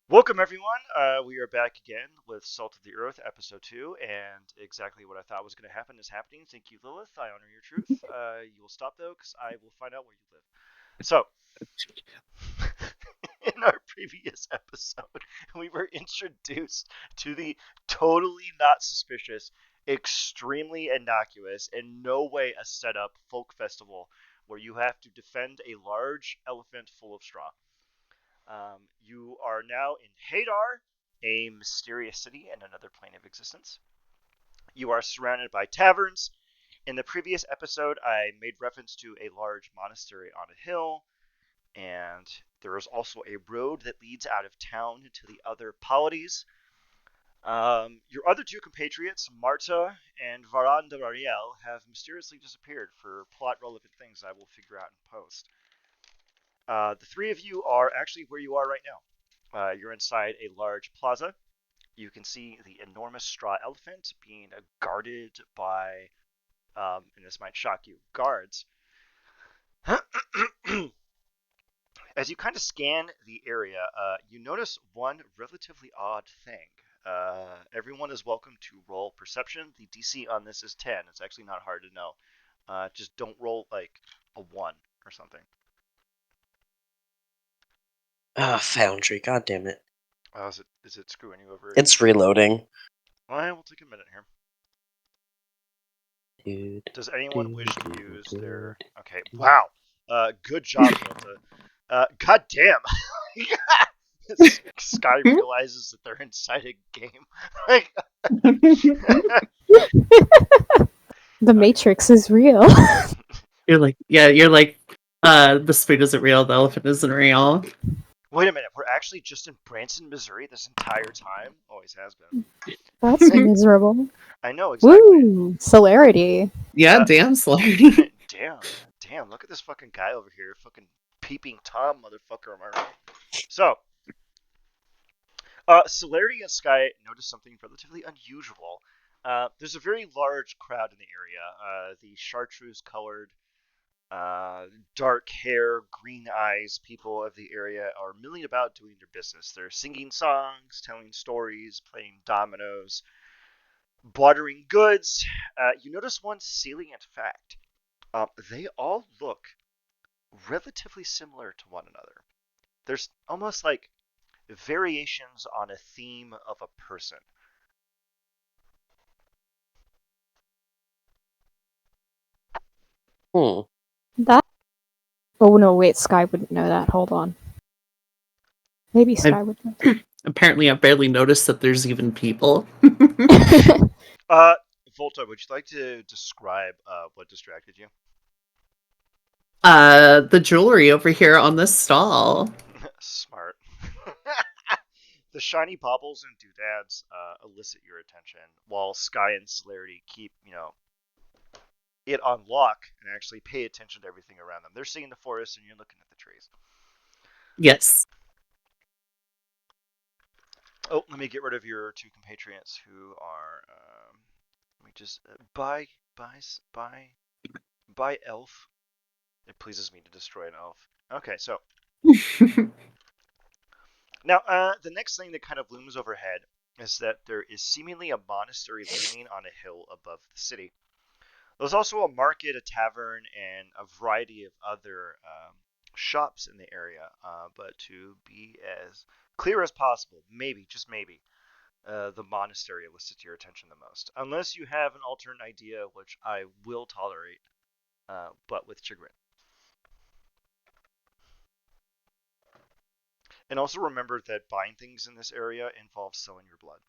Welcome, everyone. We are back again with Salt of the Earth, Episode 2, and exactly what I thought was going to happen is happening. Thank you, Lilith. I honor your truth. You will stop, though, because I will find out where you live. So, in our previous episode, we were introduced to the totally not suspicious, extremely innocuous, in no way a setup folk festival where you have to defend a large elephant full of straw. You are now in Hadar, a mysterious city in another plane of existence. You are surrounded by taverns. In the previous episode, I made reference to a large monastery on a hill, and there is also a road that leads out of town to the other polities. Your other two compatriots, Marta and Varan de Mariel, have mysteriously disappeared for plot relevant things I will figure out in post. The three of you are actually where you are right now. You're inside a large plaza. You can see the enormous straw elephant being guarded by, and this might shock you, guards. As you kind of scan the area, you notice one relatively odd thing. Everyone is welcome to roll perception. The DC on this is 10. It's actually not hard to know. Just don't roll like a 1 or something. Foundry, god damn it. Is it screwing you over? It's reloading. Alright, we'll take a minute here. Dude, Does anyone wish to use their... Okay, wow. Good job, Delta. God damn. Sky realizes that they're inside a game. The Matrix is real. You're like, the spoon isn't real, the elephant isn't real. Wait a minute, we're actually just in Branson, Missouri this entire time? Always has been. That's miserable. I know, exactly. Woo! Celerity. Yeah, damn, Slurry. Damn, look at this fucking guy over here. Fucking peeping Tom, motherfucker, am I right? So, Celerity and Sky notice something relatively unusual. There's a very large crowd in the area. The chartreuse-colored, dark hair, green eyes people of the area are milling about doing their business. They're singing songs, telling stories, playing dominoes, bartering goods. You notice one salient fact. They all look relatively similar to one another. There's almost like variations on a theme of a person. That. Oh no! Wait, Sky wouldn't know that. Hold on. Maybe Sky would know. Apparently, I barely noticed that there's even people. Volta, would you like to describe what distracted you? The jewelry over here on this stall. Smart. The shiny baubles and doodads elicit your attention, while Sky and Celerity keep, it on lock and actually pay attention to everything around them. They're seeing the forest and you're looking at the trees. Yes. Oh, let me get rid of your two compatriots who are. Let me just buy elf. It pleases me to destroy an elf. Okay, so now the next thing that kind of looms overhead is that there is seemingly a monastery leaning on a hill above the city. There's also a market, a tavern, and a variety of other shops in the area. But to be as clear as possible, maybe, just maybe, the monastery elicits your attention the most. Unless you have an alternate idea, which I will tolerate, but with chagrin. And also remember that buying things in this area involves sowing your blood.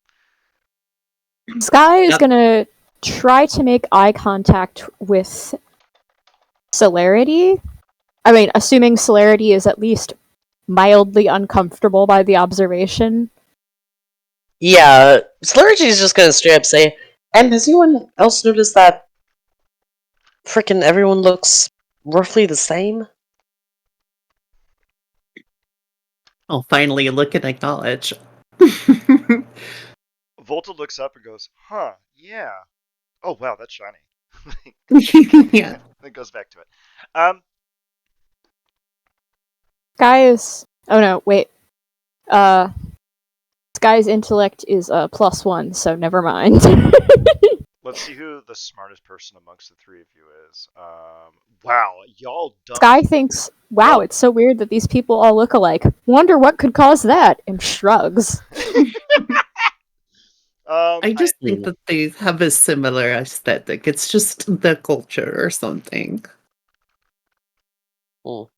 Sky is gonna try to make eye contact with Celerity. I mean, assuming Celerity is at least mildly uncomfortable by the observation. Yeah, Slurry's just gonna straight up say, and has anyone else noticed that frickin' everyone looks roughly the same? I'll finally look and acknowledge. Volta looks up and goes, huh, yeah. Oh, wow, that's shiny. Yeah. It goes back to it. Sky is. Oh no! Wait. Guy's intellect is a +1, so never mind. Let's see who the smartest person amongst the three of you is. Wow, y'all dumb. Guy thinks, wow, it's so weird that these people all look alike. Wonder what could cause that, and shrugs. I just think that they have a similar aesthetic. It's just the culture or something. Mm.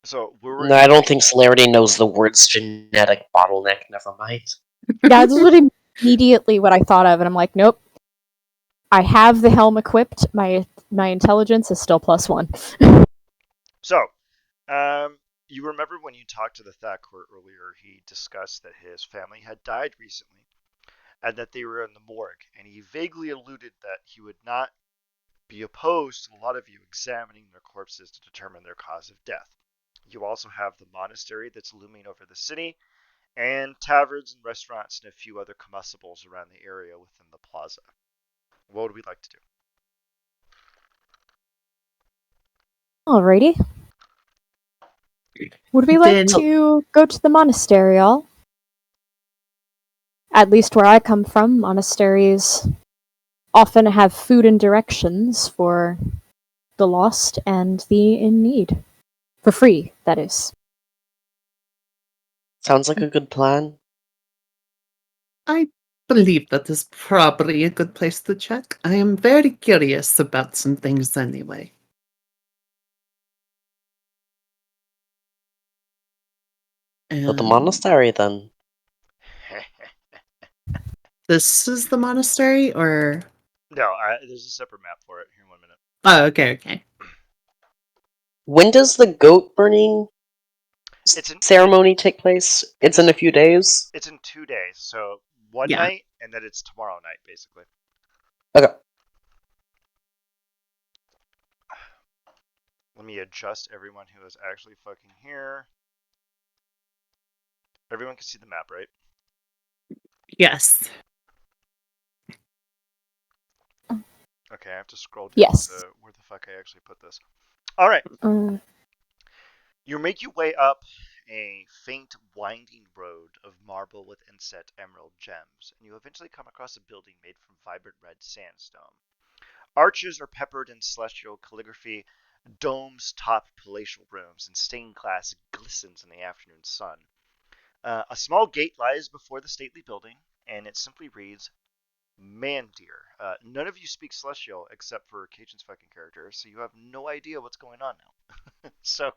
So we're No, I don't think Celerity knows the words genetic bottleneck. Never mind. Yeah, this was immediately what I thought of, and I'm like, nope. I have the helm equipped. My intelligence is still +1. So, you remember when you talked to the Thacker earlier, he discussed that his family had died recently and that they were in the morgue, and he vaguely alluded that he would not be opposed to a lot of you examining their corpses to determine their cause of death. You also have the monastery that's looming over the city, and taverns and restaurants and a few other combustibles around the area within the plaza. What would we like to do? Alrighty. Would we like Then- to go to the monastery, all? At least where I come from, monasteries often have food and directions for the lost and the in need. For free, that is. Sounds like a good plan. I believe that is probably a good place to check. I am very curious about some things anyway. But the And monastery, then. this is the monastery, or? No, there's a separate map for it. Here in 1 minute. Oh, okay. When does the goat burning ceremony take place? It's in a few days? It's in 2 days, so one Yeah. night, and then it's tomorrow night, basically. Okay. Let me adjust everyone who is actually fucking here. Everyone can see the map, right? Yes. Okay, I have to scroll down Yes. to where the fuck I actually put this. All right. Mm. You make your way up a faint, winding road of marble with inset emerald gems, and you eventually come across a building made from vibrant red sandstone. Arches are peppered in celestial calligraphy, domes top palatial rooms, and stained glass glistens in the afternoon sun. A small gate lies before the stately building, and it simply reads, Mandir. None of you speak Celestial except for Cajun's fucking character, so you have no idea what's going on now. So,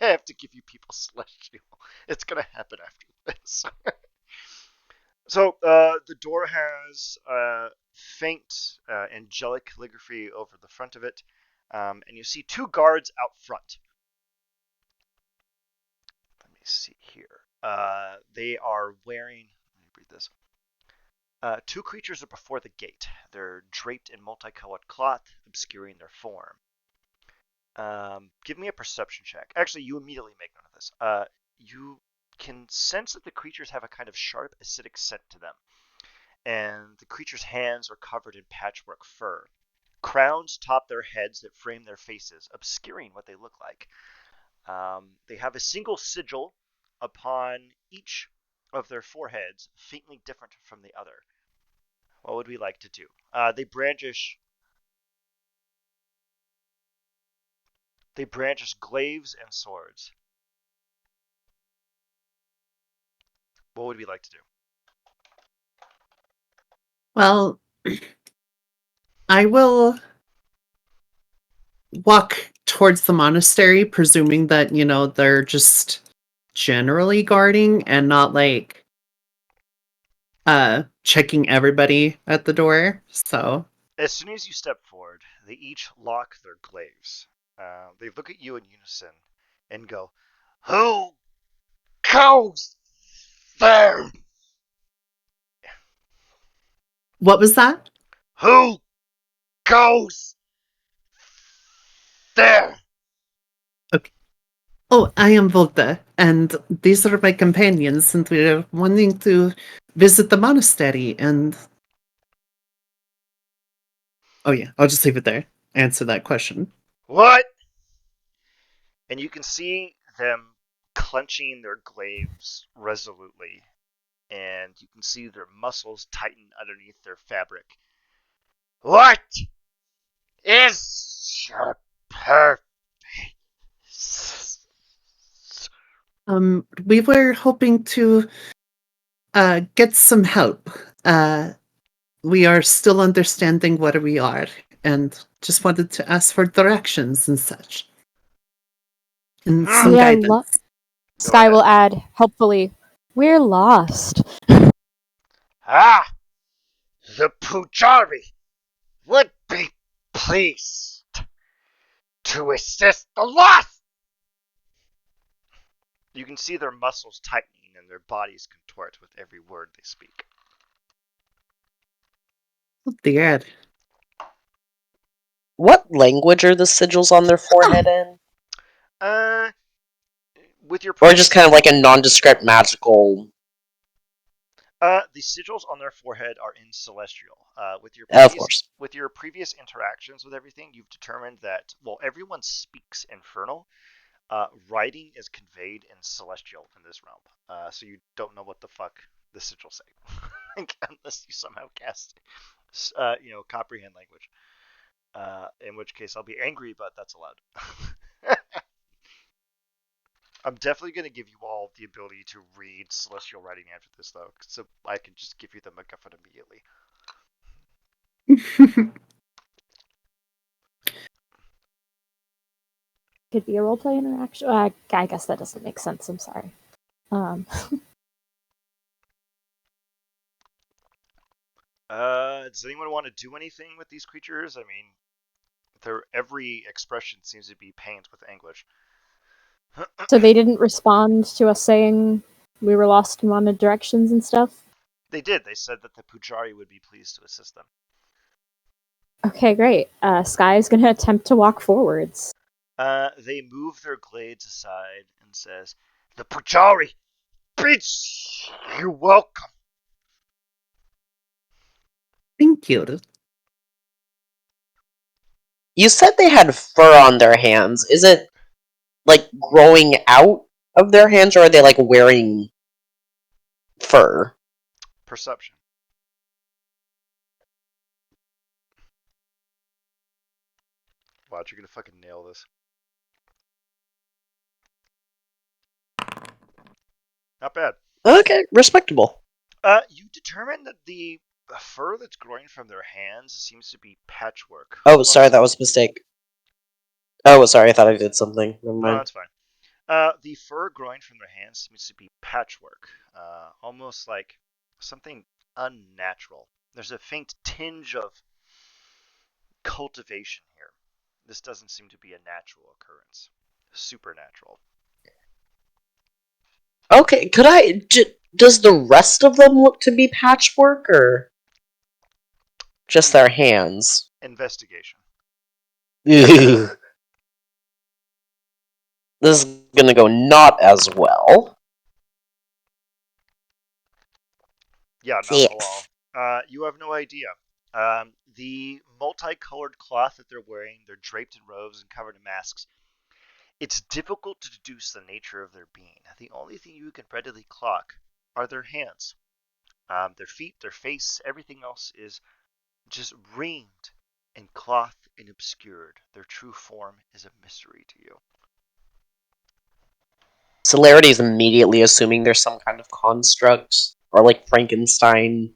I have to give you people Celestial. It's gonna happen after this. So, the door has faint angelic calligraphy over the front of it, and you see two guards out front. Let me see here. They are wearing. Let me read this. Two creatures are before the gate. They're draped in multicolored cloth, obscuring their form. Give me a perception check. Actually, you immediately make note of this. You can sense that the creatures have a kind of sharp, acidic scent to them, and the creatures' hands are covered in patchwork fur. Crowns top their heads that frame their faces, obscuring what they look like. They have a single sigil upon each of their foreheads, faintly different from the other. What would we like to do? They brandish glaives and swords. What would we like to do? Well, I will walk towards the monastery, presuming that, they're just generally guarding and not like checking everybody at the door. So As soon as you step forward, they each lock their glaives. They look at you in unison and go, "Who goes there? what was that? Who goes there?" Oh, I am Volta, and these are my companions, and we're wanting to visit the monastery, and... Oh yeah, I'll just leave it there. Answer that question. What? And you can see them clenching their glaives resolutely, and you can see their muscles tighten underneath their fabric. What is your purpose? We were hoping to get some help. We are still understanding where we are, and just wanted to ask for directions and such, and some We are guidance. Go Sky ahead. will add, helpfully, we're lost. Ah, the Pujari would be pleased to assist the lost. You can see their muscles tightening and their bodies contort with every word they speak. Oh dear. What language are the sigils on their forehead in? Uh, with your Or just previous kind of like a nondescript magical. the sigils on their forehead are in celestial. Of course. With your previous interactions with everything, you've determined that everyone speaks infernal. Writing is conveyed in celestial in this realm. So you don't know what the fuck the sigils say, unless you somehow cast, comprehend language. In which case I'll be angry, but that's allowed. I'm definitely going to give you all the ability to read celestial writing after this, though, so I can just give you the MacGuffin immediately. Could be a roleplay interaction. I guess that doesn't make sense. I'm sorry. Does anyone want to do anything with these creatures? I mean, their every expression seems to be pained with anguish. So they didn't respond to us saying we were lost and wanted directions and stuff? They did. They said that the Pujari would be pleased to assist them. Okay, great. Sky is going to attempt to walk forwards. They move their glades aside and says, "The Pujari bids you welcome." Thank you. You said they had fur on their hands. Is it like growing out of their hands, or are they like wearing fur? Perception. Watch, you're gonna fucking nail this. Not bad. Okay, respectable. You determine that the fur that's growing from their hands seems to be patchwork. Oh, sorry, Almost. that was a mistake. Oh, sorry, I thought I did something. Never No, mind. that's fine. The fur growing from their hands seems to be patchwork, almost like something unnatural. There's a faint tinge of cultivation here. This doesn't seem to be a natural occurrence. Supernatural. Okay, does the rest of them look to be patchwork, or just their hands? Investigation. Ugh. This is gonna go not as well. Yeah, not at all. 6. You have no idea. The multicolored cloth that they're wearing, they're draped in robes and covered in masks. It's difficult to deduce the nature of their being. The only thing you can readily clock are their hands. Their feet, their face, everything else is just ringed in cloth and obscured. Their true form is a mystery to you. Celerity is immediately assuming there's some kind of construct, or like Frankenstein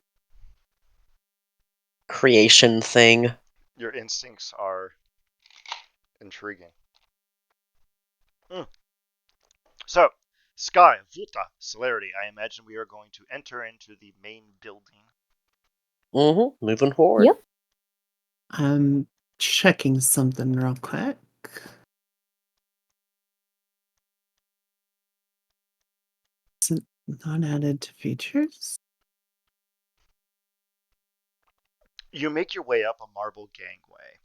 creation thing. Your instincts are intriguing. Mm. So, Sky, Vuta, Celerity, I imagine we are going to enter into the main building. Moving forward. Yep. I'm checking something real quick. It's not added to features. You make your way up a marble gangway.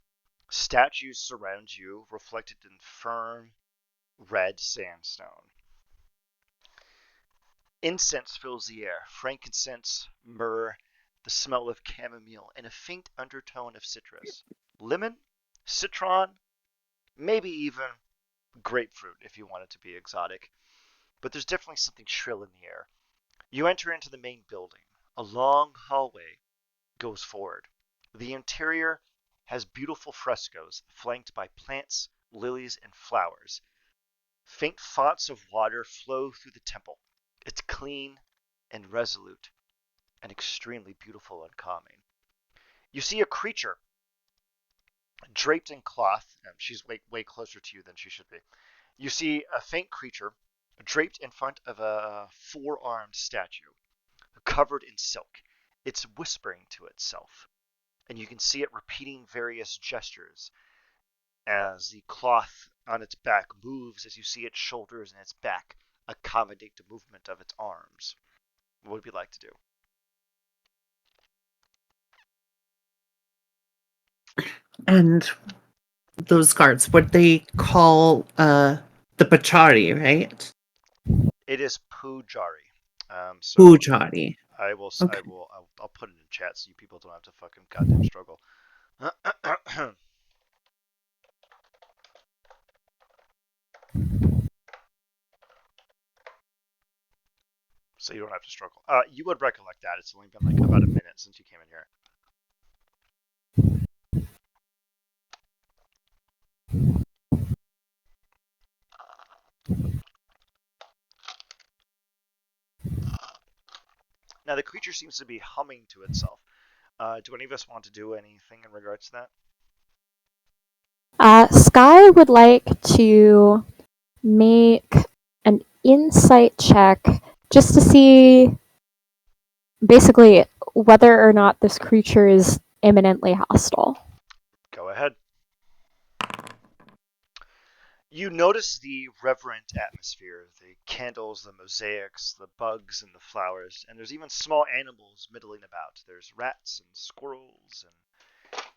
Statues surround you, reflected in firm, red sandstone. Incense fills the air, frankincense, myrrh, the smell of chamomile, and a faint undertone of citrus. Lemon, citron, maybe even grapefruit if you want it to be exotic. But there's definitely something shrill in the air. You enter into the main building. A long hallway goes forward. The interior has beautiful frescoes flanked by plants, lilies, and flowers. Faint thoughts of water flow through the temple. It's clean and resolute and extremely beautiful and calming. You see a creature draped in cloth. She's way closer to you than she should be. You see a faint creature draped in front of a four-armed statue, covered in silk. It's whispering to itself, and you can see it repeating various gestures as the cloth on its back moves as you see its shoulders and its back accommodate the movement of its arms. What would you like to do? And those guards, what they call the Pachari, right? It is Pujari. So Pujari. Okay. I'll put it in chat so you people don't have to fucking goddamn struggle. So you don't have to struggle. You would recollect that. It's only been like about a minute since you came in here. Now the creature seems to be humming to itself. Do any of us want to do anything in regards to that? Sky would like to make an insight check just to see basically whether or not this creature is imminently hostile. Go ahead. You notice the reverent atmosphere, the candles, the mosaics, the bugs and the flowers, and there's even small animals middling about. There's rats and squirrels and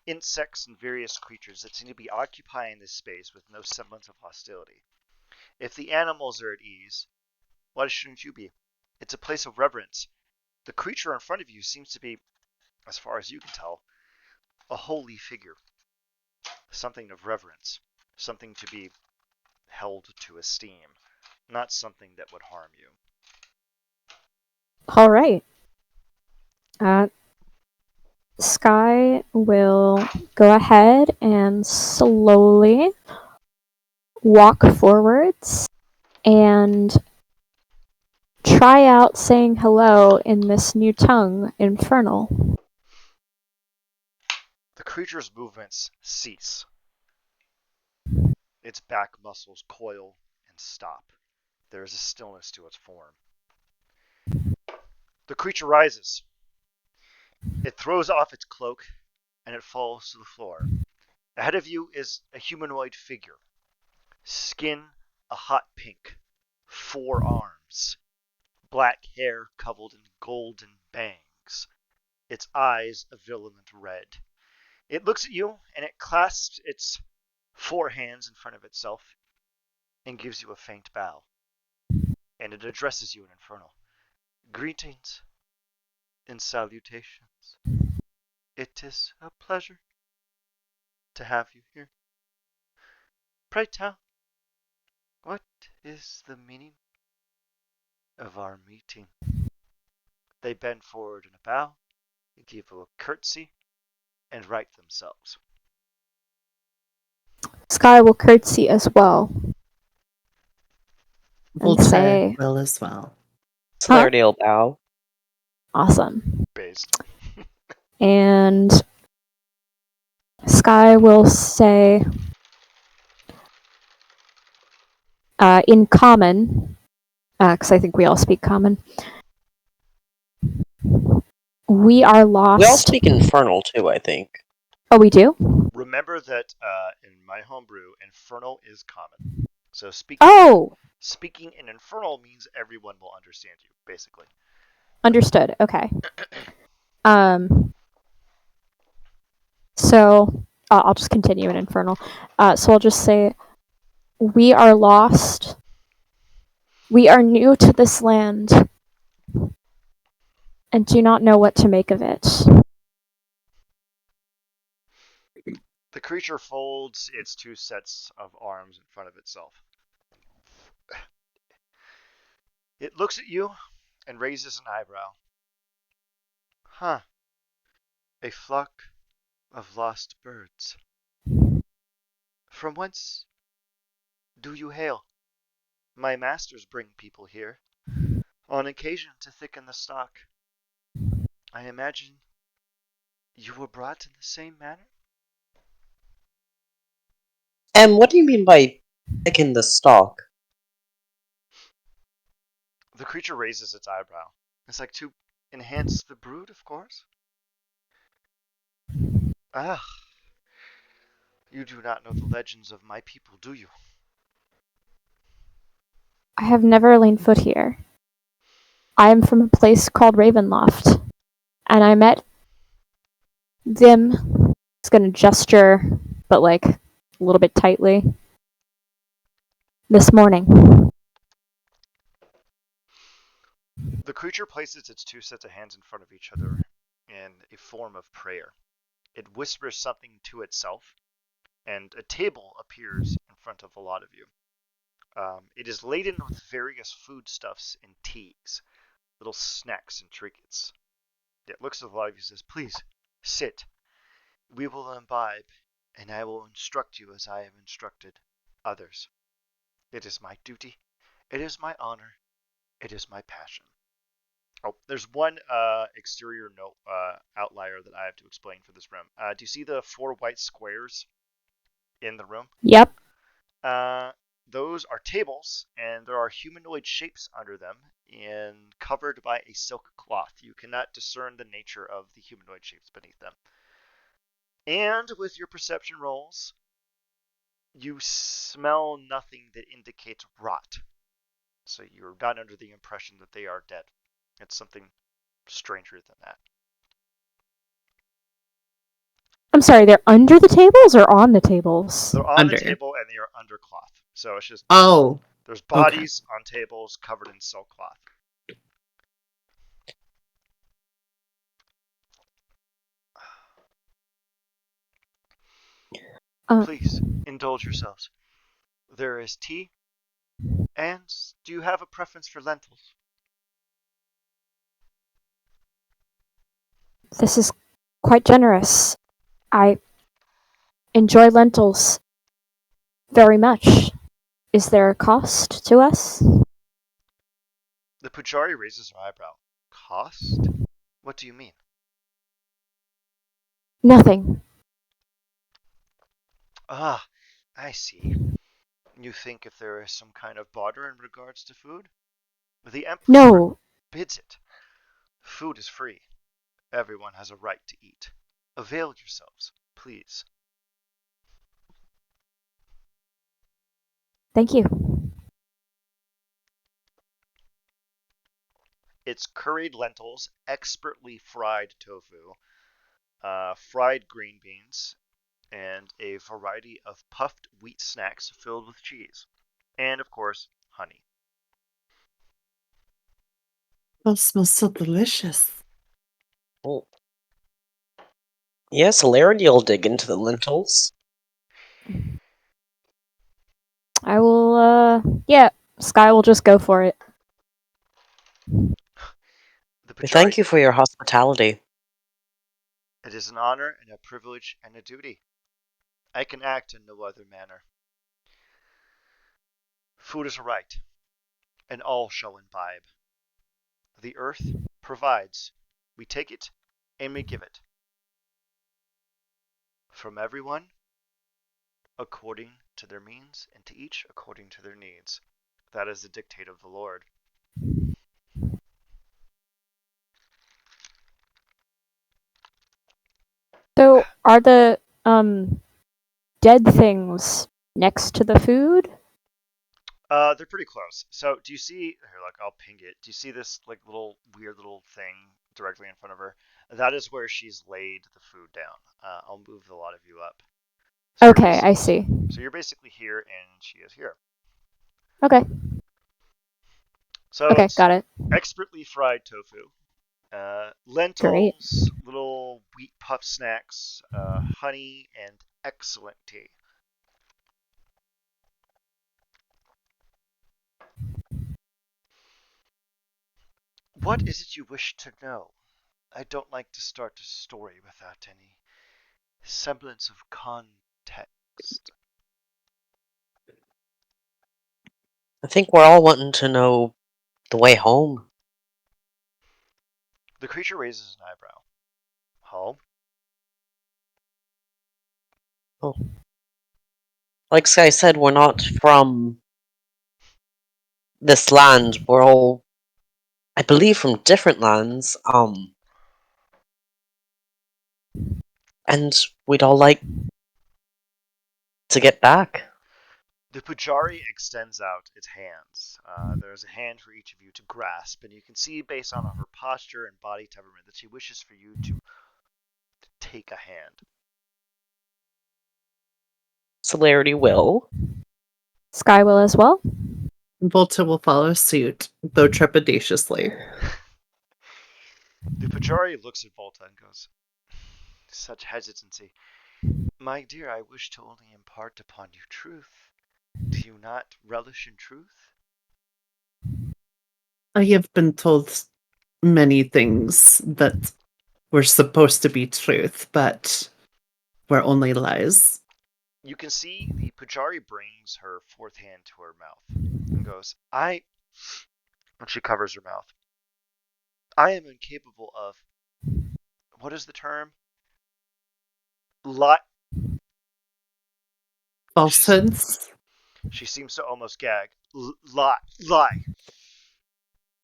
insects and various creatures that seem to be occupying this space with no semblance of hostility. If the animals are at ease, why shouldn't you be? It's a place of reverence. The creature in front of you seems to be, as far as you can tell, a holy figure. Something of reverence. Something to be held to esteem. Not something that would harm you. All right. Sky will go ahead and slowly walk forwards and try out saying hello in this new tongue, Infernal. The creature's movements cease. Its back muscles coil and stop. There is a stillness to its form. The creature rises. It throws off its cloak and it falls to the floor. Ahead of you is a humanoid figure. Skin a hot pink. 4 arms. Black hair covered in golden bangs. Its eyes a virulent red. It looks at you and it clasps its 4 hands in front of itself and gives you a faint bow. And it addresses you in Infernal. Greetings and salutations. It is a pleasure to have you here. Pray tell, what is the meaning of our meeting? They bend forward in a bow, give a curtsy, and right themselves. Sky will curtsy as well. Voltaire say, will as well. Celerity will bow. Awesome. Based. And Sky will say, in common, because I think we all speak common, we are lost. We all speak Infernal too, I think. Oh, we do? Remember that in my homebrew, Infernal is common. So speaking in Infernal means everyone will understand you, basically. Understood. Okay. So I'll just continue in Infernal. So I'll just say, we are lost. We are new to this land and do not know what to make of it. The creature folds its two sets of arms in front of itself. It looks at you and raises an eyebrow. Huh. A flock of lost birds. From whence do you hail? My masters bring people here, on occasion to thicken the stock. I imagine you were brought in the same manner? And what do you mean by thicken the stalk? The creature raises its eyebrow. It's like to enhance the brood, of course. Ah, you do not know the legends of my people, do you? I have never laid foot here. I am from a place called Ravenloft, and I met them. It's gonna gesture, but like a little bit tightly. This morning. The creature places its two sets of hands in front of each other in a form of prayer. It whispers something to itself, and a table appears in front of a lot of you. It is laden with various foodstuffs and teas, little snacks and trinkets. It looks at a lot of you and says, "Please, sit. We will imbibe, and I will instruct you as I have instructed others. It is my duty. It is my honor. It is my passion." Oh, there's one exterior note outlier that I have to explain for this room. Do you see the four white squares in the room? Yep. Those are tables, and there are humanoid shapes under them, and covered by a silk cloth. You cannot discern the nature of the humanoid shapes beneath them. And with your perception rolls, you smell nothing that indicates rot. So you're not under the impression that they are dead. It's something stranger than that. I'm sorry, they're under the tables or on the tables? They're on Under. the table and they are under cloth. So it's just Oh, there's bodies on tables covered in silk cloth. Please indulge yourselves. There is tea, and do you have a preference for lentils? This is quite generous. I enjoy lentils very much. Is there a cost to us? The Pujari raises her eyebrow. Cost? What do you mean? Nothing. Ah, I see. You think if there is some kind of barter in regards to food? The Emperor No. bids it. Food is free. Everyone has a right to eat. Avail yourselves, please. Thank you. It's curried lentils, expertly fried tofu, fried green beans, and a variety of puffed wheat snacks filled with cheese. And, of course, honey. that smells so delicious. Oh. Yes, Larry will dig into the lentils. I will, yeah, Sky will just go for it. The We thank Pachari, you for your hospitality. it is an honor and a privilege and a duty. I can act in no other manner. Food is a right, and all shall imbibe. The earth provides. We take it, and we give it. From everyone, according to their means, and to each according to their needs. That is the dictate of the Lord. So, are the, dead things next to the food? They're pretty close. So, do you see here? Like, I'll ping it. Do you see this like little weird little thing directly in front of her? That is where she's laid the food down. I'll move a lot of you up. So Okay, I see. So you're basically here, and she is here. Okay. So Okay, it's got it. expertly fried tofu, Great. Lentils, little wheat puff snacks, honey, and excellent tea. What is it you wish to know? I don't like to start a story without any semblance of context. I think we're all wanting to know the way home. The creature raises an eyebrow. Home? Oh. Like Sky said, we're not from this land. We're all, I believe, from different lands. And we'd all like to get back. The Pujari extends out its hands. There's a hand for each of you to grasp, and you can see, based on her posture and body temperament, that she wishes for you to take a hand. Celerity will. Sky will as well. Volta will follow suit, though trepidatiously. The Pujari looks at Volta and goes, such hesitancy. My dear, I wish to only impart upon you truth. Do you not relish in truth? I have been told many things that were supposed to be truth, but were only lies. You can see the Pujari brings her fourth hand to her mouth and goes, and she covers her mouth. I am incapable of, what is the term? Lie. Falsehoods? She seems to almost gag. Lie.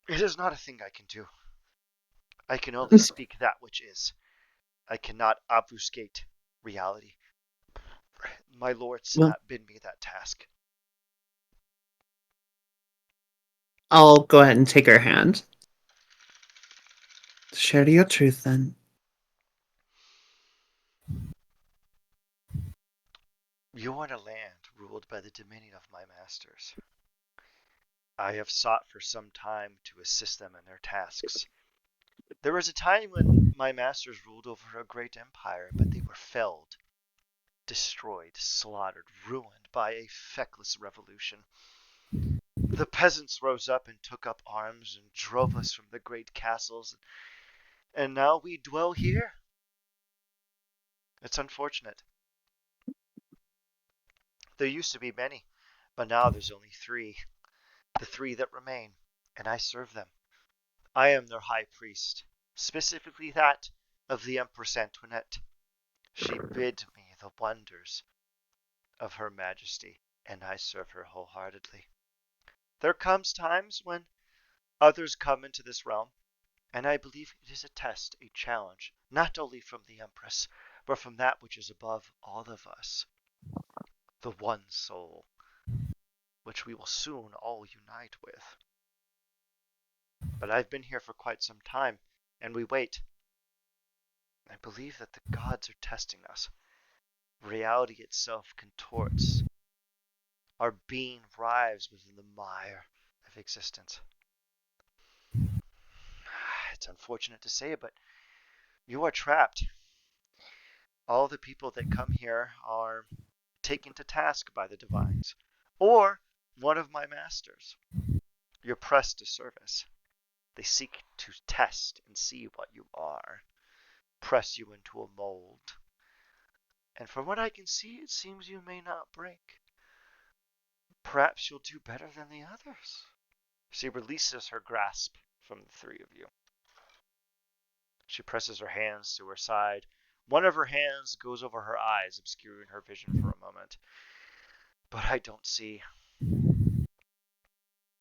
It is not a thing I can do. I can only speak that which is. I cannot obfuscate reality. My lords did Well, not bid me that task. I'll go ahead and take her hand. Share your truth then. You are in a land ruled by the dominion of my masters. I have sought for some time to assist them in their tasks. There was a time when my masters ruled over a great empire, but they were felled, destroyed, slaughtered, ruined by a feckless revolution. The peasants rose up and took up arms and drove us from the great castles, and now we dwell here. It's unfortunate. There used to be many, but now there's only three. The three that remain, and I serve them. I am their high priest, specifically that of the Empress Antoinette. She bid me the wonders of her majesty, and I serve her wholeheartedly. There comes times when others come into this realm, and I believe it is a test, a challenge, not only from the Empress, but from that which is above all of us, the one soul, which we will soon all unite with. But I've been here for quite some time, and we wait. I believe that the gods are testing us. Reality itself contorts. Our being writhes within the mire of existence. It's unfortunate to say, but you are trapped. All the people that come here are taken to task by the divines, or one of my masters. You're pressed to service. They seek to test and see what you are, press you into a mold. And from what I can see, it seems you may not break. Perhaps you'll do better than the others. She releases her grasp from the three of you. She presses her hands to her side. One of her hands goes over her eyes, obscuring her vision for a moment. But I don't see.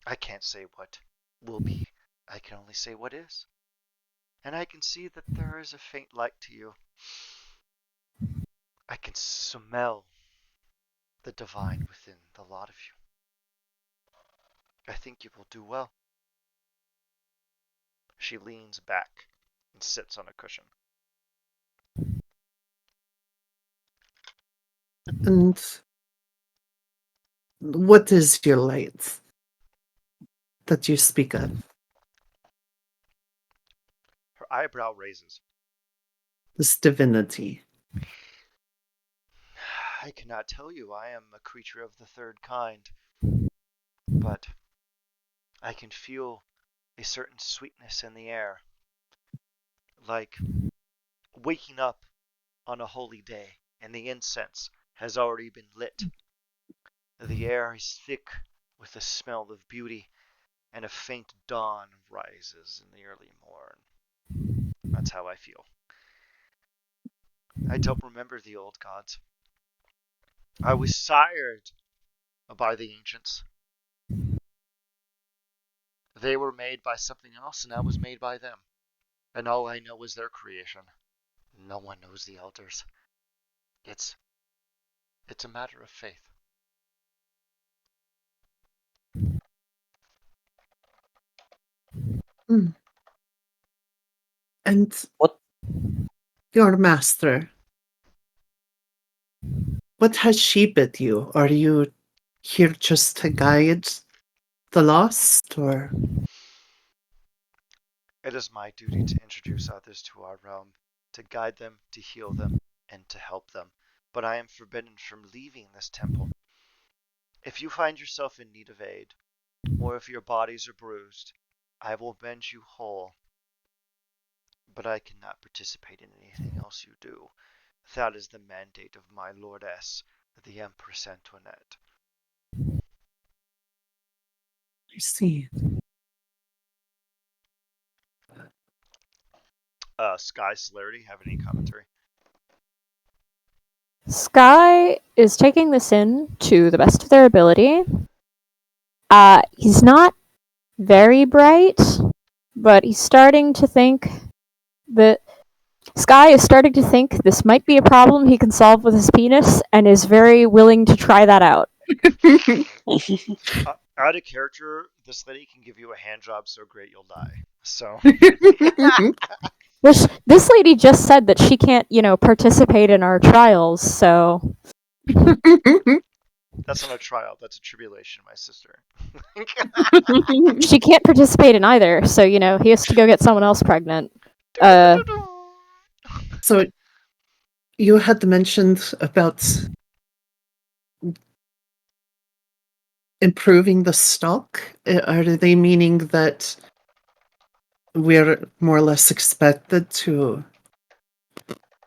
I can't say what will be. I can only say what is. And I can see that there is a faint light to you. I can smell the divine within the lot of you. I think you will do well. She leans back and sits on a cushion. And what is your light that you speak of? Her eyebrow raises. This divinity. I cannot tell you I am a creature of the third kind, but I can feel a certain sweetness in the air, like waking up on a holy day and the incense has already been lit. The air is thick with the smell of beauty, and a faint dawn rises in the early morn. That's how I feel. I don't remember the old gods. I was sired by the ancients. They were made by something else, and I was made by them. And all I know is their creation. No one knows the elders. It's it's a matter of faith. Hmm. And What? your master, what has she bid you? Are you here just to guide the lost, or? It is my duty to introduce others to our realm, to guide them, to heal them, and to help them. But I am forbidden from leaving this temple. If you find yourself in need of aid, or if your bodies are bruised, I will mend you whole. But I cannot participate in anything else you do. That is the mandate of my lordess, the Empress Antoinette. I see. Sky Celerity, have any commentary? Sky is taking this in to the best of their ability. He's not very bright, but he's starting to think that Sky is starting to think this might be a problem he can solve with his penis, and is very willing to try that out. Out of character, this lady can give you a hand job so great you'll die. So. This lady just said that she can't, participate in our trials, so That's not a trial, that's a tribulation, my sister. she can't participate in either, so, he has to go get someone else pregnant. So you had mentioned about improving the stock. Are they meaning that we're more or less expected to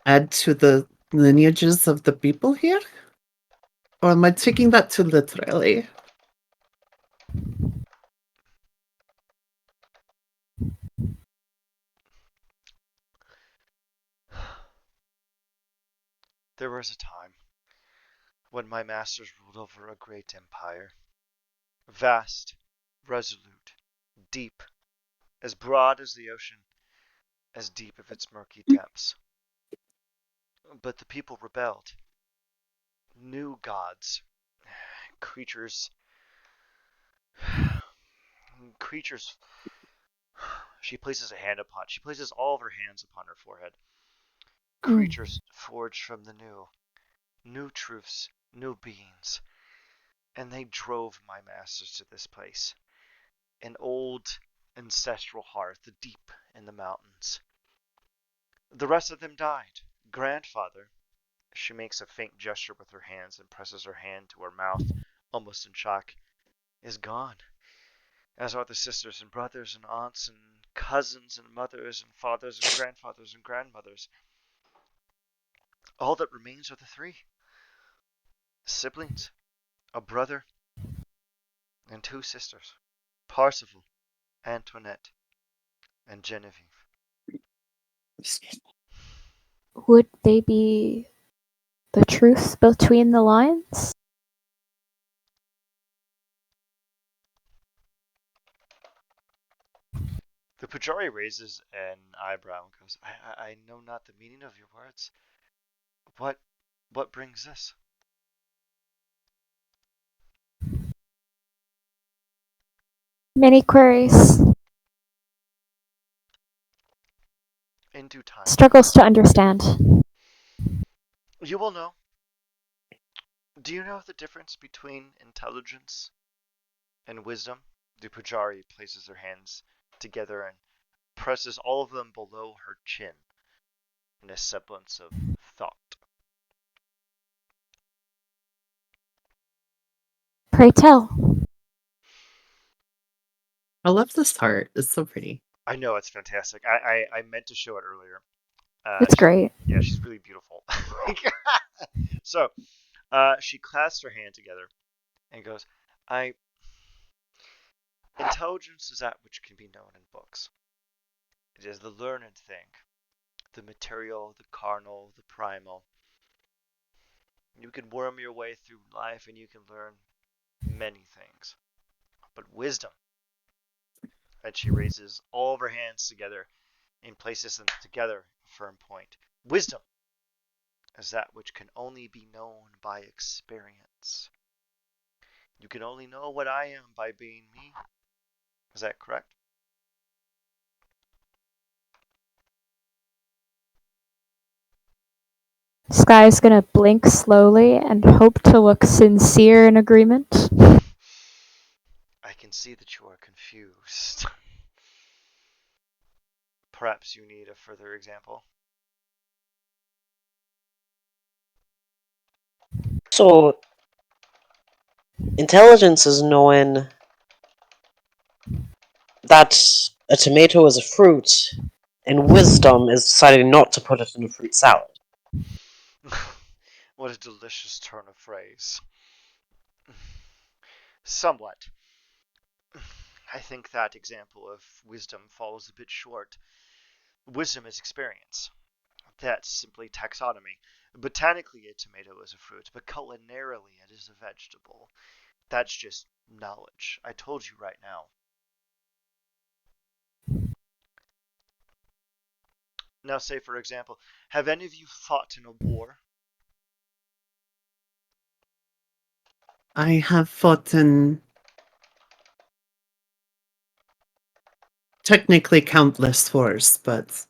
add to the lineages of the people here? Or am I taking that too literally? There was a time when my masters ruled over a great empire. Vast, resolute, deep, as broad as the ocean, as deep of its murky depths. But the people rebelled. New gods, creatures, creatures. She places all of her hands upon her forehead. Creatures forged from the new truths, new beings. And they drove my masters to this place. An old ancestral hearth deep in the mountains. The rest of them died. Grandfather, she makes a faint gesture with her hands and presses her hand to her mouth, almost in shock, is gone. As are the sisters and brothers and aunts and cousins and mothers and fathers and grandfathers and grandmothers. All that remains are the three siblings, a brother, and two sisters, Parsifal, Antoinette, and Genevieve. Would they be the truth between the lines? The Pujari raises an eyebrow and goes, I know not the meaning of your words. What what brings this? Many queries. In due time. Struggles to understand. You will know. Do you know the difference between intelligence and wisdom? The Pujari places her hands together and presses all of them below her chin in a semblance of thought. Pray tell. I love this heart. It's so pretty. I know it's fantastic. I meant to show it earlier. It's great. Yeah, she's really beautiful. So, she clasps her hand together and goes, I. Intelligence is that which can be known in books. It is the learned thing, the material, the carnal, the primal. You can worm your way through life and you can learn many things. But wisdom, and she raises all of her hands together and places them together in a firm point. Wisdom is that which can only be known by experience. You can only know what I am by being me. Is that correct? Sky's gonna blink slowly and hope to look sincere in agreement. I can see that you are confused. Perhaps you need a further example. So, intelligence is knowing that a tomato is a fruit, and wisdom is deciding not to put it in a fruit salad. What a delicious turn of phrase. Somewhat. I think that example of wisdom falls a bit short. Wisdom is experience. That's simply taxonomy. Botanically, a tomato is a fruit, but culinarily, it is a vegetable. That's just knowledge. I told you right now. Now, say, for example, have any of you fought in a war? I have fought in technically countless wars, but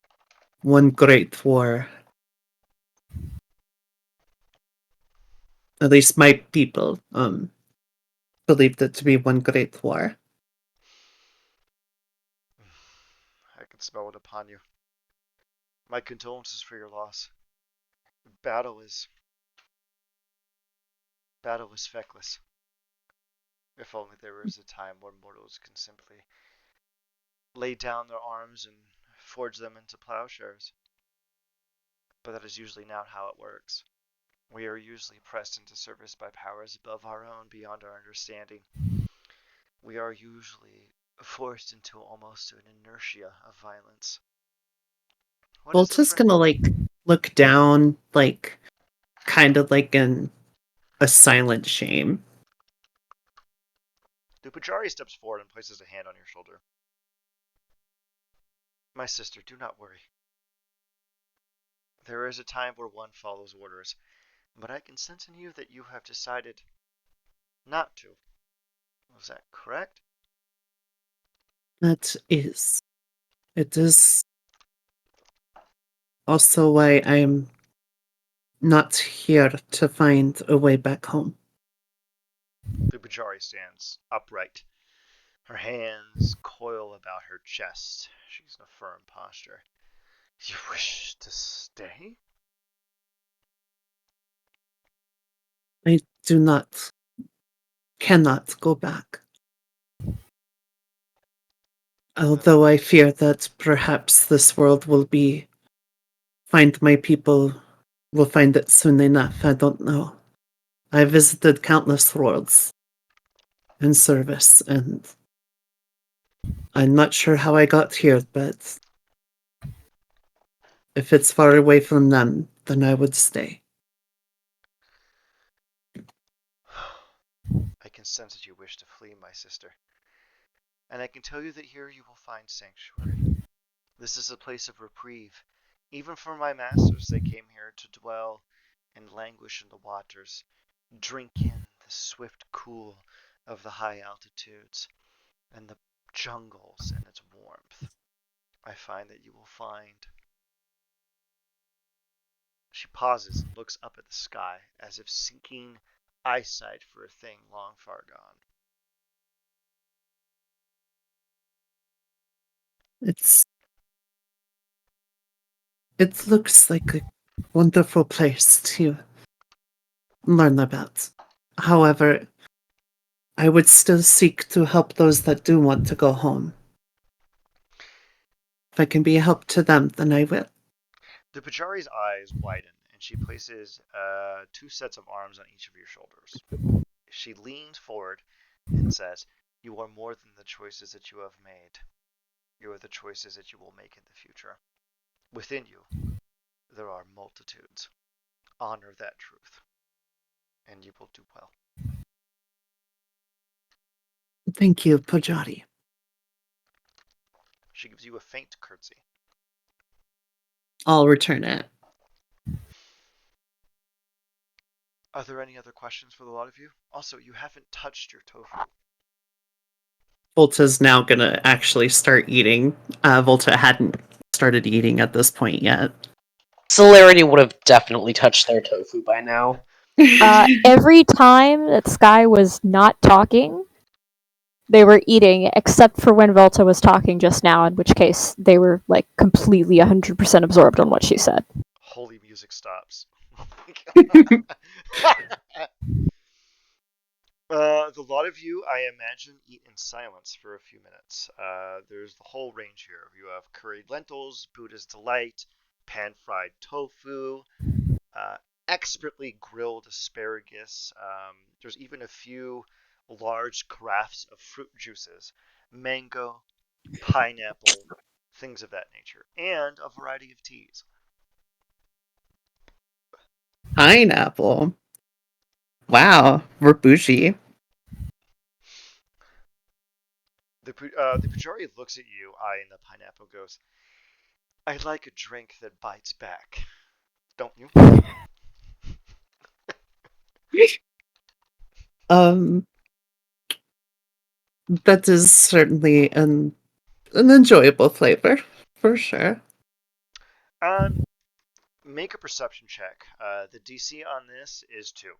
one great war. At least my people believed it to be one great war. I can smell it upon you. My condolences for your loss. Battle is battle is feckless. If only there was a time where mortals can simply lay down their arms and forge them into plowshares. But that is usually not how it works. We are usually pressed into service by powers above our own, beyond our understanding. We are usually forced into almost an inertia of violence. What is Volta's different? gonna look down, kind of like in a silent shame. Dupajari steps forward and places a hand on your shoulder. My sister, do not worry. There is a time where one follows orders, but I can sense in you that you have decided not to. Was that correct? That is. It is also why I'm not here to find a way back home. Dupajari stands upright. Her hands coil about her chest. She's in a firm posture. You wish to stay? I do not, cannot go back. Although I fear that perhaps this world find my people will find it soon enough. I don't know. I visited countless worlds in service, and I'm not sure how I got here, but if it's far away from them, then I would stay. I can sense that you wish to flee, my sister. And I can tell you that here you will find sanctuary. This is a place of reprieve. Even for my masters, they came here to dwell and languish in the waters, drink in the swift cool of the high altitudes and the jungles and its warmth. I find that you will find. She pauses and looks up at the sky as if seeking eyesight for a thing long far gone. It's It looks like a wonderful place to learn about. However, I would still seek to help those that do want to go home. If I can be a help to them, then I will. The Pajari's eyes widen, and she places two sets of arms on each of your shoulders. She leans forward and says, "You are more than the choices that you have made. You are the choices that you will make in the future. Within you, there are multitudes. Honor that truth, and you will do well." Thank you, Pujari. She gives you a faint curtsy. I'll return it. Are there any other questions for the lot of you? Also, you haven't touched your tofu. Volta's now gonna actually start eating. Volta hadn't started eating at this point yet. Celerity would have definitely touched their tofu by now. Every time that Sky was not talking, they were eating, except for when Volta was talking just now, in which case they were like completely 100% absorbed on what she said. Holy music stops. The lot of you, I imagine, eat in silence for a few minutes. There's the whole range here. You have curried lentils, Buddha's delight, pan-fried tofu, uh, expertly grilled asparagus. There's even a few large carafes of fruit juices, mango, pineapple, things of that nature, and a variety of teas. Pineapple. Wow, we're bougie. The Pajari looks at you, eyeing the pineapple, goes, "I like a drink that bites back, don't you?" um, that is certainly an enjoyable flavor, for sure. Make a perception check. The DC on this is 2.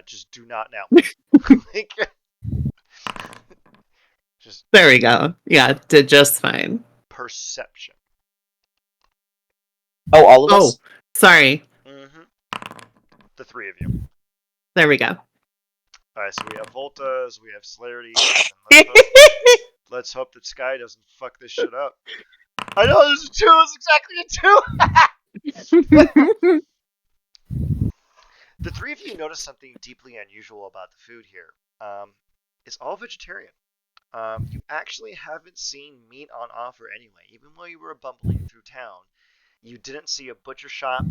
Just do not nat one. Like, just There we go. Yeah, did just fine. perception. Oh, all of Oh, us? sorry. Mm-hmm. The 3 of you. There we go. All right, so we have Voltas, we have Celerity, and let's hope that Sky doesn't fuck this shit up. I know there's a 2. It's exactly a 2. The 3 of you notice something deeply unusual about the food here. It's all vegetarian. You actually haven't seen meat on offer anyway. Even while you were bumbling through town, you didn't see a butcher shop,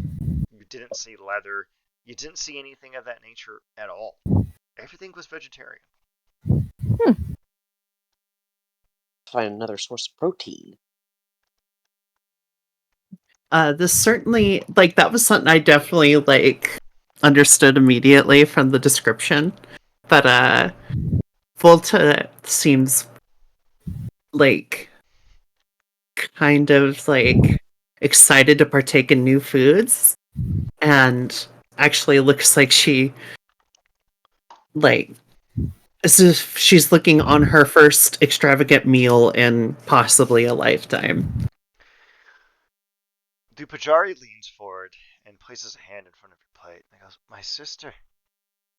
you didn't see leather, you didn't see anything of that nature at all. Everything was vegetarian. Find another source of protein. This certainly, like, that was something I definitely, like, understood immediately from the description. But, Volta seems, like, kind of, like, excited to partake in new foods. And actually looks like she, like, as if she's looking on her first extravagant meal in possibly a lifetime. The Pajari leans forward and places a hand in front of your plate and goes, "My sister,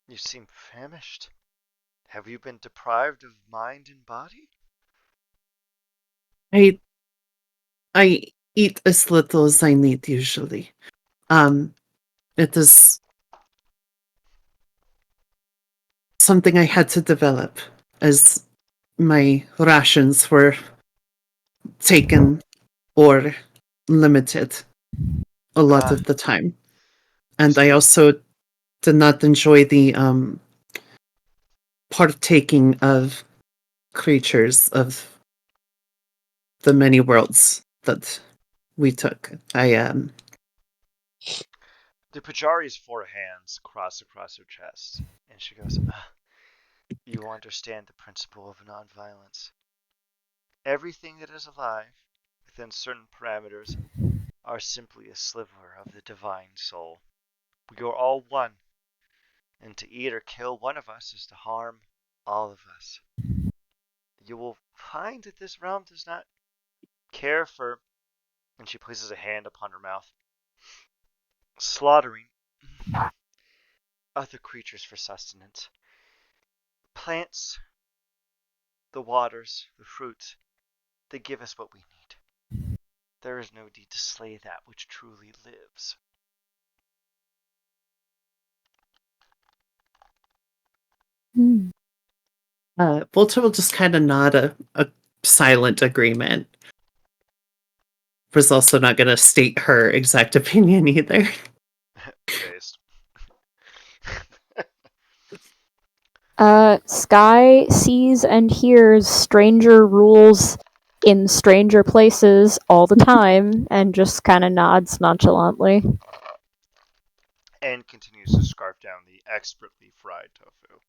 you seem famished. Have you been deprived of mind and body?" I I eat as little as I need usually. Um, it is something I had to develop as my rations were taken or limited a lot Uh, of the time. I And I see. also did not enjoy the partaking of creatures of the many worlds that we took. The Pajari's 4 hands cross across her chest, and she goes, "You understand the principle of nonviolence. Everything that is alive, within certain parameters, are simply a sliver of the divine soul. We are all one, and to eat or kill one of us is to harm all of us. You will find that this realm does not care for," and she places a hand upon her mouth, slaughtering other creatures for sustenance. Plants, the waters, the fruits, they give us what we need. There is no need to slay that which truly lives. Volta will just kind of nod a silent agreement. Was also not going to state her exact opinion either. Based. Sky sees and hears stranger rules in stranger places all the time and just kind of nods nonchalantly. And continues to scarf down the expertly fried tofu.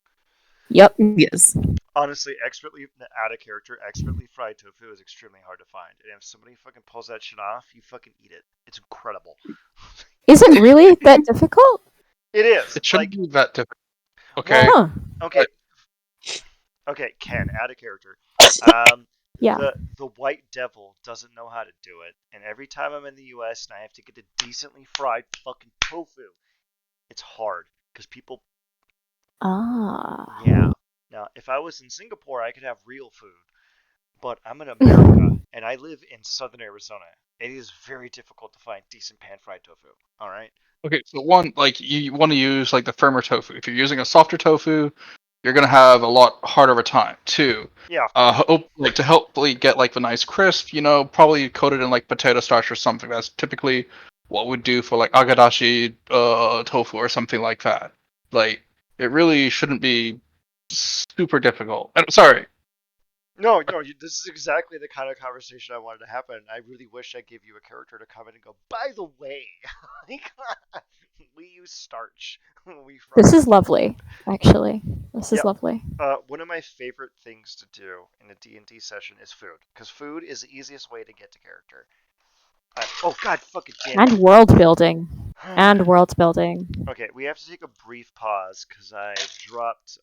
Yep. Yes. Honestly, expertly out of character, expertly fried tofu is extremely hard to find. And if somebody fucking pulls that shit off, you fucking eat it. It's incredible. Is it really that difficult? It is. It shouldn't Like, be that difficult. Okay. well, Huh. okay, okay, Ken, out of character. Yeah. The white devil doesn't know how to do it, and every time I'm in the U.S. and I have to get a decently fried fucking tofu, it's hard because people. Ah. Yeah. Now, if I was in Singapore, I could have real food, but I'm in America and I live in southern Arizona. It is very difficult to find decent pan-fried tofu. All right. Okay, so one, like, you want to use like the firmer tofu. If you're using a softer tofu, you're gonna have a lot harder of a time. Two, Yeah, of course. like to hopefully get like the nice crisp, probably coat it in like potato starch or something. That's typically what we'd do for like agadashi tofu or something like that. Like, it really shouldn't be super difficult. Sorry. No, no, this is exactly the kind of conversation I wanted to happen. I really wish I gave you a character to come in and go, by the way, like, we use starch when we fry. This is lovely, actually. This is Yeah. lovely. One of my favorite things to do in a D&D session is food, because food is the easiest way to get to character. Oh god, fucking damn And it. world building. And world building. Okay, we have to take a brief pause because I dropped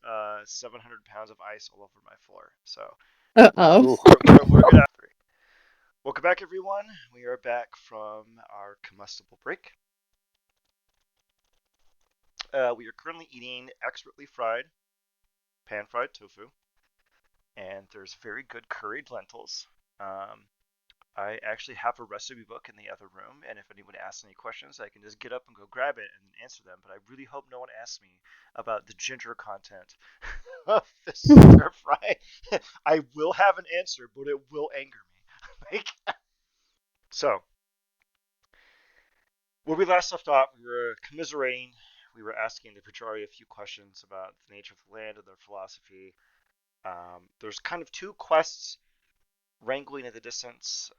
700 pounds of ice all over my floor. So Uh-oh. we're gonna. Welcome back, everyone. We are back from our combustible break. We are currently eating expertly fried, pan-fried tofu, and there's very good curried lentils. I actually have a recipe book in the other room, and if anyone asks any questions, I can just get up and go grab it and answer them. But I really hope no one asks me about the ginger content of this stir fry. I will have an answer, but it will anger me. Like, so, where we last left off, we were commiserating. We were asking the Pajari a few questions about the nature of the land and their philosophy. There's kind of two quests wrangling in the distance.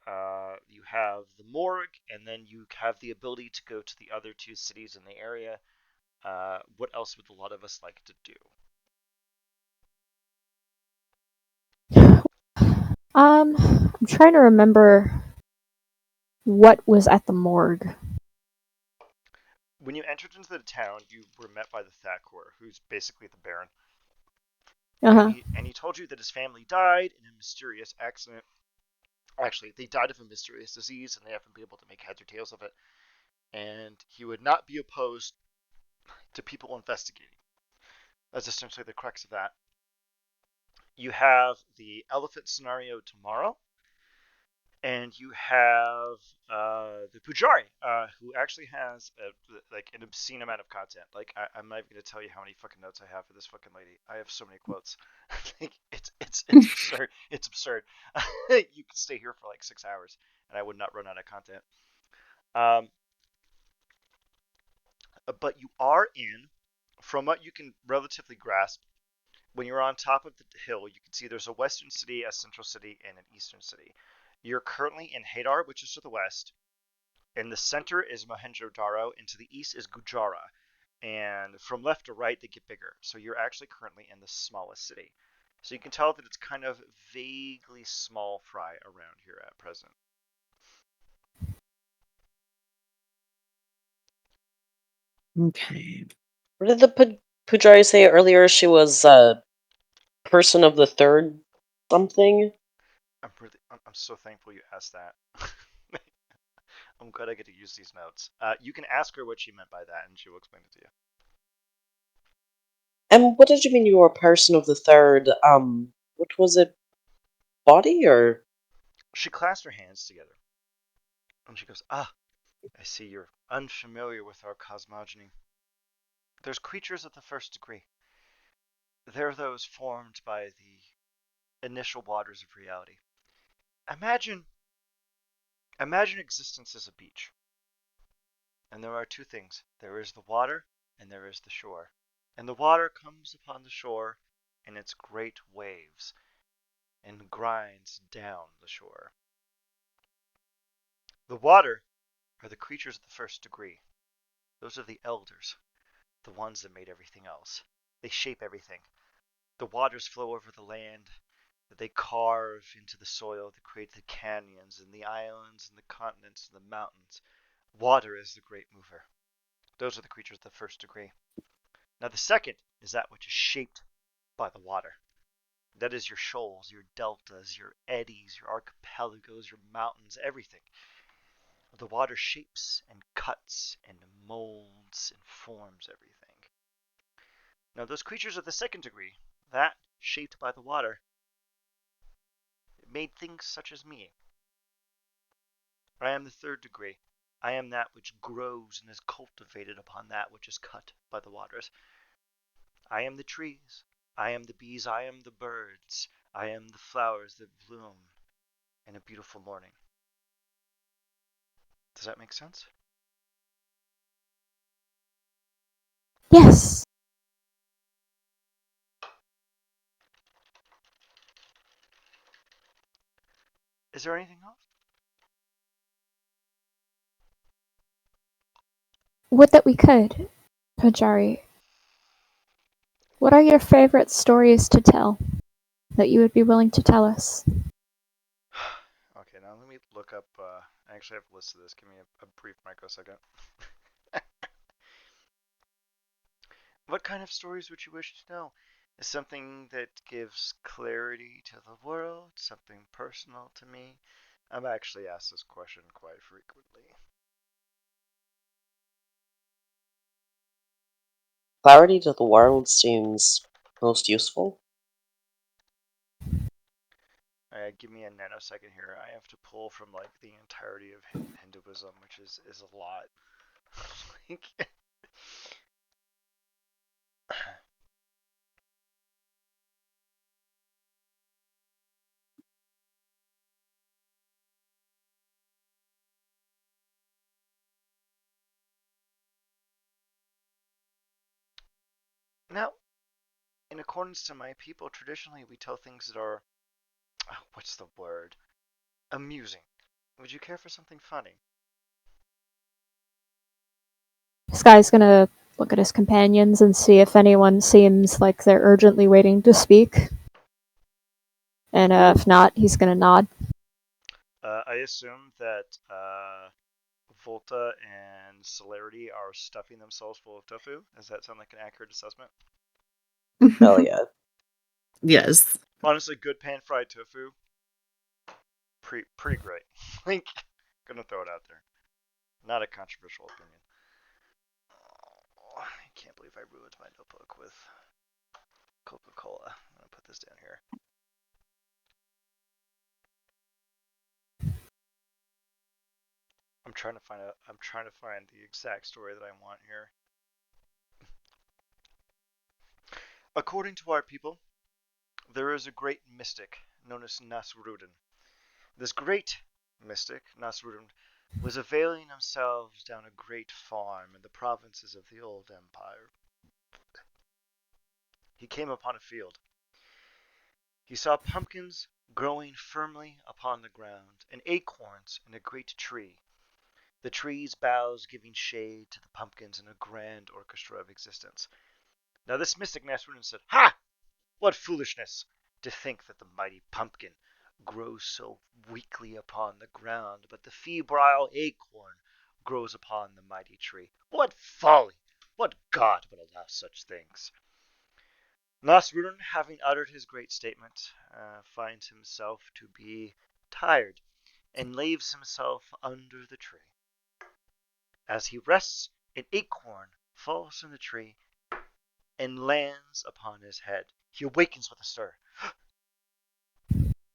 You have the morgue, and then you have the ability to go to the other two cities in the area. What else would a lot of us like to do? I'm trying to remember what was at the morgue. When you entered into the town, you were met by the Thakor, who's basically the Baron. Uh-huh. And he told you that his family died in a mysterious accident. Actually, they died of a mysterious disease, and they haven't been able to make heads or tails of it. And he would not be opposed to people investigating. That's essentially the crux of that. You have the elephant scenario tomorrow, and you have the Pujari, who actually has an obscene amount of content. Like, I'm not even gonna tell you how many fucking notes I have for this fucking lady. I have so many quotes. Like, it's absurd. It's absurd. You could stay here for like 6 hours, and I would not run out of content. Um, but you are in, from what you can relatively grasp, when you're on top of the hill, you can see there's a western city, a central city, and an eastern city. You're currently in Hadar, which is to the west. In the center is Mohenjo-Daro, and to the east is Gujarat. And from left to right, they get bigger. So you're actually currently in the smallest city. So you can tell that it's kind of vaguely small fry around here at present. Okay. What did the Pujari say earlier? She was person of the third something? I'm so thankful you asked that. I'm glad I get to use these notes. You can ask her what she meant by that, and she will explain it to you. And what did you mean you were a person of the third? What was it? Body or? She clasped her hands together, and she goes, "Ah, I see you're unfamiliar with our cosmogony. There's creatures of the first degree. They're those formed by the initial waters of reality. Imagine, imagine existence as a beach, and there are two things. There is the water, and there is the shore. And the water comes upon the shore in its great waves and grinds down the shore. The water are the creatures of the first degree. Those are the elders, the ones that made everything else. They shape everything. The waters flow over the land that they carve into the soil to create the canyons and the islands and the continents and the mountains. Water is the great mover. Those are the creatures of the first degree. Now, the second is that which is shaped by the water. That is your shoals, your deltas, your eddies, your archipelagos, your mountains, everything. The water shapes and cuts and molds and forms everything. Now, those creatures of the second degree, that shaped by the water, made things such as me. I am the third degree. I am that which grows and is cultivated upon that which is cut by the waters. I am the trees. I am the bees. I am the birds. I am the flowers that bloom in a beautiful morning. Does that make sense? Yes. Is there anything else? Would that we could, Pajari. What are your favorite stories to tell that you would be willing to tell us? Okay, now let me look up. I actually have a list of this. Give me a brief microsecond. What kind of stories would you wish to know? Is something that gives clarity to the world, something personal to me? I'm actually asked this question quite frequently. Clarity to the world seems most useful. Give me a nanosecond here. I have to pull from like the entirety of Hinduism, which is a lot. Like, now, in accordance to my people, traditionally we tell things that are, what's the word? Amusing. Would you care for something funny? This guy's gonna look at his companions and see if anyone seems like they're urgently waiting to speak. And if not, he's gonna nod. I assume that Volta and Celerity are stuffing themselves full of tofu. Does that sound like an accurate assessment? Hell yeah. Yes. Honestly, good pan fried tofu, pretty great. Like, gonna throw it out there. Not a controversial opinion. Oh, I can't believe I ruined my notebook with Coca-Cola. I'm gonna put this down here. I'm trying to find the exact story that I want here. According to our people, there is a great mystic known as Nasrudin. This great mystic, Nasrudin, was availing himself down a great farm in the provinces of the old empire. He came upon a field. He saw pumpkins growing firmly upon the ground, and acorns in a great tree, the tree's boughs giving shade to the pumpkins in a grand orchestra of existence. Now this mystic Nasrudin said, "Ha! What foolishness! To think that the mighty pumpkin grows so weakly upon the ground, but the febrile acorn grows upon the mighty tree. What folly! What god would allow such things?" Nasrudin, having uttered his great statement, finds himself to be tired and leaves himself under the tree. As he rests, an acorn falls from the tree and lands upon his head. He awakens with a stir.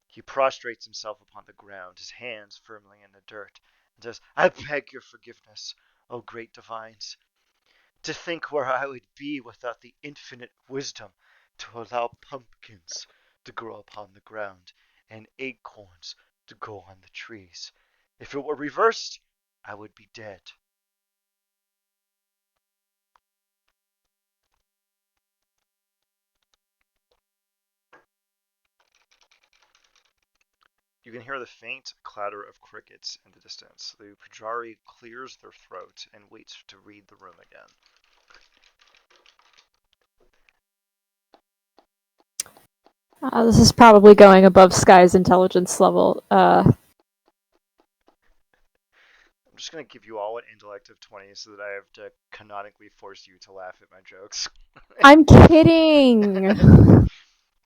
He prostrates himself upon the ground, his hands firmly in the dirt, and says, I beg your forgiveness, O great divines. To think where I would be without the infinite wisdom to allow pumpkins to grow upon the ground and acorns to grow on the trees. If it were reversed, I would be dead. You can hear the faint clatter of crickets in the distance. The Pujari clears their throat and waits to read the room again. This is probably going above Sky's intelligence level. I'm just going to give you all an intellect of 20 so that I have to canonically force you to laugh at my jokes. I'm kidding!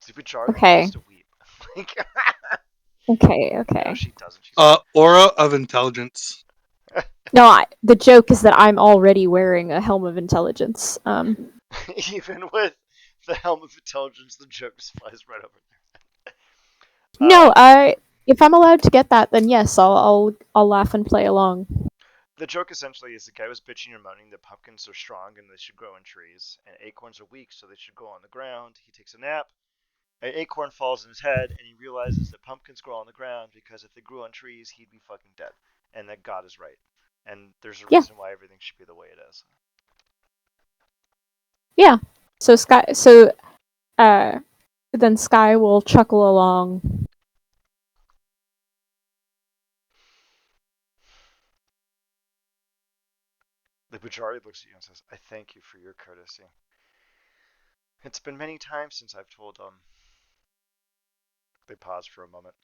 The Pujari Okay. used to weep. Okay. No, she doesn't. She's Aura of intelligence. No, the joke is that I'm already wearing a helm of intelligence. even with the helm of intelligence, the joke just flies right over there. No, if I'm allowed to get that, then yes, I'll laugh and play along. The joke essentially is the guy was bitching and moaning that pumpkins are strong and they should grow in trees, and acorns are weak, so they should grow on the ground. He takes a nap. An acorn falls in his head, and he realizes that pumpkins grow on the ground because if they grew on trees, he'd be fucking dead, and that God is right, and there's a Yeah. reason why everything should be the way it is. Yeah. So then Sky will chuckle along. The Bujari looks at you and says, I thank you for your courtesy. It's been many times since I've told They pause for a moment.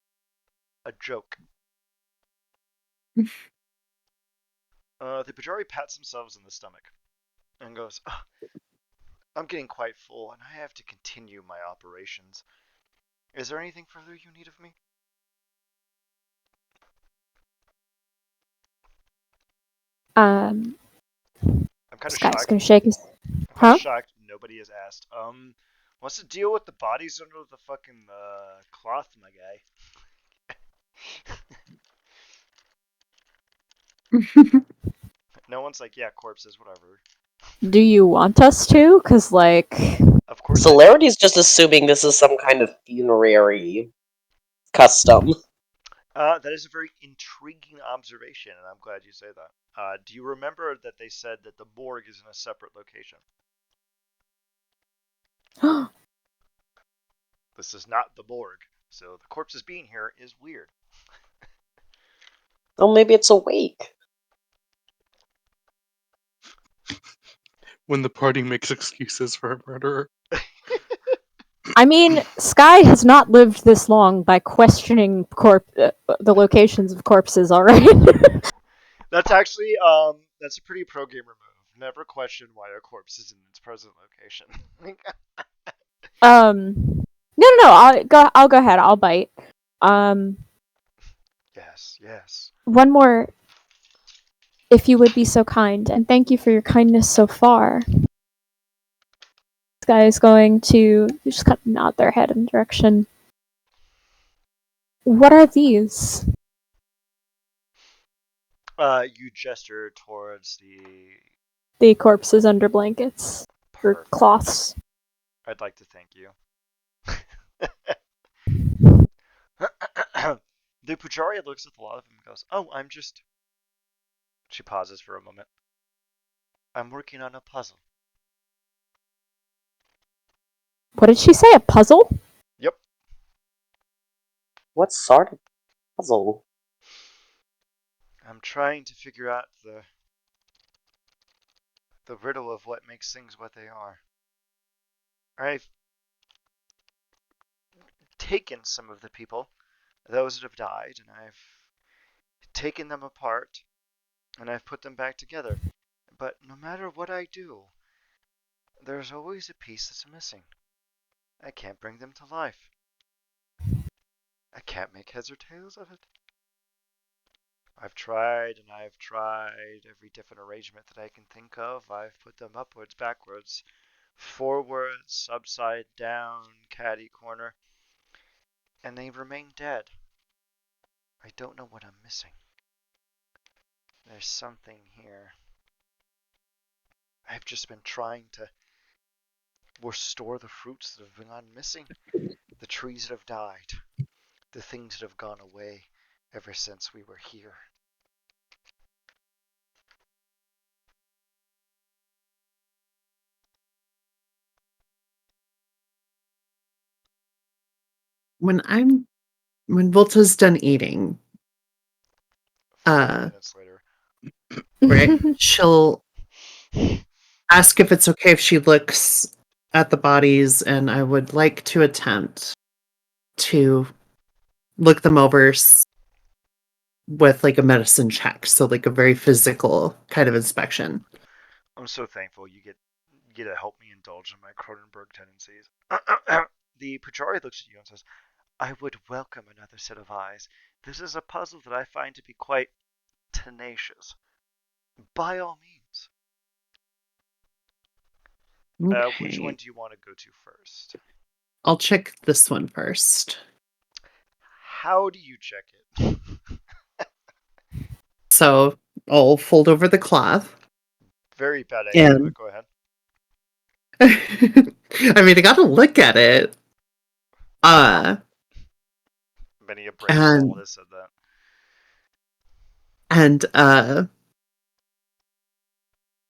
A joke. The Bajari pats themselves in the stomach and goes, oh, I'm getting quite full and I have to continue my operations. Is there anything further you need of me? Um, I'm kind of Sky's shocked. gonna shake his. I'm kind Huh? of shocked nobody has asked. What's the deal with the bodies under the fucking cloth, my guy? No one's like, yeah, corpses, whatever. Do you want us to? Cause like, Of course I do. Celerity's just assuming this is some kind of funerary custom. That is a very intriguing observation, and I'm glad you say that. Do you remember that they said that the morgue is in a separate location? This is not the morgue, so the corpses being here is weird. Oh, maybe it's awake. When the party makes excuses for a murderer. I mean, Sky has not lived this long by questioning the locations of corpses. All right. That's actually that's a pretty pro gamer move. Never question why a corpse is in its present location. No. I'll go ahead. I'll bite. Yes. One more, if you would be so kind, and thank you for your kindness so far. This guy is going to just kind of nod their head in the direction. What are these? You gesture towards The corpses under blankets or perfect. cloths. I'd like to thank you. The Pujari looks at the lot of them and goes, "Oh, I'm just." She pauses for a moment. I'm working on a puzzle. What did she say? A puzzle? Yep. What sort of puzzle? I'm trying to figure out the riddle of what makes things what they are. I've taken some of the people, those that have died, and I've taken them apart and I've put them back together. But no matter what I do, there's always a piece that's missing. I can't bring them to life. I can't make heads or tails of it. I've tried and I've tried every different arrangement that I can think of. I've put them upwards, backwards, forwards, upside down, catty corner, and they remain dead. I don't know what I'm missing. There's something here. I've just been trying to restore the fruits that have gone missing, the trees that have died, the things that have gone away ever since we were here. When Volta's done eating, 5 minutes later. right, she'll ask if it's okay if she looks at the bodies, and I would like to attempt to look them over with like a medicine check, so like a very physical kind of inspection. I'm so thankful you get to help me indulge in my Cronenberg tendencies. The Pujari looks at you and says, I would welcome another set of eyes. This is a puzzle that I find to be quite tenacious. By all means. Which one Okay, do you want to go to first? I'll check this one first. How do you check it? So I'll fold over the cloth, Very bad angle, but and go ahead. I mean, I gotta look at it. Uh, Many a brave soul and has said that. and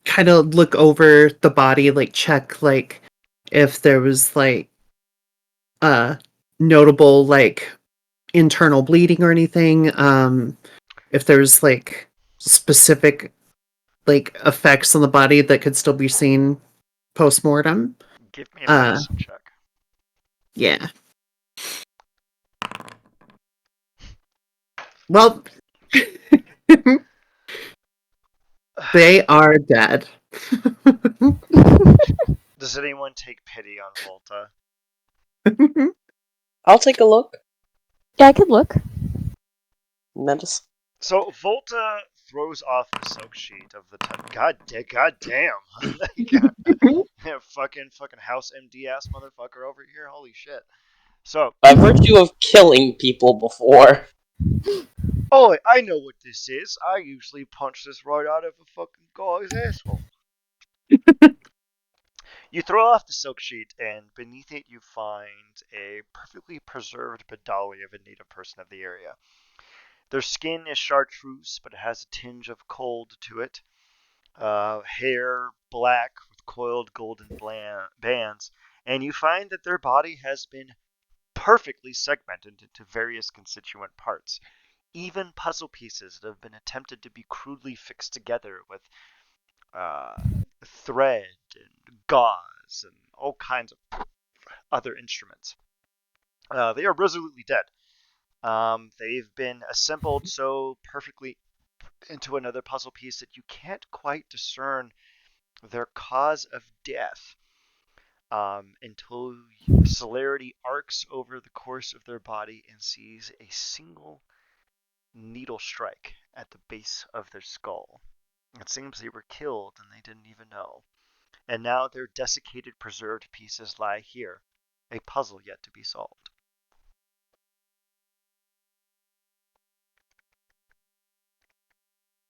kind of look over the body, like check like if there was like uh notable like internal bleeding or anything. If there's like specific like effects on the body that could still be seen post mortem. Give me a Uh, medicine check. yeah. Well, they are dead. Does anyone take pity on Volta? I'll take a look. Yeah, I could look. Medicine. So Volta throws off the silk sheet of the God damn. Yeah, fucking house MD ass motherfucker over here. Holy shit. So, By virtue of killing people before. oh, I know what this is. I usually punch this right out of a fucking guy's asshole. You throw off the silk sheet, and beneath it you find a perfectly preserved medallion of a native person of the area. Their skin is chartreuse, but it has a tinge of cold to it. Hair black with coiled golden bands, and you find that their body has been perfectly segmented into various constituent parts. Even puzzle pieces that have been attempted to be crudely fixed together with uh, thread and gauze and all kinds of other instruments. They are resolutely dead. They've been assembled so perfectly into another puzzle piece that you can't quite discern their cause of death until celerity arcs over the course of their body and sees a single needle strike at the base of their skull. It seems they were killed and they didn't even know. And now their desiccated, preserved pieces lie here, a puzzle yet to be solved.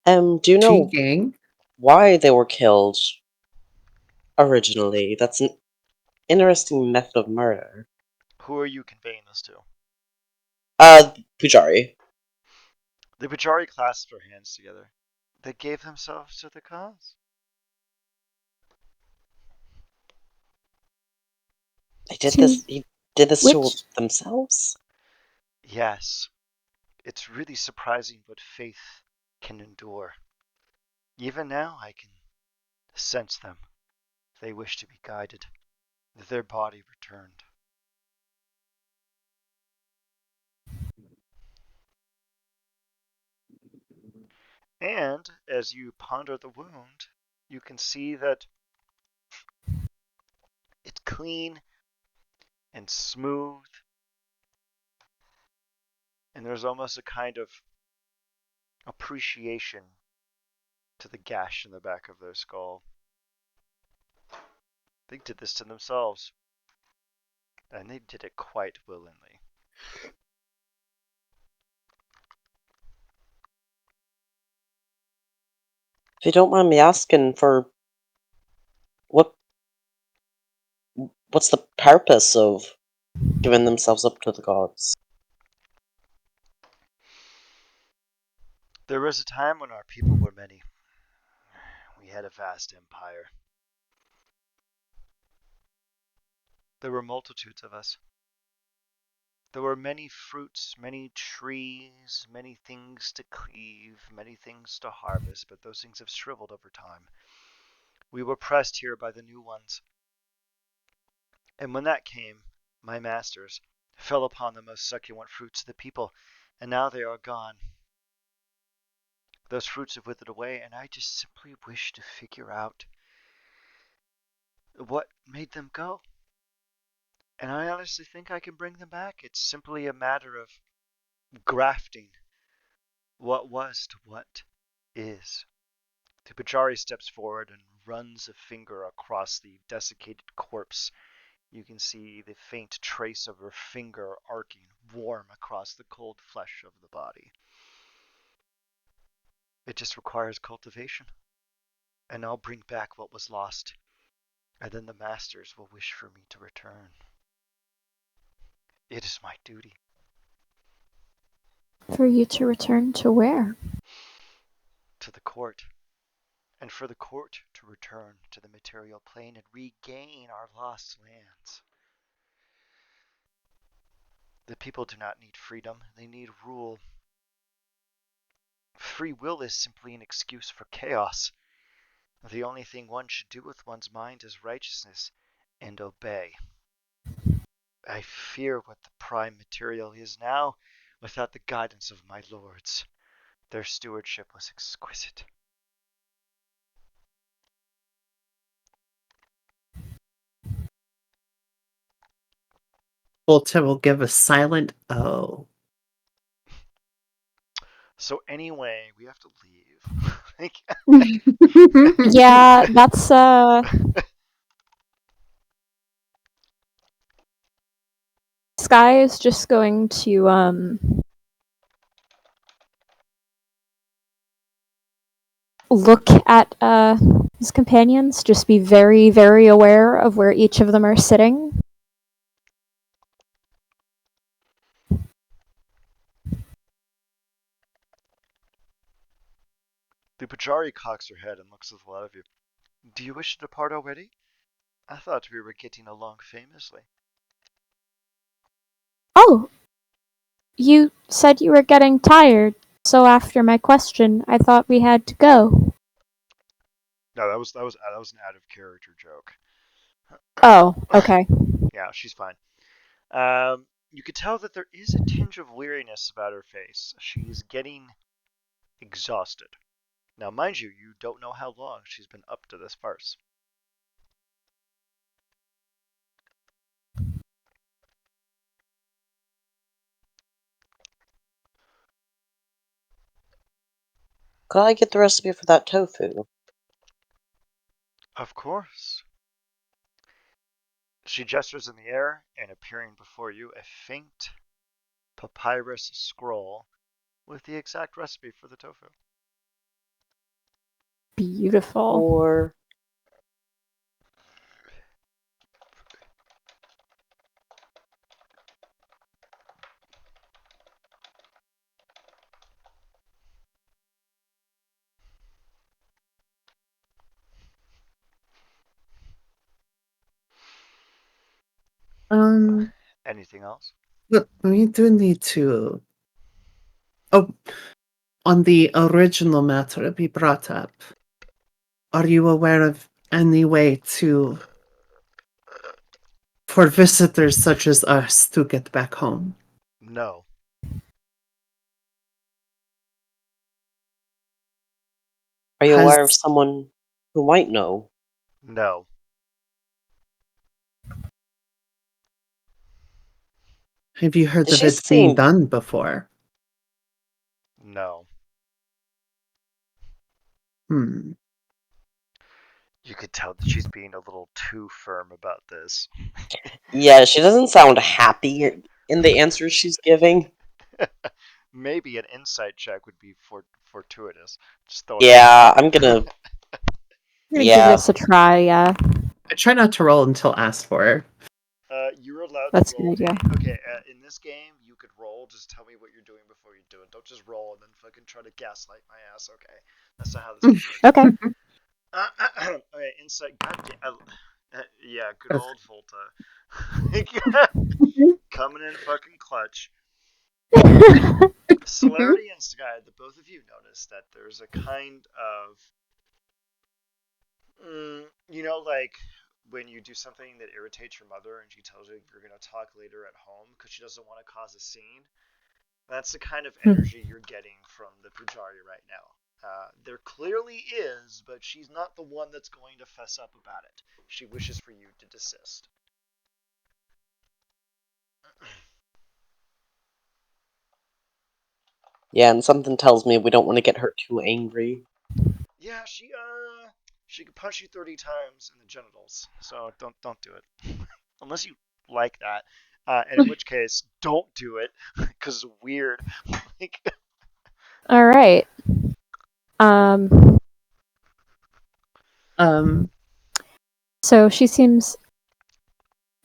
Do you G know gang. why they were killed originally? That's an interesting method of murder. Who are you conveying this to? Pujari. The Bajari clasped their hands together. They gave themselves to the cause. They did To this. He did this to which themselves. Yes, it's really surprising what faith can endure. Even now, I can sense them. They wish to be guided. Their body returned. And as you ponder the wound, you can see that it's clean and smooth, and there's almost a kind of appreciation to the gash in the back of their skull. They did this to themselves, and they did it quite willingly. If you don't mind me asking, for what what's the purpose of giving themselves up to the gods? There was a time when our people were many. We had a vast empire. There were multitudes of us. There were many fruits, many trees, many things to cleave, many things to harvest, but those things have shriveled over time. We were pressed here by the new ones. And when that came, my masters fell upon the most succulent fruits of the people, and now they are gone. Those fruits have withered away, and I just simply wish to figure out what made them go. And I honestly think I can bring them back. It's simply a matter of grafting what was to what is. The Pajari steps forward and runs a finger across the desiccated corpse. You can see the faint trace of her finger arcing warm across the cold flesh of the body. It just requires cultivation. And I'll bring back what was lost. And then the masters will wish for me to return. It is my duty. For you to return to where? To the court. And for the court to return to the material plane and regain our lost lands. The people do not need freedom, they need rule. Free will is simply an excuse for chaos. The only thing one should do with one's mind is righteousness and obey. I fear what the prime material is now without the guidance of my lords. Their stewardship was exquisite. Volta will give a silent oh. So anyway, we have to leave. Yeah, that's Sky is just going to look at his companions, just be very, very aware of where each of them are sitting. The Pajari cocks her head and looks at the lot of you. Do you wish to depart already? I thought we were getting along famously. Oh, you said you were getting tired, so after my question, I thought we had to go. No, that was an out of character joke. Oh, okay. Yeah, she's fine. You could tell that there is a tinge of weariness about her face. She's getting exhausted. Now, mind you, you don't know how long she's been up to this farce. Could I get the recipe for that tofu? Of course. She gestures in the air, and appearing before you, a faint papyrus scroll with the exact recipe for the tofu. Beautiful. Or Anything else? Look, we do need to. Oh, on the original matter we brought up, are you aware of any way for visitors such as us to get back home? No. are you aware of Has someone who might know? No. have you heard Does of she it being seem done before? No. Hmm. You could tell that she's being a little too firm about this. Yeah, she doesn't sound happy in the answers she's giving. Maybe an insight check would be fortuitous. Just throw it out Yeah, I'm gonna. I'm gonna give Yeah. this a try. Yeah, I try not to roll until asked for. You're allowed that's to a good roll. idea. Okay, in this game, you could roll. Just tell me what you're doing before you do it. Don't just roll and then fucking try to gaslight my ass. Okay, that's not how this game works. Okay. Alright, insight. Goddamn. Yeah, good Ugh. old Volta. Coming in fucking clutch. Celerity and Sky, the both of you notice that there's a kind of, like when you do something that irritates your mother and she tells you you're gonna talk later at home because she doesn't want to cause a scene. That's the kind of energy you're getting from the Pujari right now. There clearly is, but she's not the one that's going to fess up about it. She wishes for you to desist. Yeah, and something tells me we don't want to get her too angry. Yeah, she could punch you 30 times in the genitals, so don't do it unless you like that. And in which case, don't do it because it's weird. Like, All right. So she seems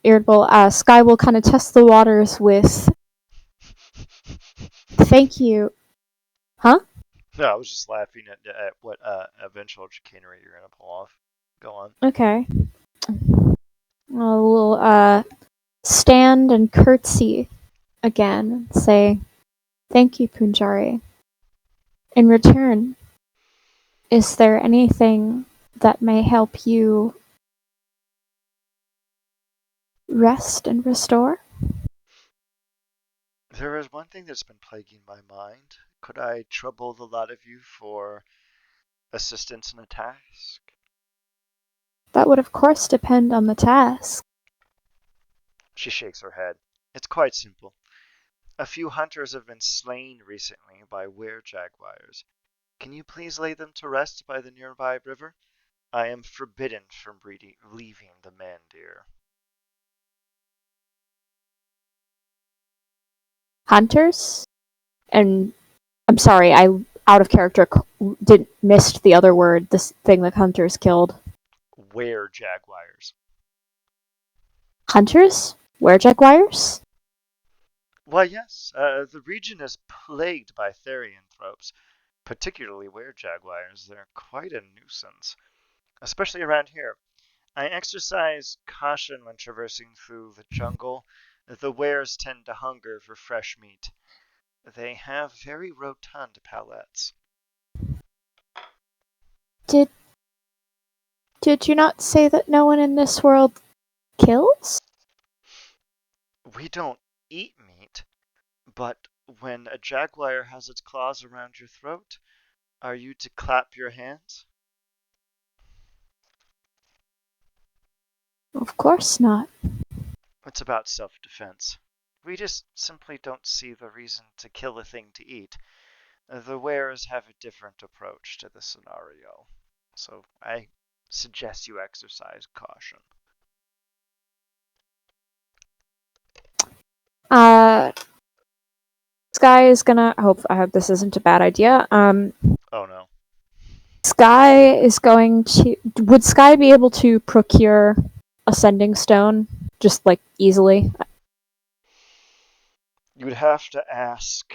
irritable. Sky will kind of test the waters with, "Thank you." Huh? no, I was just laughing at what eventual chicanery you're gonna pull off. Go on. Okay. We'll stand and curtsy again. Say, "Thank you, Punjari." In return, is there anything that may help you rest and restore? There is one thing that's been plaguing my mind. Could I trouble the lot of you for assistance in a task? That would, of course, depend on the task. She shakes her head. It's quite simple. A few hunters have been slain recently by were-jaguars. Can you please lay them to rest by the nearby river? I am forbidden from leaving the mandir. Hunters? And I'm sorry, I out of character didn't missed the other word. This thing that hunters killed. Were-jaguars. Hunters? Were-jaguars? Why, yes. The region is plagued by therianthropes, particularly were-jaguars. They're quite a nuisance, especially around here. I exercise caution when traversing through the jungle. The wares tend to hunger for fresh meat. They have very rotund palates. Did you not say that no one in this world kills? We don't eat meat, but when a jaguar has its claws around your throat, are you to clap your hands? Of course not. It's about self-defense. We just simply don't see the reason to kill a thing to eat. The wares have a different approach to the scenario, so I suggest you exercise caution. Sky is gonna I hope this isn't a bad idea. Oh no. Sky is going to would Sky be able to procure a sending stone just like easily? You would have to ask.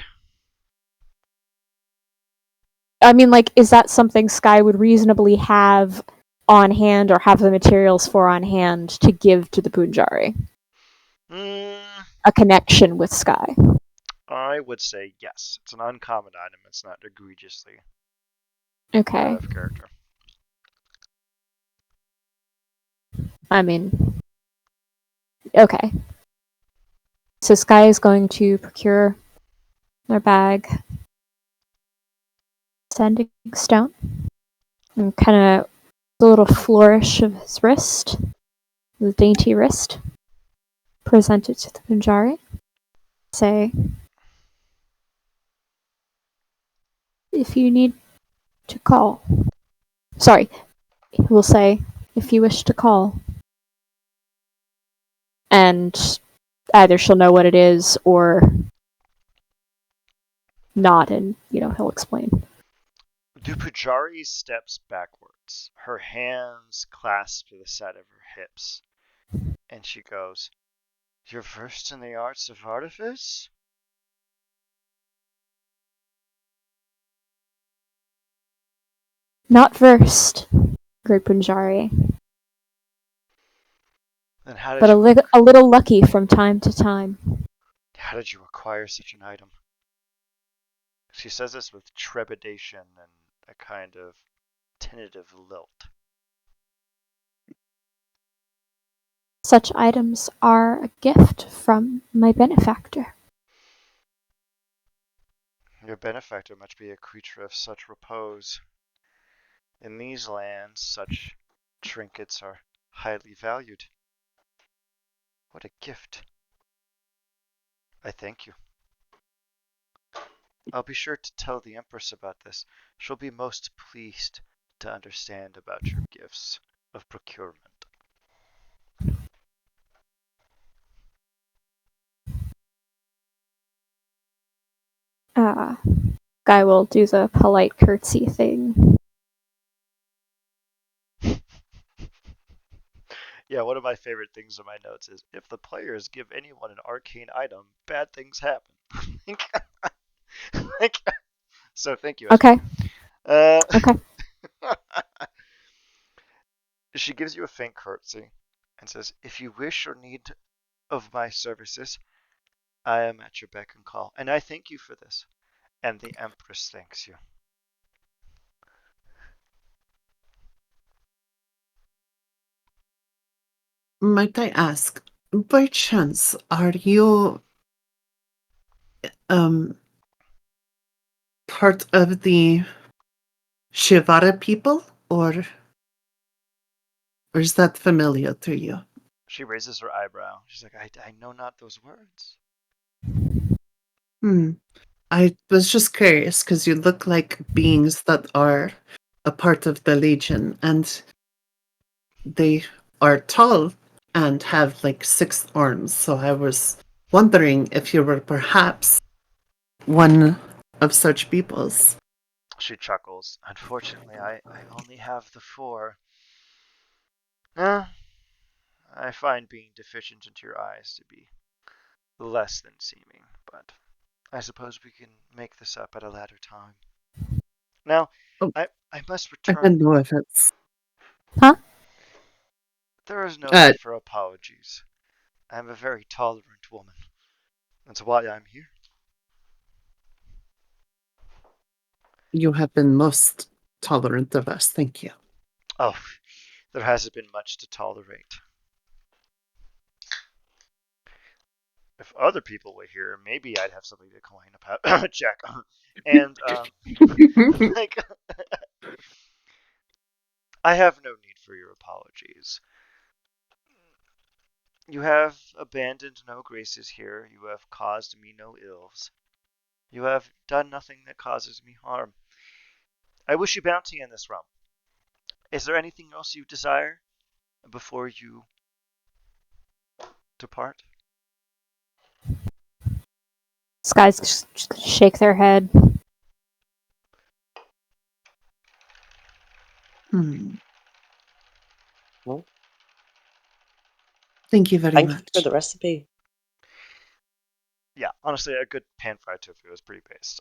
I mean, like, is that something Sky would reasonably have on hand or have the materials for on hand to give to the Punjari? A connection with Sky. I would say yes. It's an uncommon item. It's not egregiously Okay. out of character. I mean, okay. So Sky is going to procure their bag sending stone and kind of a little flourish of his wrist, the dainty wrist, present it to the Punjari. Say, if you need to call, Sorry, he will say, if you wish to call. And either she'll know what it is or not, and, he'll explain. Dupujari steps backwards, her hands clasped to the side of her hips, and she goes, "You're versed in the arts of artifice?" Not versed, Great Punjari, Then how did but you a little lucky from time to time. how did you acquire such an item? She says this with trepidation and a kind of tentative lilt. Such items are a gift from my benefactor. Your benefactor must be a creature of such repose. In these lands, such trinkets are highly valued. What a gift. I thank you. I'll be sure to tell the Empress about this. She'll be most pleased to understand about your gifts of procurement. Guy will do the polite curtsy thing. Yeah, one of my favorite things in my notes is if the players give anyone an arcane item, bad things happen. Like, so thank you, Esther. Okay. Okay. She gives you a faint curtsy and says, "If you wish or need of my services, I am at your beck and call, and I thank you for this, and the Empress thanks you." Might I ask, by chance, are you um part of the Shivara people, or is that familiar to you? She raises her eyebrow. She's like, I know not those words. Hmm. I was just curious because you look like beings that are a part of the Legion, and they are tall and have like 6 arms. So I was wondering if you were perhaps one of such peoples. She chuckles. Unfortunately, I only have the 4. Eh, I find being deficient into your eyes to be less than seeming, but I suppose we can make this up at a later time. Now, Oh, I must I return. don't know if it's. Huh? There is no Uh, need for apologies. I am a very tolerant woman. That's why I'm here. you have been most tolerant of us. Thank you. Oh, there hasn't been much to tolerate. If other people were here, maybe I'd have something to complain about. Jack. And, like, I have no need for your apologies. You have abandoned no graces here. You have caused me no ills. You have done nothing that causes me harm. I wish you bounty in this realm. Is there anything else you desire before you depart? These guys just shake their head. Hmm. Well, Thank you very thank you for much. the recipe. Yeah, honestly, a good pan-fried tofu is pretty based.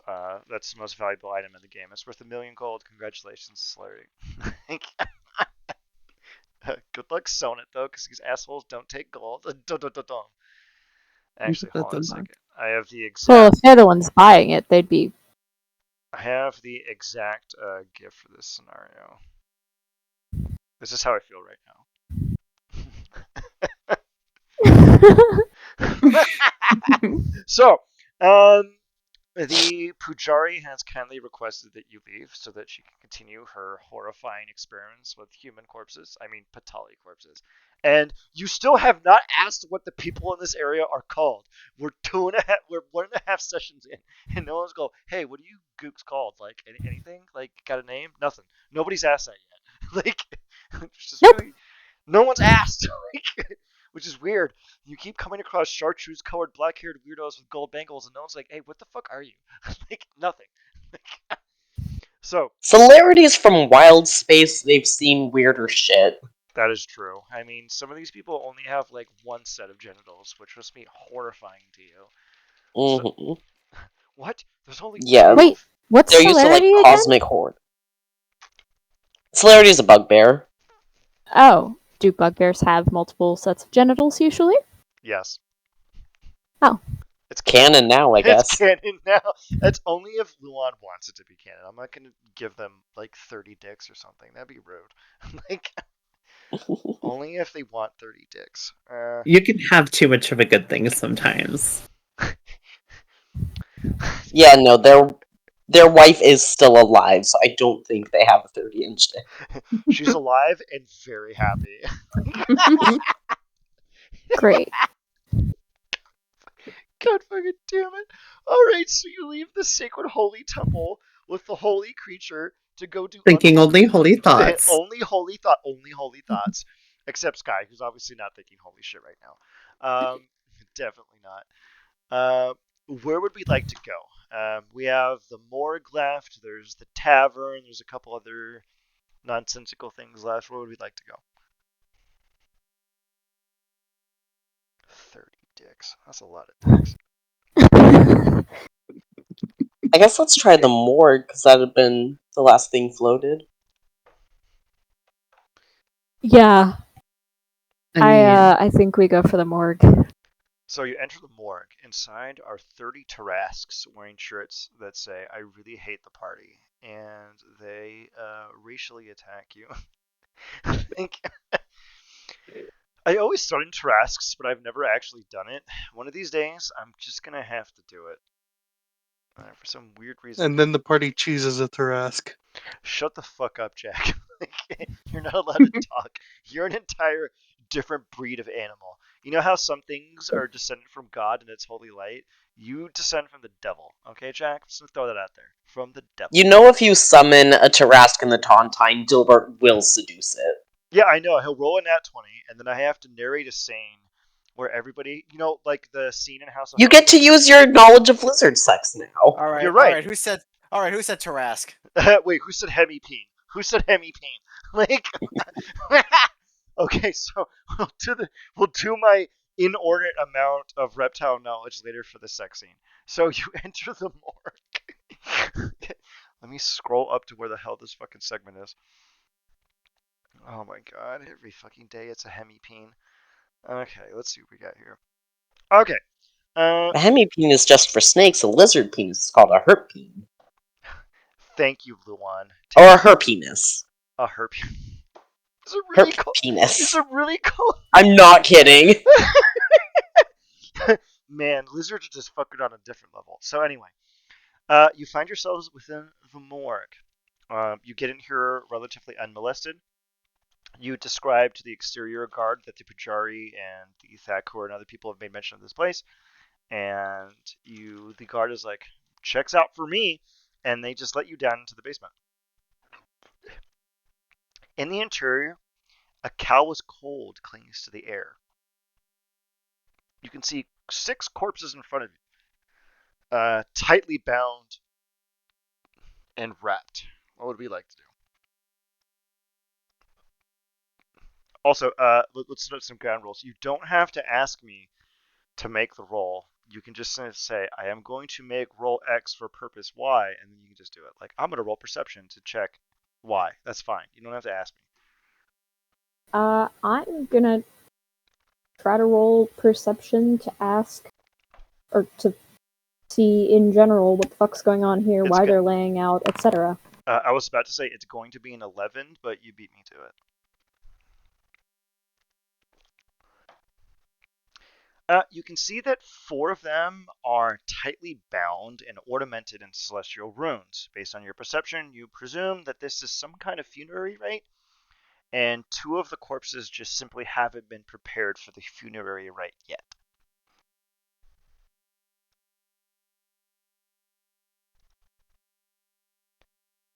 That's the most valuable item in the game. It's worth 1,000,000 gold. Congratulations, Slurry. Good luck selling it though, because these assholes don't take gold. Actually, hold on a second. I have the Well, exact. if they're the ones buying it, they'd be. I have the exact gift for this scenario. This is how I feel right now. So, the Pujari has kindly requested that you leave so that she can continue her horrifying experiments with human corpses. I mean, Patali corpses. And you still have not asked what the people in this area are called. We're 1.5 sessions in, and no one's go, "Hey, what are you gooks called? Like anything? Like got a name? Nothing. Nobody's asked that yet." Like, it's just Nope. really, no one's asked. Like, which is weird. You keep coming across chartreuse-colored, black-haired weirdos with gold bangles, and no one's like, "Hey, what the fuck are you?" Like, nothing. So Celerities from Wild Space, they've seen weirder shit. that is true. I mean, some of these people only have like one set of genitals, which must be horrifying to you. So Hmm. what? There's only Yeah, two. Wait, what's they're used to like celerity again? cosmic horde. Celerity is a bugbear. Oh, do bugbears have multiple sets of genitals usually? Yes. Oh. It's canon. Canon now, I It's guess. canon now. That's only if Luan wants it to be canon. I'm not gonna give them like 30 dicks or something. That'd be rude. Like only if they want 30 dicks. You can have too much of a good thing sometimes. Yeah, no, their wife is still alive, so I don't think they have a 30-inch dick. She's alive and very happy. Great. God fucking damn it. Alright, so you leave the sacred holy temple with the holy creature to go do Thinking only holy thoughts. only holy thoughts. Except Sky, who's obviously not thinking holy shit right now. Definitely not. Where would we like to go? We have the morgue left. There's the tavern. There's a couple other nonsensical things left. Where would we like to go? 30 dicks. That's a lot of dicks. I guess let's try the morgue, because that had been the last thing floated. Yeah, I mean, I think we go for the morgue. So you enter the morgue. Inside are 30 Tarasques wearing shirts that say, "I really hate the party," and they racially attack you. Like, I always start in Tarasques, but I've never actually done it. One of these days, I'm just gonna have to do it. For some weird reason. And then the party chooses a Tarask. Shut the fuck up, Jack. You're not allowed to talk. You're an entire different breed of animal. You know how some things are descended from God and its holy light? You descend from the devil. Okay, Jack? Just gonna throw that out there. From the devil. You know, if you summon a Tarask in the Tauntine, Dilbert will seduce it. Yeah, I know. He'll roll a nat 20, and then I have to narrate a scene where everybody, like the scene in House of You Hope. get to use your knowledge of lizard sex now. All right, You're all right. right. Who said Tarask? Wait, who said hemipene? Who said hemipene? Like, okay, so we'll do my inordinate amount of reptile knowledge later for the sex scene. So you enter the morgue. Let me scroll up to where the hell this fucking segment is. Oh my god, every fucking day it's a hemipene. Okay, let's see what we got here. Okay. A hemipene is just for snakes. A lizard penis is called a herpene. Thank you, Luan. Or a herpenis. A herpene. Is it really cold? Herpenis. Is it really cold? I'm not kidding. Man, lizards are just fucking on a different level. So anyway, you find yourselves within the morgue. You get in here relatively unmolested. You describe to the exterior guard that the Pujari and the Thakur and other people have made mention of this place, and the guard is like, "Checks out for me," and they just let you down into the basement. In the interior, a callous cold clings to the air. You can see 6 corpses in front of you, tightly bound and wrapped. What would we like to do? Also, let's note some ground rules. You don't have to ask me to make the roll. You can just say, "I am going to make roll X for purpose Y," and then you can just do it. Like, I'm going to roll perception to check Y. That's fine. You don't have to ask me. I'm gonna try to roll perception to ask, or to see in general what the fuck's going on here, It's why good. they're laying out, etc. I was about to say it's going to be an 11, but you beat me to it. You can see that 4 of them are tightly bound and ornamented in celestial runes. Based on your perception, you presume that this is some kind of funerary rite, and 2 of the corpses just simply haven't been prepared for the funerary rite yet.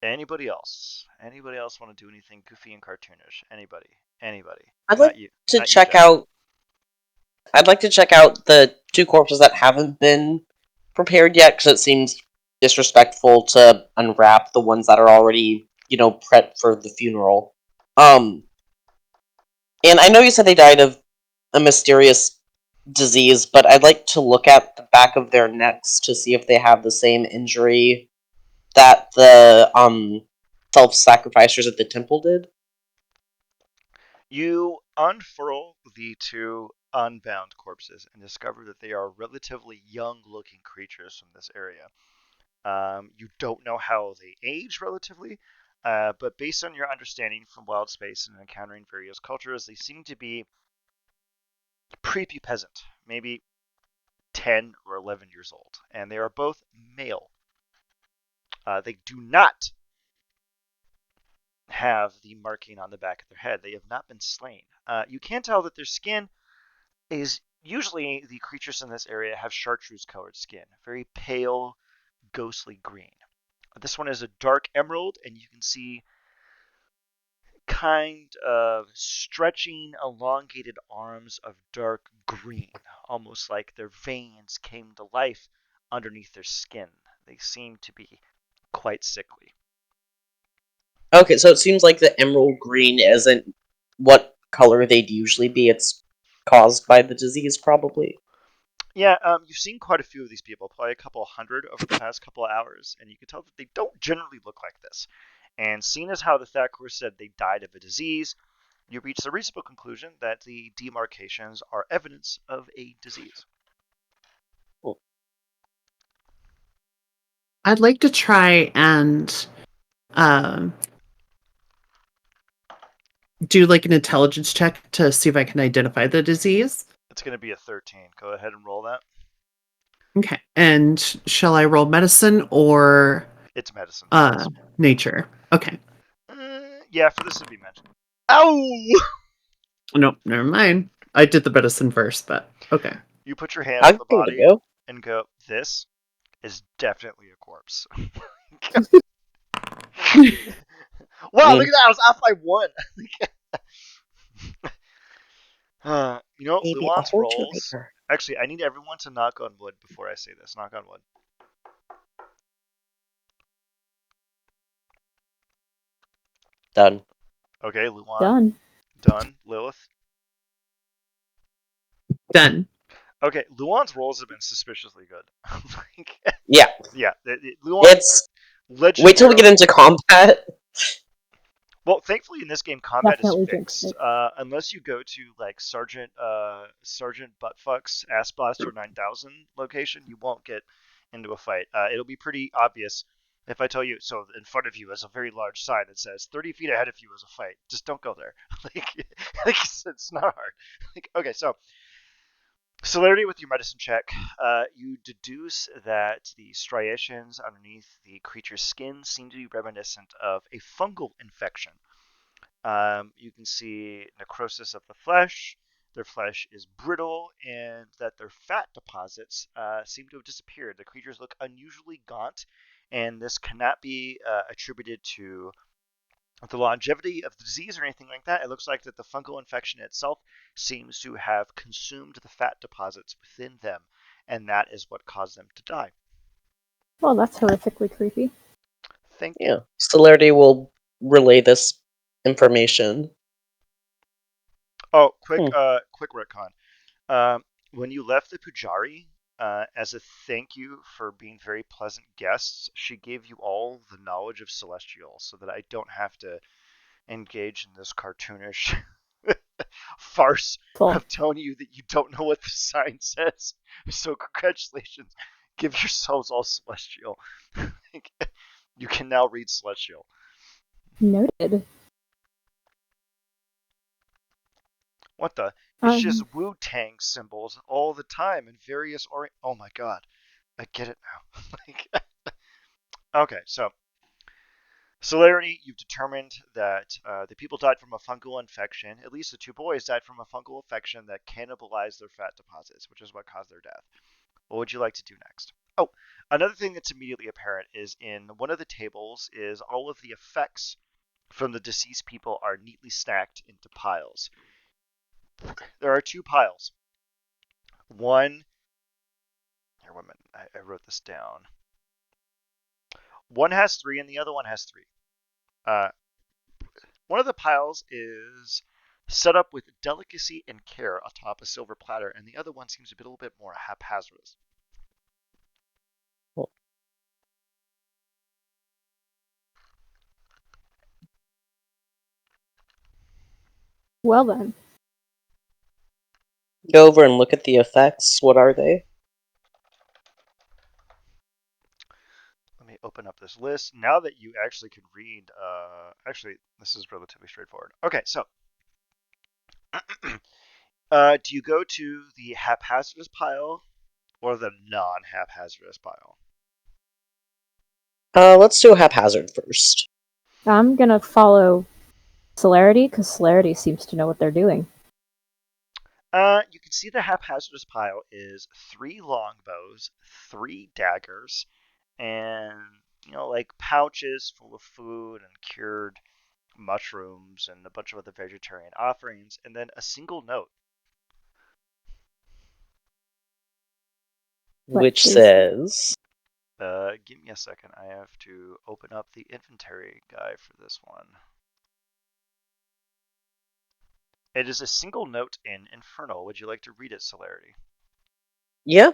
Anybody else? Anybody else want to do anything goofy and cartoonish? Anybody? Anybody? I'd Not like you. to Not you, check Jeff. out. I'd like to check out the two corpses that haven't been prepared yet, because it seems disrespectful to unwrap the ones that are already, prepped for the funeral. And I know you said they died of a mysterious disease, but I'd like to look at the back of their necks to see if they have the same injury that the self-sacrificers at the temple did. You unfurl the two unbound corpses and discover that they are relatively young-looking creatures from this area. You don't know how they age relatively, but based on your understanding from wild space and encountering various cultures, they seem to be prepubescent, maybe 10 or 11 years old, and they are both male. They do not have the marking on the back of their head. They have not been slain. You can tell that their skin is usually the creatures in this area have chartreuse colored skin, very pale, ghostly green. This one is a dark emerald, and you can see kind of stretching, elongated arms of dark green, almost like their veins came to life underneath their skin. They seem to be quite sickly. Okay, so it seems like the emerald green isn't what color they'd usually be. It's caused by the disease, probably. Yeah, you've seen quite a few of these people, probably a couple hundred over the past couple of hours, and you can tell that they don't generally look like this. And seeing as how the Thakur said they died of a disease, you reach the reasonable conclusion that the demarcations are evidence of a disease. I'd like to try and um, do like an intelligence check to see if I can identify the disease. It's going to be a 13. Go ahead and roll that. Okay. And shall I roll medicine or It's medicine. nature? Okay. Yeah, for this to be mentioned. Ow! Nope, never mind. I did the medicine first, but okay. You put your hand on I'll the give it a body go. and go, this is definitely a corpse. Wow, look at that! I was off by one. Maybe a Luan's whole two rolls. later. Actually, I need everyone to knock on wood before I say this. Knock on wood. Done. Okay, Luan. Done. Done. Lilith. Done. Okay, Luan's rolls have been suspiciously good. Yeah. Yeah, Luan It's wait till we get legendarily. into combat. Well, thankfully in this game, combat is Definitely drink fixed. snake. Unless you go to like Sergeant Buttfuck's Ass Blaster 9000 location, you won't get into a fight. It'll be pretty obvious if I tell you. So in front of you is a very large sign that says 30 feet ahead of you is a fight. Just don't go there. like it's not hard. Okay, so celerity with your medicine check, you deduce that the striations underneath the creature's skin seem to be reminiscent of a fungal infection. You can see necrosis of the flesh. Their flesh is brittle, and that their fat deposits seem to have disappeared. The creatures look unusually gaunt, and this cannot be attributed to the longevity of the disease or anything like that. It looks like that the fungal infection itself seems to have consumed the fat deposits within them, and that is what caused them to die. Well, that's horrifically creepy. Thank you. Yeah. Celerity will relay this information. Oh, quick, Hmm. quick retcon. When you left the Pujari, as a thank you for being very pleasant guests, she gave you all the knowledge of Celestial so that I don't have to engage in this cartoonish farce Full. of telling you that you don't know what the sign says. So congratulations. Give yourselves all Celestial. You can now read Celestial. Noted. What the? It's just Wu-Tang symbols all the time in various oh my god. I get it now. Okay, so celerity, you've determined that the people died from a fungal infection. At least the two boys died from a fungal infection that cannibalized their fat deposits, which is what caused their death. What would you like to do next? Oh, another thing that's immediately apparent is in one of the tables is all of the effects from the deceased people are neatly stacked into piles. There are two piles. One, here, wait a minute, I wrote this down. One has three and the other one has three. Uh, one of the piles is set up with delicacy and care atop a silver platter, and the other one seems to be a little bit more haphazardous. Well then. Go over and look at the effects. What are they? Let me open up this list. Now that you actually can read, actually, this is relatively straightforward. Okay, so do you go to the haphazardous pile or the non-haphazardous pile? Let's do haphazard first. I'm gonna follow Celerity, because Celerity seems to know what they're doing. You can see the haphazardous pile is 3 longbows, 3 daggers, and like pouches full of food and cured mushrooms and a bunch of other vegetarian offerings, and then a single note. Which is- says... Give me a second. I have to open up the inventory guide for this one. It is a single note in Infernal. Would you like to read it, Celerity? Yeah.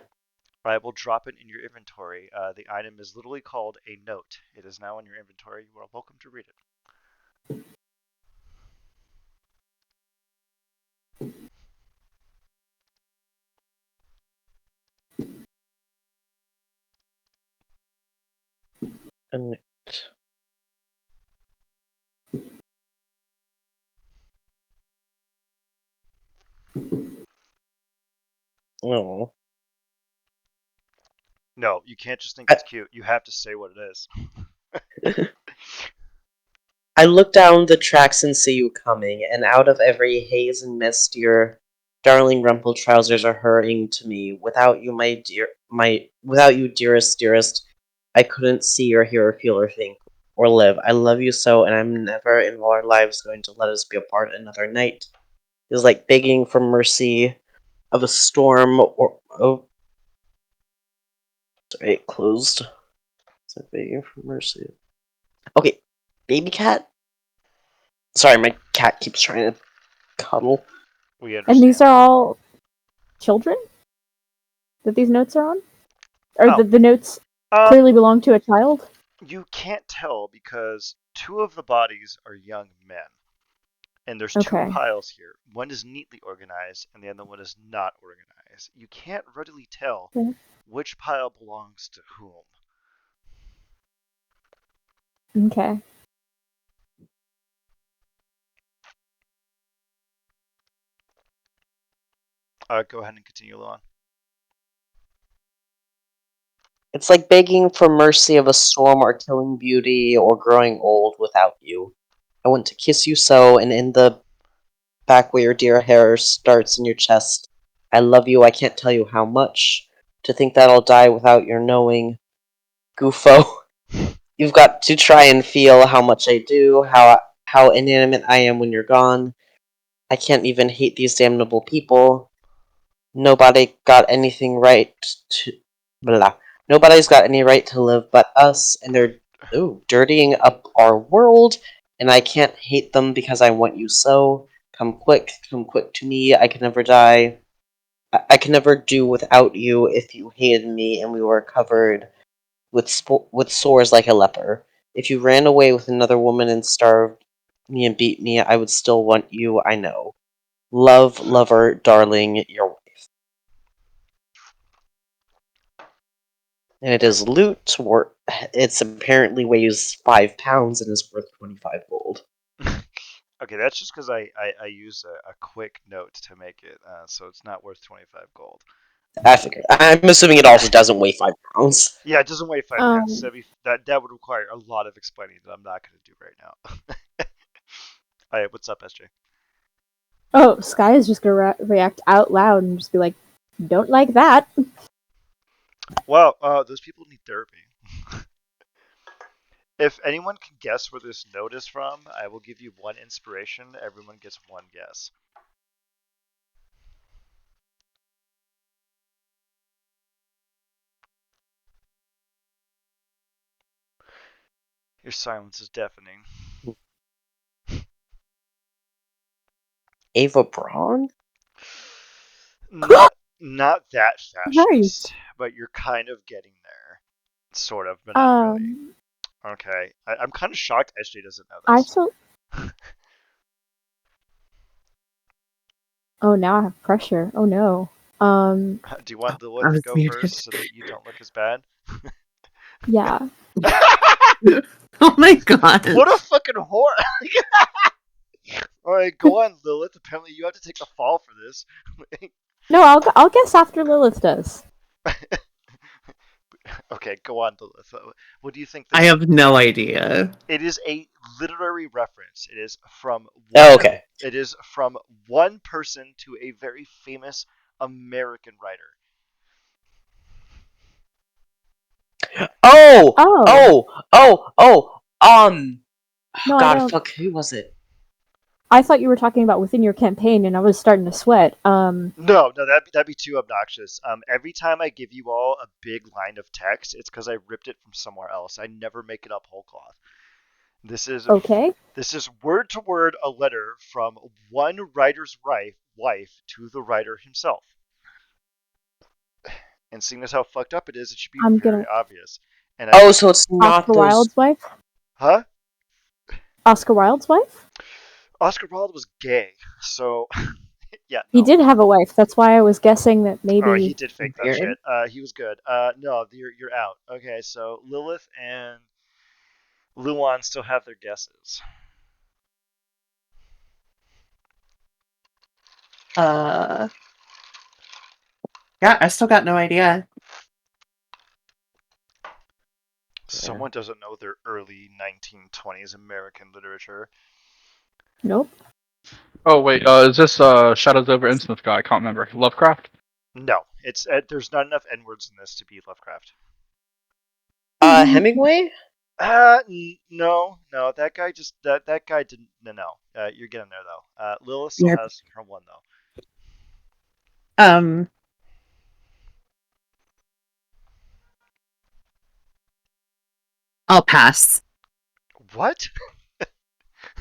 I will drop it in your inventory. The item is literally called a note. It is now in your inventory. You are welcome to read it. A note. Oh. No, you can't just think it's cute. You have to say what it is. I look down the tracks and see you coming, and out of every haze and mist, your darling rumpled trousers are hurrying to me. Without you, without you, dearest, I couldn't see or hear or feel or think or live. I love you so, and I'm never in all our lives going to let us be apart another night. It is like begging for mercy of a storm or sorry, it closed. It's like begging for mercy. Okay, baby cat. Sorry, my cat keeps trying to cuddle. We understand. And these are all children that these notes are on? Or Oh. the notes clearly belong to a child? You can't tell because 2 of the bodies are young men. And there's 2 Okay. piles here. One is neatly organized and the other one is not organized. You can't readily tell which pile belongs to whom. Okay. Go ahead and continue, Luan. It's like begging for mercy of a storm or killing beauty or growing old without you. I want to kiss you so, and in the back where your dear hair starts in your chest. I love you, I can't tell you how much. To think that I'll die without your knowing. Goofo. You've got to try and feel how much I do, how inanimate I am when you're gone. I can't even hate these damnable people. Nobody got anything right to... Blah. Nobody's got any right to live but us, and they're dirtying up our world, and I can't hate them because I want you so. Come quick to me, I can never die. I can never do without you if you hated me and we were covered with sores like a leper. If you ran away with another woman and starved me and beat me, I would still want you, I know. Love, lover, darling, your wife. And it is loot, it's apparently weighs 5 pounds and is worth 25 gold. Okay, that's just because I use a quick note to make it, so it's not worth 25 gold. I figured. I'm assuming it also doesn't weigh 5 pounds. Yeah, it doesn't weigh 5 pounds. So that would require a lot of explaining that I'm not going to do right now. Alright, what's up, SJ? Oh, Sky is just gonna react out loud and just be like, "Don't like that." Wow, those people need therapy. If anyone can guess where this note is from, I will give you one inspiration. Everyone gets one guess. Your silence is deafening. Ava Braun? Not not that fascist, Right. but you're kind of getting there. Sort of, but not really. Okay. I'm kind of shocked SJ doesn't know I this. still. Oh, now I have pressure. Oh no. Do you want I Lilith to was go muted. first so that you don't look as bad? Yeah. Oh my god. What a fucking whore! Alright, go on, Lilith. Apparently you have to take the fall for this. No, I'll guess after Lilith does. Okay, go on, Lilith. What do you think I this have no idea. It is a literary reference. Oh, okay. It is from one person to a very famous American writer. Oh! Oh. Oh! No, I God, know. fuck, who was it? I thought you were talking about within your campaign, and I was starting to sweat. No, that'd be too obnoxious. Every time I give you all a big line of text, it's because I ripped it from somewhere else. I never make it up whole cloth. This is Okay. this is word to word a letter from one writer's wife to the writer himself. And seeing as how fucked up it is, it should be I'm very gonna. obvious. And I Oh, can, so it's not Oscar those. Wilde's wife? huh? Oscar Wilde's wife? Oscar Wilde was gay, so yeah, He no. did have a wife. That's why I was guessing that Oh, he maybe. did fake that Weird. shit. He was good. No, you're out. Okay, so Lilith and Luan still have their guesses. Uh, yeah, I still got no idea. Someone doesn't know their early 1920s American literature. Nope. Oh wait, is this Shadows over Innsmouth guy? I can't remember. Lovecraft? No, it's there's not enough N words in this to be Lovecraft. Hemingway? No, that guy that guy didn't. No. You're getting there though. Lilith still Yep. has her one though. Um, I'll pass. What?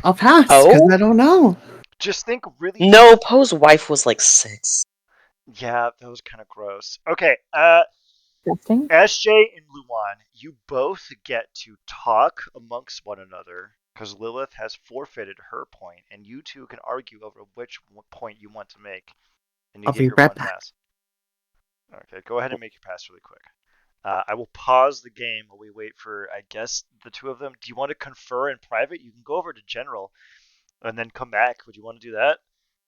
I'll pass because I Oh? don't know. Just think really. No, Poe's wife was like 6. Yeah, that was kind of gross. Okay, Interesting. SJ and Luan, you both get to talk amongst one another because Lilith has forfeited her point, and you two can argue over which point you want to make, and you I'll get be your right one back. pass. Okay, go ahead and make your pass really quick. I will pause the game while we wait for, I guess, the two of them. Do you want to confer in private? You can go over to general and then come back. Would you want to do that?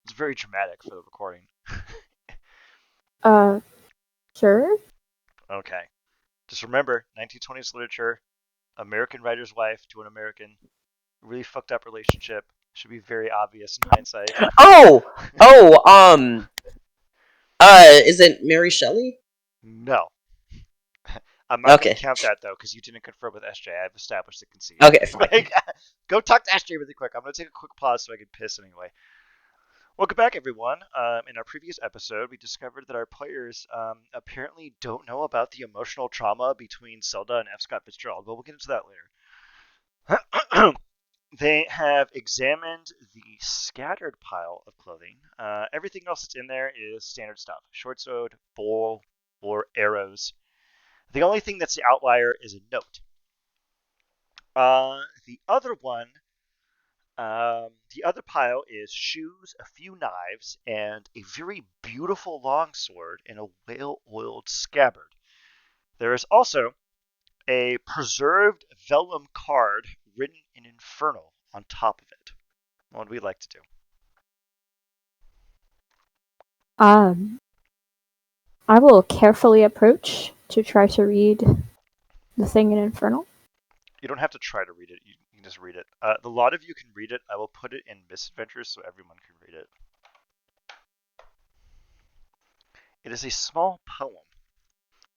It's very dramatic for the recording. Uh, sure. Okay. Just remember, 1920s literature, American writer's wife to an American, really fucked up relationship. Should be very obvious in hindsight. Oh! Is it Mary Shelley? No. I'm not going to Okay. count that, though, because you didn't confirm with SJ. I've established the conceit. Okay, fine. Like, go talk to SJ really quick. I'm going to take a quick pause so I can piss anyway. Welcome back, everyone. In our previous episode, we discovered that our players apparently don't know about the emotional trauma between Zelda and F. Scott Fitzgerald, but we'll get into that later. They have examined the scattered pile of clothing. Everything else that's in there is standard stuff: short sword, bow, or arrows. The only thing that's the outlier is a note. The other one, the other pile is shoes, a few knives, and a very beautiful longsword in a well-oiled scabbard. There is also a preserved vellum card written in Infernal on top of it. What would we like to do? Um, I will carefully approach to try to read the thing in Infernal. You don't have to try to read it. You can just read it. The lot of you can read it. I will put it in Misadventures so everyone can read it. It is a small poem.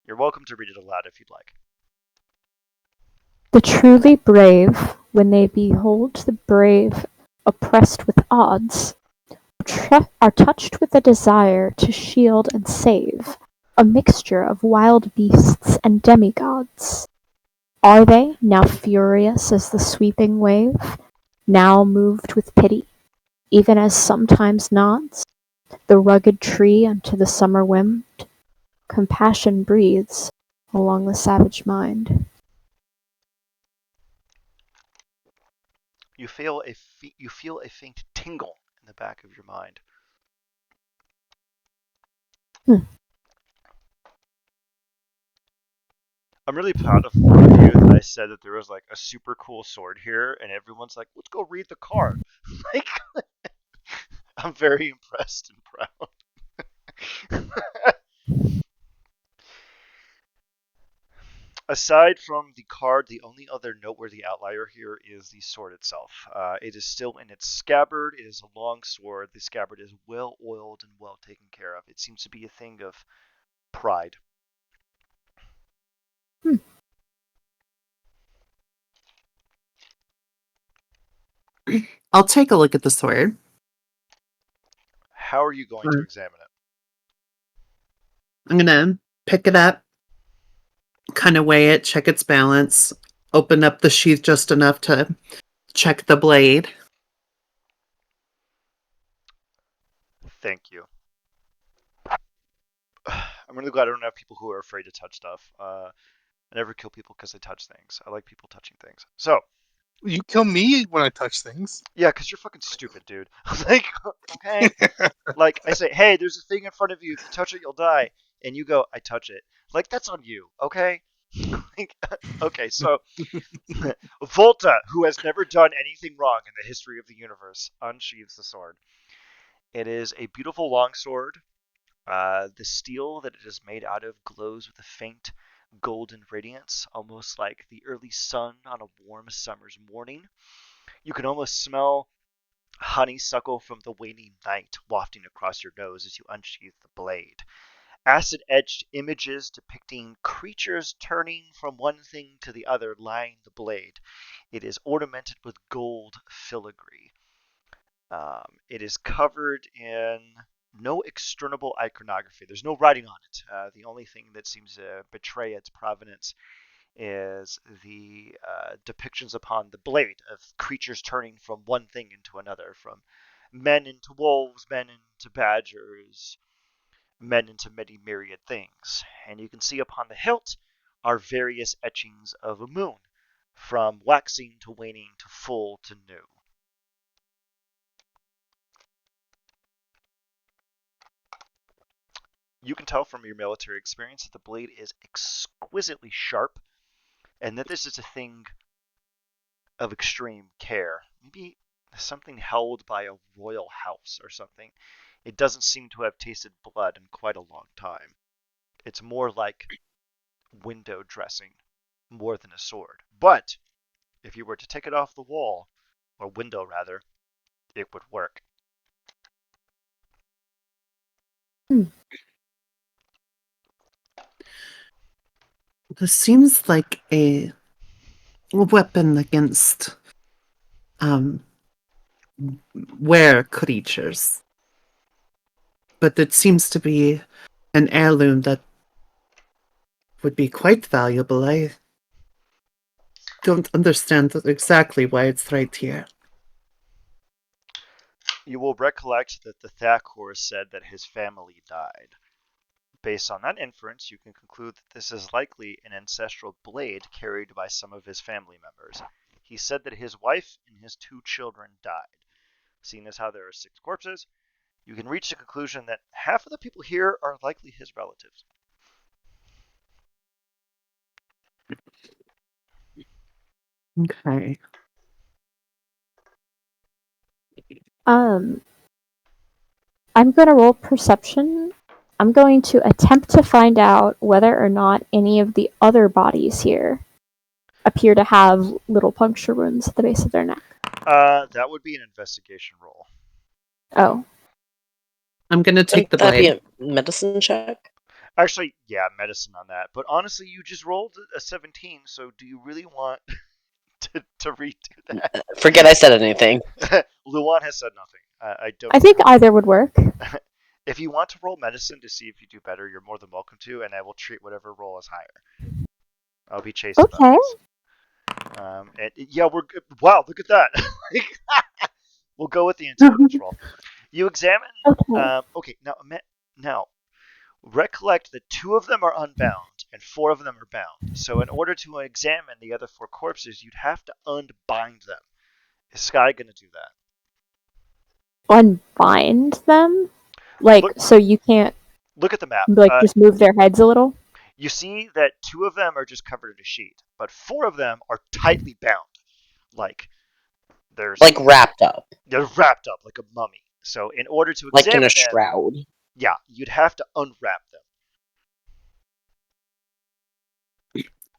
You're welcome to read it aloud if you'd like. The truly brave, when they behold the brave oppressed with odds, are touched with a desire to shield and save, a mixture of wild beasts and demigods. Are they now furious as the sweeping wave, now moved with pity, even as sometimes nods the rugged tree unto the summer wind? Compassion breathes along the savage mind. You feel a faint tingle in the back of your mind. I'm really proud of one of you that I said that there was like a super cool sword here, and everyone's like, "Let's go read the card." Like, I'm very impressed and proud. Aside from the card, the only other noteworthy outlier here is the sword itself. It is still in its scabbard. It is a long sword. The scabbard is well oiled and well taken care of. It seems to be a thing of pride. I'll take a look at the sword. How are you going to examine it? I'm gonna pick it up, kind of weigh it, check its balance, open up the sheath just enough to check the blade. Thank you. I'm really glad I don't have people who are afraid to touch stuff. I never kill people because they touch things. I like people touching things. So, You kill me when I touch things. yeah, because you're fucking stupid, dude. Like, okay? Like, I say, hey, there's a thing in front of you. If you touch it, you'll die. And you go, I touch it. Like, that's on you, okay? Like, okay, so Volta, who has never done anything wrong in the history of the universe, unsheathes the sword. It is a beautiful longsword. The steel that it is made out of glows with a faint golden radiance, almost like the early sun on a warm summer's morning. You can almost smell honeysuckle from the waning night wafting across your nose as you unsheath the blade. Acid etched images depicting creatures turning from one thing to the other line the blade. It is ornamented with gold filigree. It is covered in no external iconography. There's no writing on it. The only thing that seems to betray its provenance is the depictions upon the blade of creatures turning from one thing into another, from men into wolves, men into badgers, men into many myriad things. And you can see upon the hilt are various etchings of a moon, from waxing to waning to full to new. You can tell from your military experience that the blade is exquisitely sharp, and that this is a thing of extreme care. Maybe something held by a royal house or something. It doesn't seem to have tasted blood in quite a long time. It's more like window dressing, more than a sword. But if you were to take it off the wall, or window rather, it would work. This seems like a weapon against were creatures. But it seems to be an heirloom that would be quite valuable. I don't understand exactly why it's right here. You will recollect that the Thakor said that his family died. Based on that inference, you can conclude that this is likely an ancestral blade carried by some of his family members. He said that his wife and his 2 children died. Seeing as how there are 6 corpses, you can reach the conclusion that half of the people here are likely his relatives. Okay. I'm going to roll perception. I'm going to attempt to find out whether or not any of the other bodies here appear to have little puncture wounds at the base of their neck. That would be an investigation roll. Oh. I'm going to take the That'd blade. be a medicine check. Actually, yeah, medicine on that. But honestly, you just rolled a 17, so do you really want to redo that? Forget I said anything. Luan has said nothing. I don't. I think either would work. If you want to roll medicine to see if you do better, you're more than welcome to, and I will treat whatever roll as higher. I'll be chaste about Okay. this. And yeah, we're good. Wow, look at that. We'll go with the intelligence roll. You examine. Okay. Okay, now recollect that 2 of them are unbound and 4 of them are bound. So in order to examine the other 4 corpses, you'd have to unbind them. Is Sky gonna do that? Unbind them? Like, Look, so you can't, look at the map. like, just move their heads a little? You see that 2 of them are just covered in a sheet, but 4 of them are tightly bound. Like there's Like wrapped up, they're wrapped up like a mummy. So in order to like in examine a them, shroud. yeah, you'd have to unwrap them.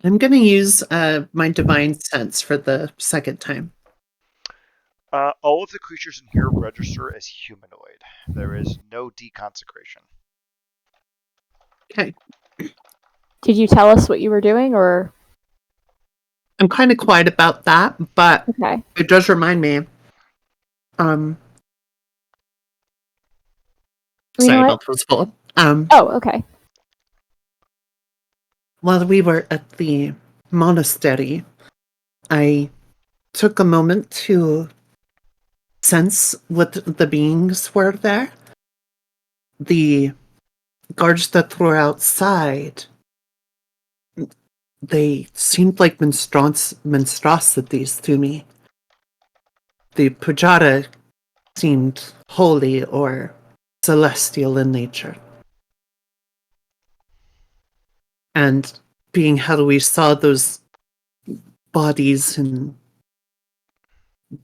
I'm going to use my divine sense for the second time. All of the creatures in here register as humanoid. There is no deconsecration. Okay. Did you tell us what you were doing, or? I'm kind of quiet about that, but Okay. it does remind me. Sorry about those full. Oh, okay. While we were at the monastery, I took a moment to sense what the beings were there. The guards that were outside, they seemed like monstrosities to me. The Pujara seemed holy or celestial in nature. And being how we saw those bodies in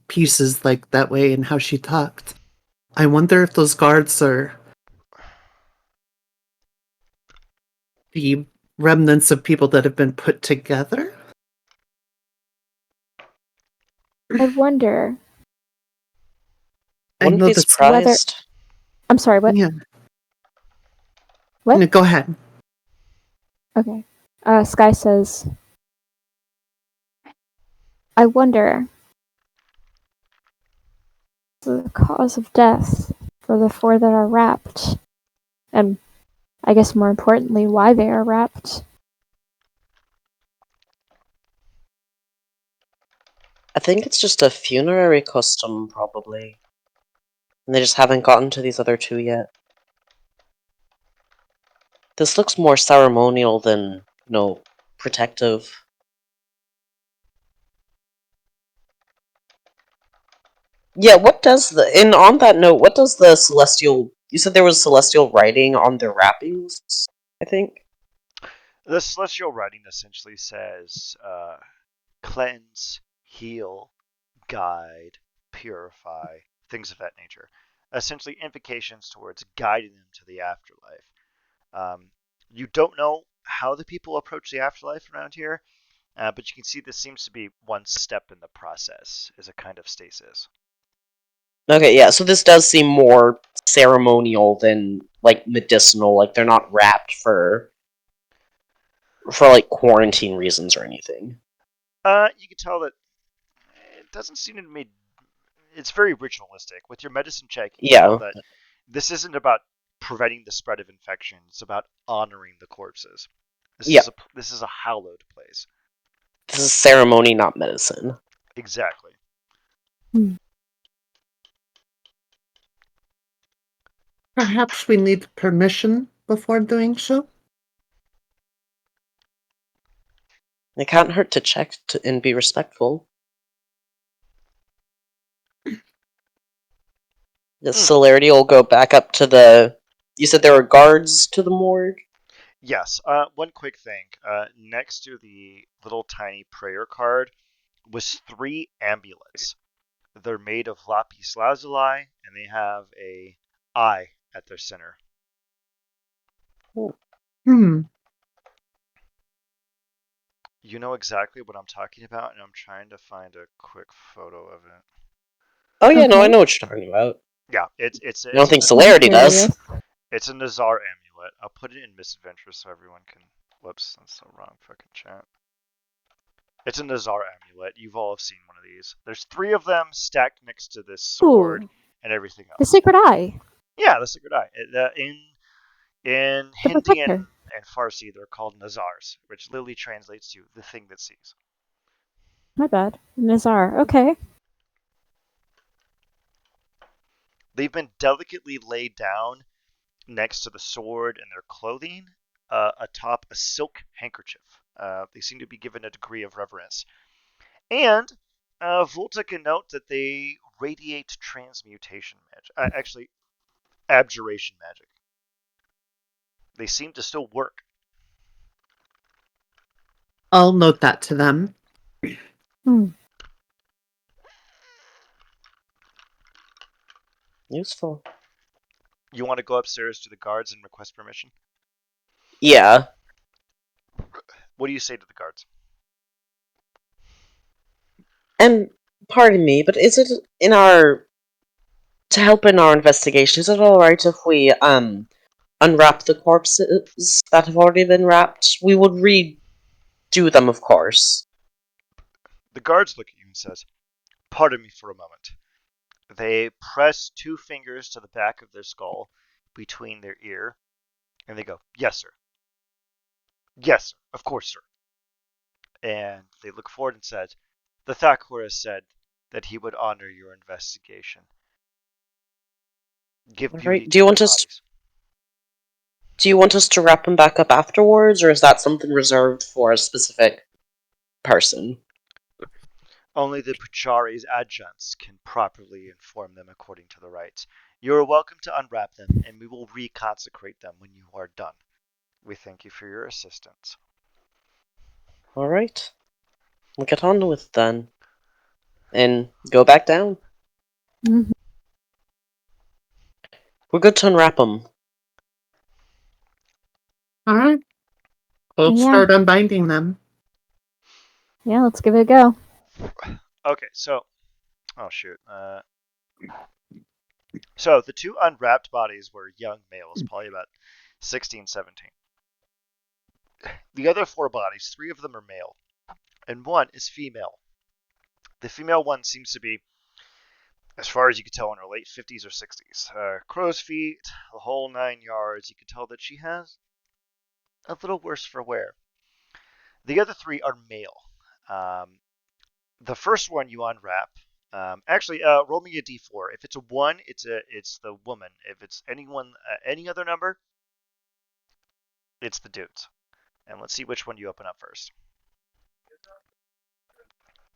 pieces like that way and how she talked, I wonder if those guards are the remnants of people that have been put together. I wonder. I Wouldn't know be that's surprised. I'm sorry, what? Yeah. What? No, go ahead. Okay. Sky says, I wonder the cause of death for the 4 that are wrapped. And I guess more importantly, why they are wrapped. I think it's just a funerary custom, probably. And they just haven't gotten to these other 2 yet. This looks more ceremonial than, protective. Yeah, what does on that note, what does the celestial, you said there was celestial writing on their wrappings, I think? The celestial writing essentially says cleanse, heal, guide, purify, things of that nature. Essentially, invocations towards guiding them to the afterlife. You don't know how the people approach the afterlife around here, but you can see this seems to be one step in the process, is a kind of stasis. Okay, yeah, so this does seem more ceremonial than, like, medicinal, like, they're not wrapped for like, quarantine reasons or anything. You can tell that it doesn't seem to me. It's very ritualistic. With your medicine check, you can tell Yeah. that this isn't about preventing the spread of infection. It's about honoring the corpses. Yeah. This is a hallowed place. This is ceremony, not medicine. Exactly. Perhaps we need permission before doing so. It can't hurt to check and be respectful. The celerity will go back up to the... You said there were guards to the morgue? Yes. One quick thing. Next to the little tiny prayer card was 3 amulets. They're made of lapis lazuli, and they have a eye at their center. Hmm. You know exactly what I'm talking about, and I'm trying to find a quick photo of it. Oh yeah, no, I Okay. know what you're talking about. Yeah, it's I don't think a celerity does. It's a Nazar amulet. I'll put it in misadventure so everyone can. Whoops, that's the wrong fucking chat. It's a Nazar amulet. You've all seen one of these. There's 3 of them stacked next to this sword Ooh, and everything the else. Sacred Eye. Yeah, the Sacred Eye. In The Hindi Protector. and Farsi, they're called Nazars, which literally translates to the thing that sees. My bad. Nazar. Okay. They've been delicately laid down next to the sword and their clothing, atop a silk handkerchief. They seem to be given a degree of reverence. And Volta can note that they radiate transmutation magic. Actually, abjuration magic. They seem to still work. I'll note that to them. Useful. You want to go upstairs to the guards and request permission? Yeah. What do you say to the guards? And pardon me, but is it to help in our investigation, is it alright if we unwrap the corpses that have already been wrapped? We would redo them, of course. The guards look at you and says, "Pardon me for a moment." They press 2 fingers to the back of their skull between their ear, and they go, "Yes, sir. Yes, sir. Of course, sir." And they look forward and said, "The Thakura said that he would honor your investigation. Give beauty Alright, to their bodies." do you want us to wrap them back up afterwards, or is that something reserved for a specific person? Only the Puchari's adjuncts can properly inform them according to the rites. You are welcome to unwrap them, and we will reconsecrate them when you are done. We thank you for your assistance. Alright. We'll get on with it then. And go back down. Mhm. We're good to unwrap them. All right. We'll Yeah. start unbinding them. Yeah, let's give it a go. Okay, so. Oh, shoot. So the 2 unwrapped bodies were young males, probably about 16, 17. The other 4 bodies, 3 of them are male, and 1 is female. The female one seems to be, as far as you can tell, in her late 50s or 60s. Crow's feet, the whole 9 yards. You can tell that she has a little worse for wear. The other 3 are male. The first one you unwrap. Actually, roll me a d4. If it's a 1, it's the woman. If it's any other number, it's the dudes. And let's see which one you open up first.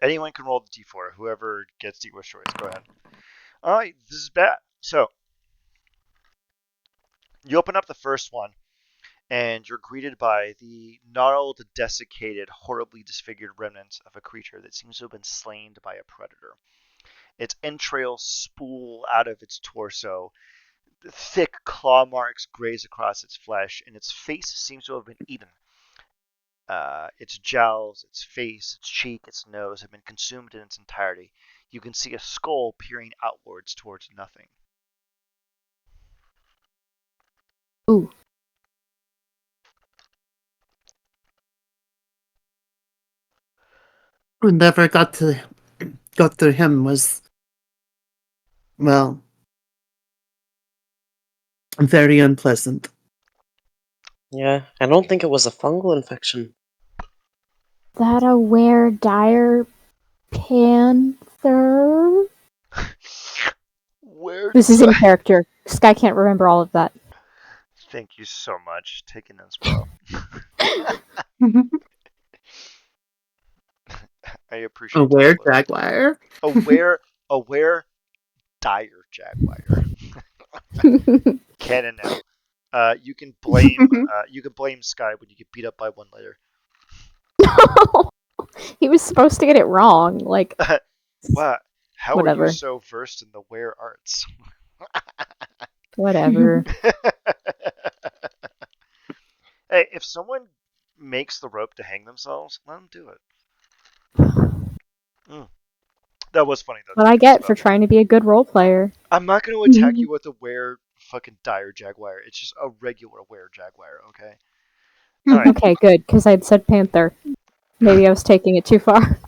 Anyone can roll the d4. Whoever gets dealer's choice, go ahead. All right, this is bad. So you open up the first one, and you're greeted by the gnarled, desiccated, horribly disfigured remnants of a creature that seems to have been slain by a predator. Its entrails spool out of its torso. Thick claw marks graze across its flesh, and its face seems to have been eaten. Its jowls, its face, its cheek, its nose have been consumed in its entirety. You can see a skull peering outwards towards nothing. Ooh. Who never got to him was, well, very unpleasant. Yeah, I don't think it was a fungal infection. That a were-dire panther? Where This is in character. This guy can't remember all of that. Thank you so much. Taking inspo. I appreciate A were that. jaguar. Aware dire jaguar. Canon now. You can blame Sky when you get beat up by one later. He was supposed to get it wrong. Like, What? How are whatever. you so versed in the were arts? Whatever. Hey, if someone makes the rope to hang themselves, let them do it. That was funny though. What I get for trying to be a good role player. I'm not going to attack you with a were fucking dire jaguar. It's just a regular were-jaguar, okay? Alright. Okay, good, because I'd said panther. Maybe I was taking it too far.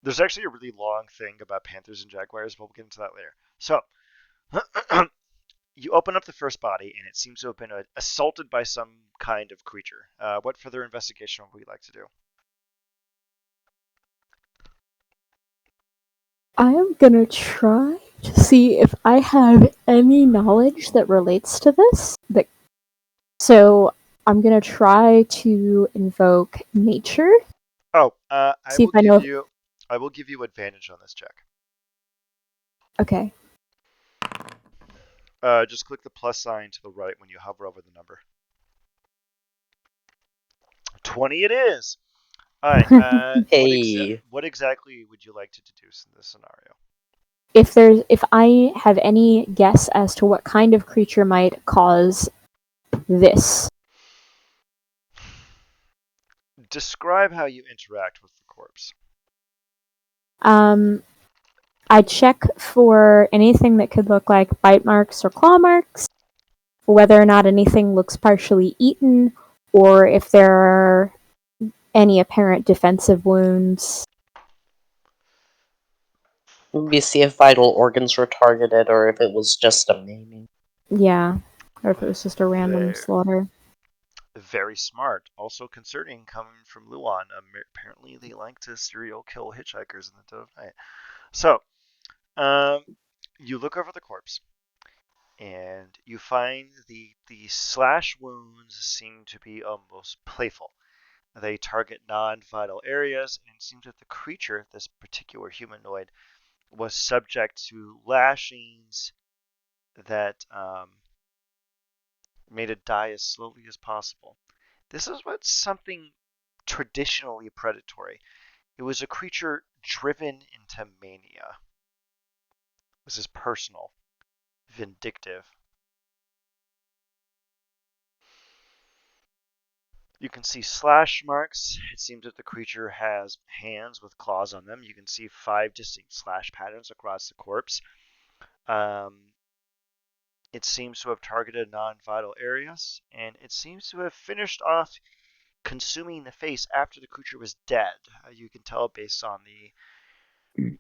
There's actually a really long thing about panthers and jaguars, but we'll get into that later. So, you open up the first body, and it seems to have been assaulted by some kind of creature. What further investigation would we like to do? I am gonna try to see if I have any knowledge that relates to this. So I'm gonna try to invoke nature. Oh, See if I know. I will give you advantage on this check. Okay. Just click the plus sign to the right when you hover over the number. 20 it is. All right. Hey. What exactly would you like to deduce in this scenario? If I have any guess as to what kind of creature might cause this. Describe how you interact with the corpse. I check for anything that could look like bite marks or claw marks, whether or not anything looks partially eaten, or if there are any apparent defensive wounds. Maybe see if vital organs were targeted or if it was just a maiming. Yeah, or if it was just a random slaughter. Very smart. Also concerning coming from Luan. Apparently they like to serial kill hitchhikers in the dead of night. So, you look over the corpse, and you find the slash wounds seem to be almost playful. They target non-vital areas, and it seems that the creature, this particular humanoid, was subject to lashings that made it die as slowly as possible. This is what's something traditionally predatory. It was a creature driven into mania. This is personal, vindictive. You can see slash marks. It seems that the creature has hands with claws on them. You can see 5 distinct slash patterns across the corpse. It seems to have targeted non-vital areas, and it seems to have finished off consuming the face after the creature was dead. You can tell based on the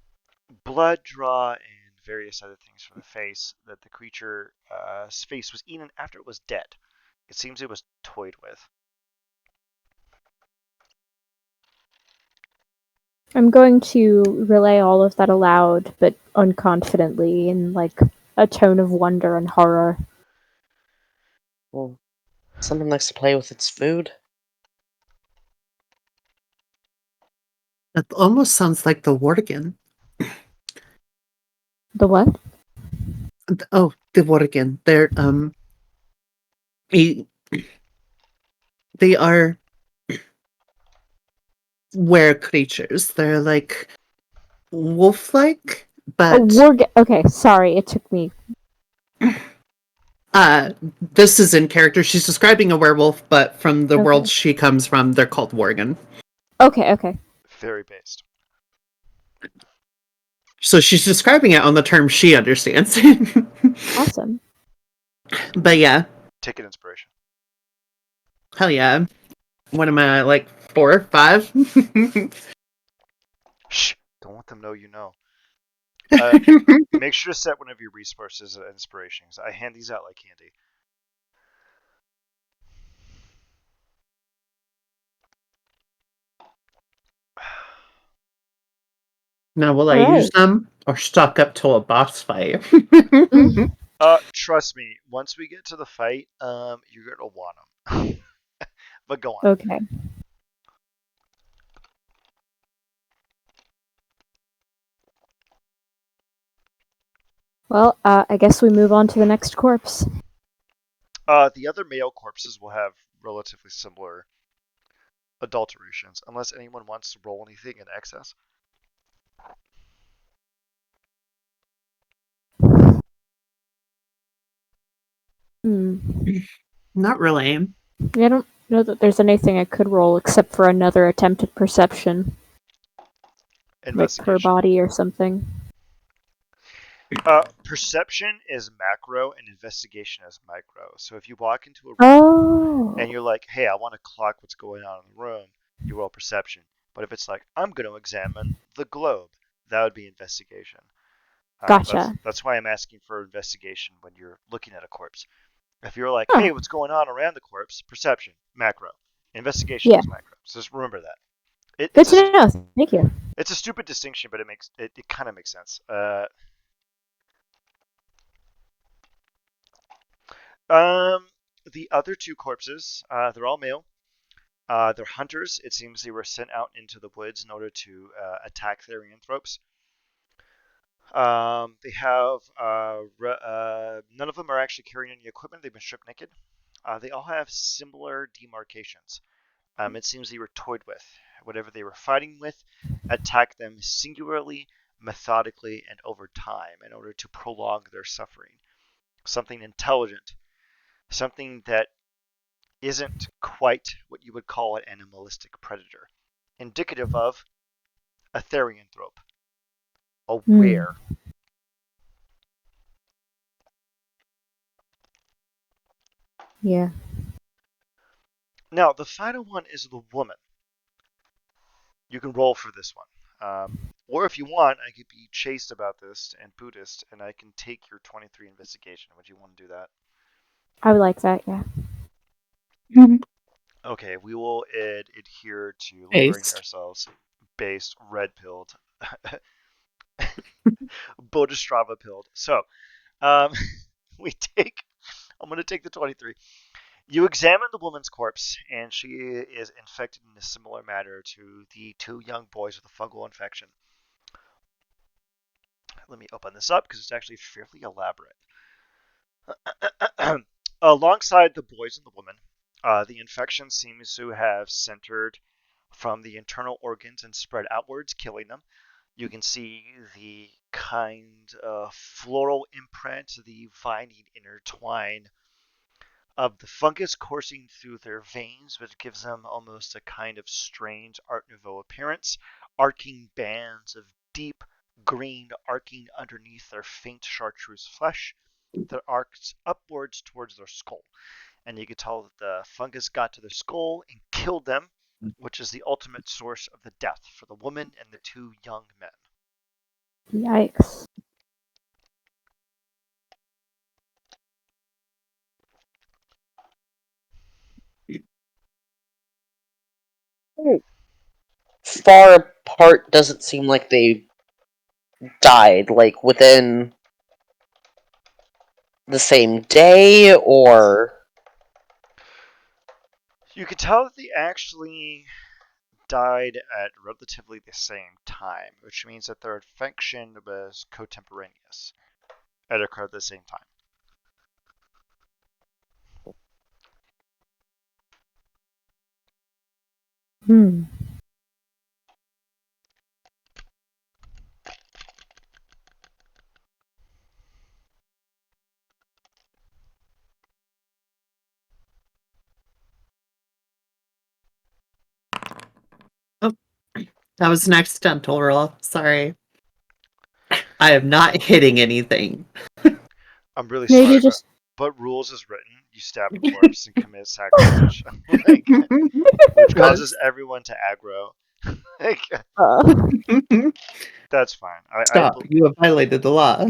blood draw and various other things from the face that the creature's face was eaten after it was dead. It seems it was toyed with. I'm going to relay all of that aloud, but unconfidently, in like a tone of wonder and horror. Well, someone likes to play with its food. That almost sounds like the Worgen. The what? Oh, the Worgen. They're they are were creatures. They're like wolf-like, but Okay, sorry, it took me. this is in character. She's describing a werewolf, but from the world Okay. she comes from, they're called Worgen. Okay. Very based. So she's describing it on the term she understands. Awesome. But yeah, Take an inspiration. hell yeah. What am I, like 4, 5? Shh! Don't let them know you know. Make sure to set one of your resources as inspirations. I hand these out like candy. Now, will I use them or stock up till a boss fight? Trust me. Once we get to the fight, you're gonna want them. But go on. Okay. Well, I guess we move on to the next corpse. The other male corpses will have relatively similar adulterations, unless anyone wants to roll anything in excess. Not really. I don't know that there's anything I could roll except for another attempted perception. Like per body or something. Perception is macro and investigation is micro. So if you walk into a room Oh, and you're like, hey, I want to clock what's going on in the room, you roll perception. But if it's like, I'm going to examine the globe, that would be investigation. gotcha. That's why I'm asking for investigation when you're looking at a corpse. If you're like, Huh. hey, what's going on around the corpse? Perception, macro. Investigation Yeah. is micro. So just remember that. Good to know. Thank you. It's a stupid distinction, but it kind of makes sense. Um, the other two corpses, they're all male. They're hunters. It seems they were sent out into the woods in order to attack therianthropes. They have none of them are actually carrying any equipment. They've been stripped naked. They all have similar demarcations. It seems they were toyed with. Whatever they were fighting with, attacked them singularly, methodically, and over time in order to prolong their suffering. Something intelligent, something that isn't quite what you would call an animalistic predator, indicative of a therianthrope, aware. Yeah. Now, the final one is the woman. You can roll for this one. Or if you want, I could be chaste about this and Buddhist, and I can take your 23 investigation. Would you want to do that? I would like that, yeah. Okay, we will adhere to lowering Based. ourselves. Based, red pilled, Bodhistrava pilled. So, um, we take. I'm going to take the 23. You examine the woman's corpse, and she is infected in a similar manner to the two young boys with a fungal infection. Let me open this up because it's actually fairly elaborate. Alongside the boys and the woman, the infection seems to have centered from the internal organs and spread outwards, killing them. You can see the kind of floral imprint, the vining intertwine of the fungus coursing through their veins, which gives them almost a kind of strange Art Nouveau appearance. Arcing bands of deep green arcing underneath their faint chartreuse flesh that arcs upwards towards their skull. And you can tell that the fungus got to their skull and killed them, which is the ultimate source of the death for the woman and the two young men. Yikes. Far apart doesn't seem like they died, like within the same day, or You can tell that they actually died at relatively the same time, which means that their infection was contemporaneous. It occurred at the same time. Hmm. Oh, that was an accidental roll. Sorry. I am not hitting anything. I'm really Maybe sorry, just. but rules is written. You stab a corpse and commit sacrilege, like, which causes Yes. everyone to aggro. Like, Uh, that's fine. Stop. You have violated the law.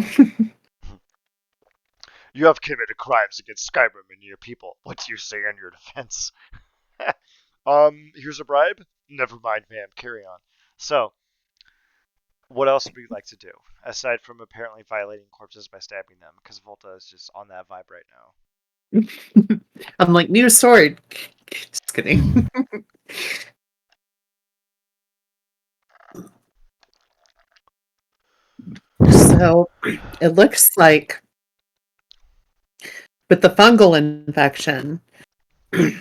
You have committed crimes against Skyrim and your people. What do you say in your defense? Here's a bribe. Never mind, ma'am. Carry on. So, what else would you like to do aside from apparently violating corpses by stabbing them? Because Volta is just on that vibe right now. I'm like, need a sword. Just kidding. So it looks like with the fungal infection, I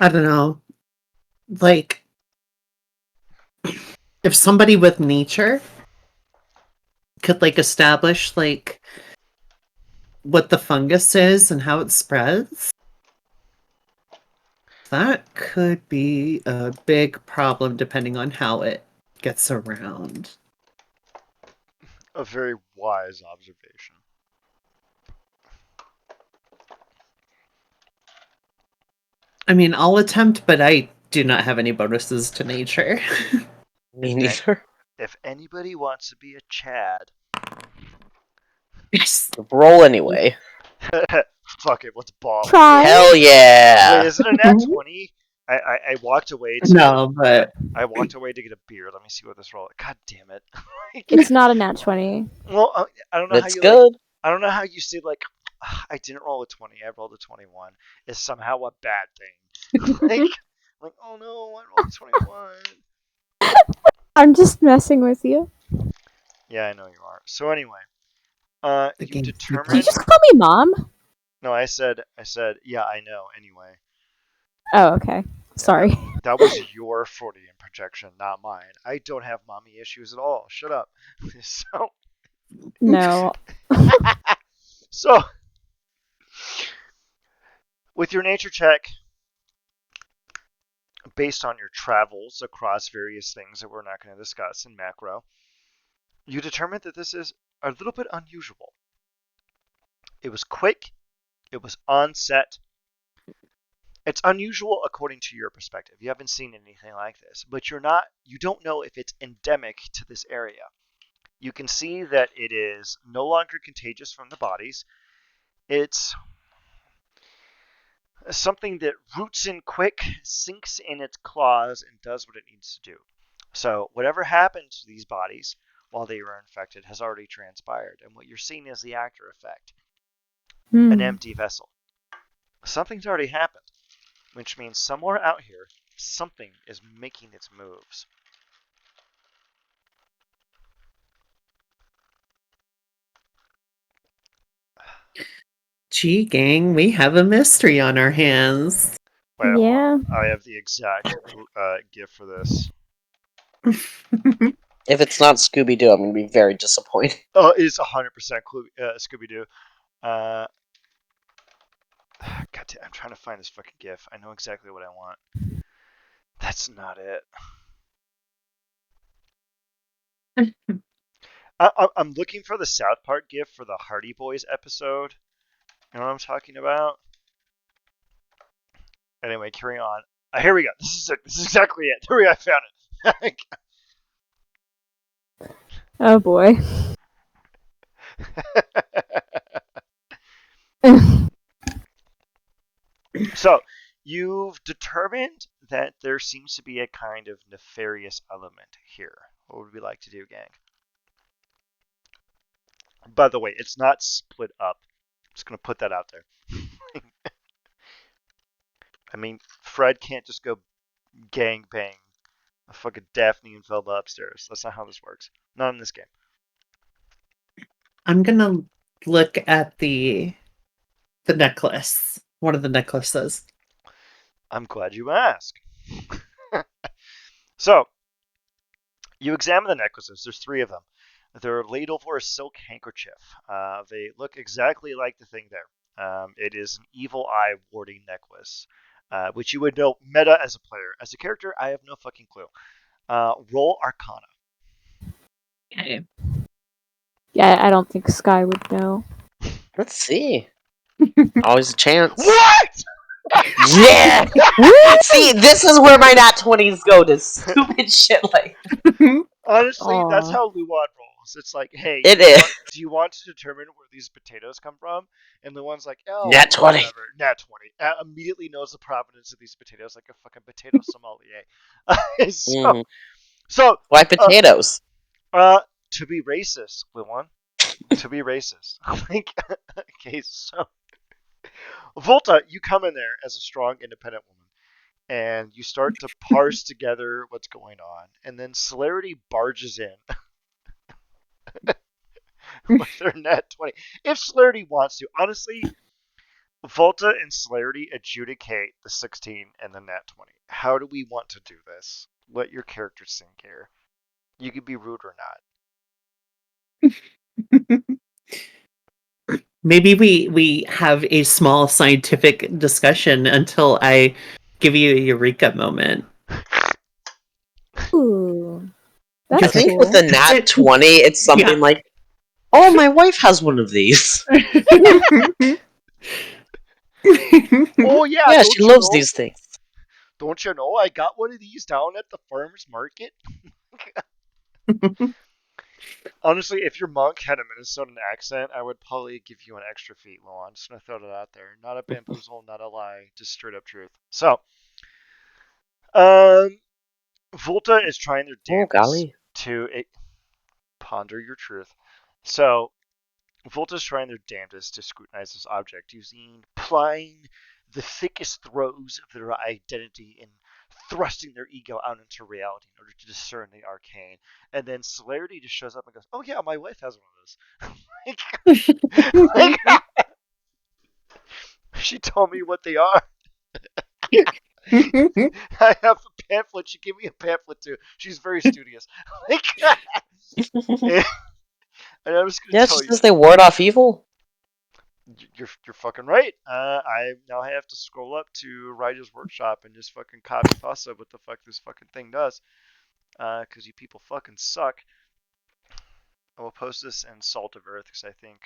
don't know, like if somebody with nature could like establish like what the fungus is and how it spreads, that could be a big problem depending on how it gets around. A very wise observation. I mean, I'll attempt, but I do not have any bonuses to nature. Me neither. If anybody wants to be a Chad, Yes. Roll anyway. fuck it, let's ball. Try. Hell yeah! Wait, is it a nat 20? I walked away to No, but I walked away to get a beer. Let me see what this roll. God damn it! It's not a nat 20. Well, I don't know how That's you good. I don't know how you say like I didn't roll a 20. I rolled a 21. Is somehow a bad thing. like oh no, I rolled a 21. I'm just messing with you. Yeah, I know you are. So anyway, The you game's Did you determined. just call me mom? No, I said yeah, I know. Anyway, Oh, okay. Sorry. that was your Freudian projection, not mine. I don't have mommy issues at all. Shut up. So No. so with your nature check, based on your travels across various things that we're not going to discuss in macro, you determined that this is a little bit unusual. It was quick, it was onset. It's unusual according to your perspective. You haven't seen anything like this, but you don't know if it's endemic to this area. You can see that it is no longer contagious from the bodies. It's something that roots in quick, sinks in its claws, and does what it needs to do. So whatever happened to these bodies while they were infected has already transpired, and what you're seeing is the after effect. An empty vessel. Something's already happened, which means somewhere out here, something is making its moves. gee, gang, we have a mystery on our hands. Wait, hold Yeah. on. I have the exact GIF for this. If it's not Scooby Doo, I'm gonna be very disappointed. Oh, it is 100% Scooby Doo. God damn, I'm trying to find this fucking GIF. I know exactly what I want. That's not it. I'm looking for the South Park GIF for the Hardy Boys episode. You know what I'm talking about? Anyway, carry on. Here we go. This is it. This is exactly it. Here we go. I found it. Oh boy. So, you've determined that there seems to be a kind of nefarious element here. What would we like to do, gang? By the way, it's not split up. I'm just going to put that out there. I mean, Fred can't just go gang bang a fucking Daphne and Velma upstairs. That's not how this works. Not in this game. I'm gonna look at the necklace. One of the necklaces. I'm glad you asked. So, you examine the necklaces. There's 3 of them. They're laid over a silk handkerchief. They look exactly like the thing there. It is an evil eye warding necklace, which you would know meta as a player. As a character, I have no fucking clue. Roll Arcana. Okay. Yeah, I don't think Sky would know. Let's see. Always a chance. What? Yeah! See, this is where my nat 20s go to stupid shit like Honestly, that's Aw. how Luan rolls. It's like, hey, It is. do you want to determine where these potatoes come from? And Luan's like, oh, Nat 20. whatever. Nat 20. Immediately knows the provenance of these potatoes like a fucking potato sommelier. Mhm. So, Why potatoes? to be racist, Luan. To be racist. Like, okay, so Volta, you come in there as a strong, independent woman, and you start to parse together what's going on, and then Celerity barges in with their net 20. If Celerity wants to, honestly, Volta and Celerity adjudicate the 16 and the net 20. How do we want to do this? Let your characters think here. You could be rude or not. Maybe we have a small scientific discussion until I give you a eureka moment. Ooh. I That's think cool. with the nat 20, it's something Yeah. like, Oh, my wife has one of these. Oh yeah, Yeah, don't she you loves know? these things. Don't you know? I got one of these down at the farmer's market. Honestly, if your monk had a Minnesotan accent, I would probably give you an extra feet, Lo. I'm just gonna throw that out there. Not a bamboozle, not a lie, just straight up truth. So, um, Volta is trying their Oh, damnedest golly. to ponder your truth. So, Volta's trying their damnedest to scrutinize this object using plying the thickest throes of their identity and thrusting their ego out into reality in order to discern the arcane. And then Celerity just shows up and goes, "Oh yeah, my wife has one of those." like, she told me what they are. I have a pamphlet. She gave me a pamphlet too. She's very studious. Like, and I'm just gonna Yeah, she tell you. says they ward off evil. You're fucking right. I now have to scroll up to Ryder's workshop and just fucking copy pasta what the fuck this fucking thing does. Because you people fucking suck. I will post this in Salt of Earth because I think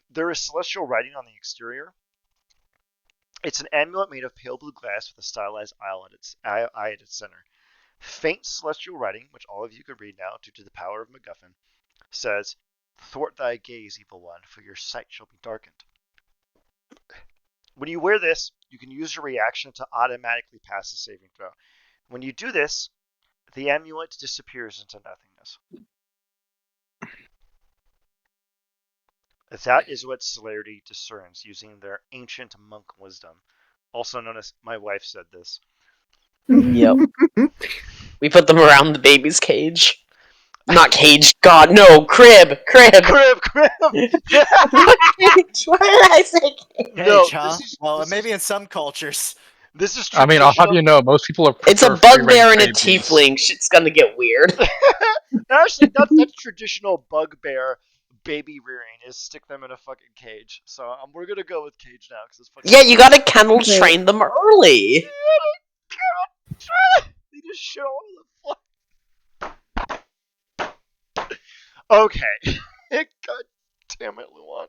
there is celestial writing on the exterior. It's an amulet made of pale blue glass with a stylized eye at its center. Faint celestial writing, which all of you can read now due to the power of MacGuffin, says, "Thwart thy gaze, evil one, for your sight shall be darkened." When you wear this, you can use your reaction to automatically pass the saving throw. When you do this, the amulet disappears into nothingness. That is what celerity discerns using their ancient monk wisdom, also known as my wife said this. Yep. We put them around the baby's cage. Not cage, God, no, crib! Crib, crib. Cage. Why did I say cage? No, Cage, huh? Well, maybe in some cultures. This is I mean, I'll have traditional. you know, most people It's a prefer free-range bugbear and a babies. tiefling. Shit's gonna get weird. Actually, that's traditional bugbear baby rearing is stick them in a fucking cage. So we're gonna go with cage now because it's fucking. Yeah, you gotta kennel Great. train them early. They just shit all over the fuck. Okay. God damn it, Luan.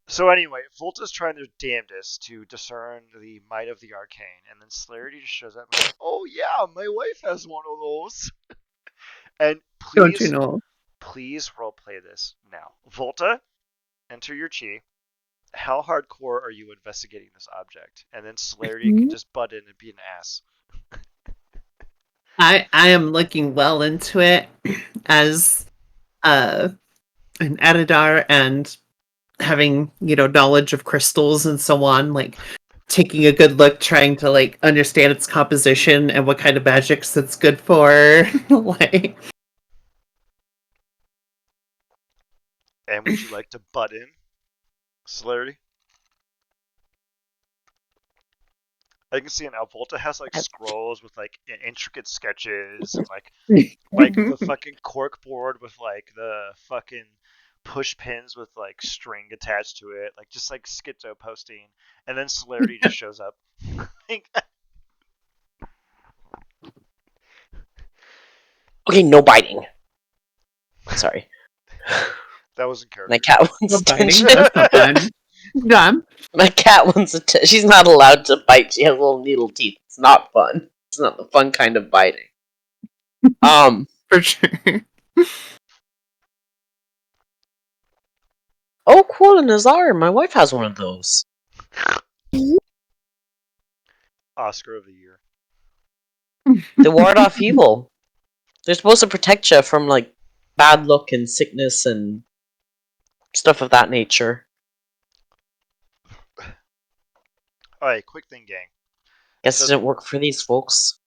So anyway, Volta's trying their damnedest to discern the might of the arcane, and then Celerity just shows up and goes, "Oh yeah, my wife has one of those." And Don't you please, know? please roleplay this now. Volta, enter your chi. How hardcore are you investigating this object? And then Celerity can just butt in and be an ass. I am looking well into it as an Adidar and having, knowledge of crystals and so on, like taking a good look, trying to like understand its composition and what kind of magics it's good for. like And would you like to butt in, Celerity? I can see it now. Volta has like scrolls with like intricate sketches and like the fucking cork board with like the fucking push pins with like string attached to it, like just like schizo posting, and then Celerity just shows up. Okay, no biting. Sorry. That was in My character. cat wants no biting. attention. That's not fun. Done. My cat wants attention. She's not allowed to bite. She has little needle teeth. It's not fun. It's not the fun kind of biting. For sure. Oh, cool, a Nazar. My wife has one of those. Oscar of the year. They ward off evil. They're supposed to protect you from like bad luck and sickness and stuff of that nature. Alright, quick thing, gang. Guess So it didn't work for these folks.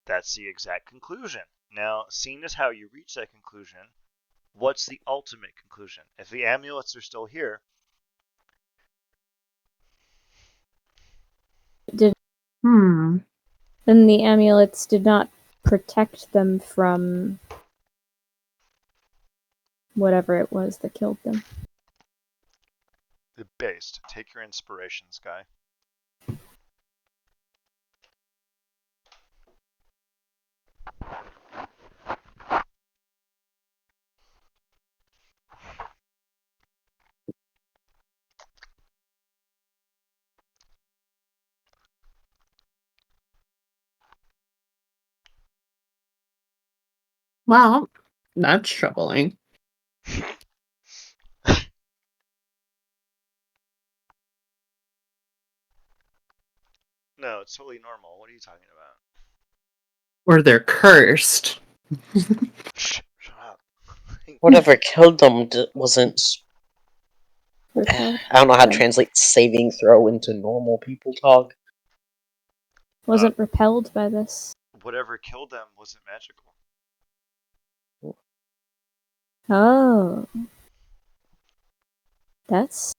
that's the exact conclusion. Now, seeing as how you reach that conclusion, what's the ultimate conclusion? If the amulets are still here, Then the amulets did not protect them from whatever it was that killed them. the based. Take your inspiration, Sky. Well, that's troubling. No, it's totally normal. What are you talking about? Or they're cursed. Shut up. Whatever killed them wasn't. Repelled. I don't know how to translate saving throw into normal people talk. Wasn't repelled by this. Whatever killed them wasn't magical. Oh. That's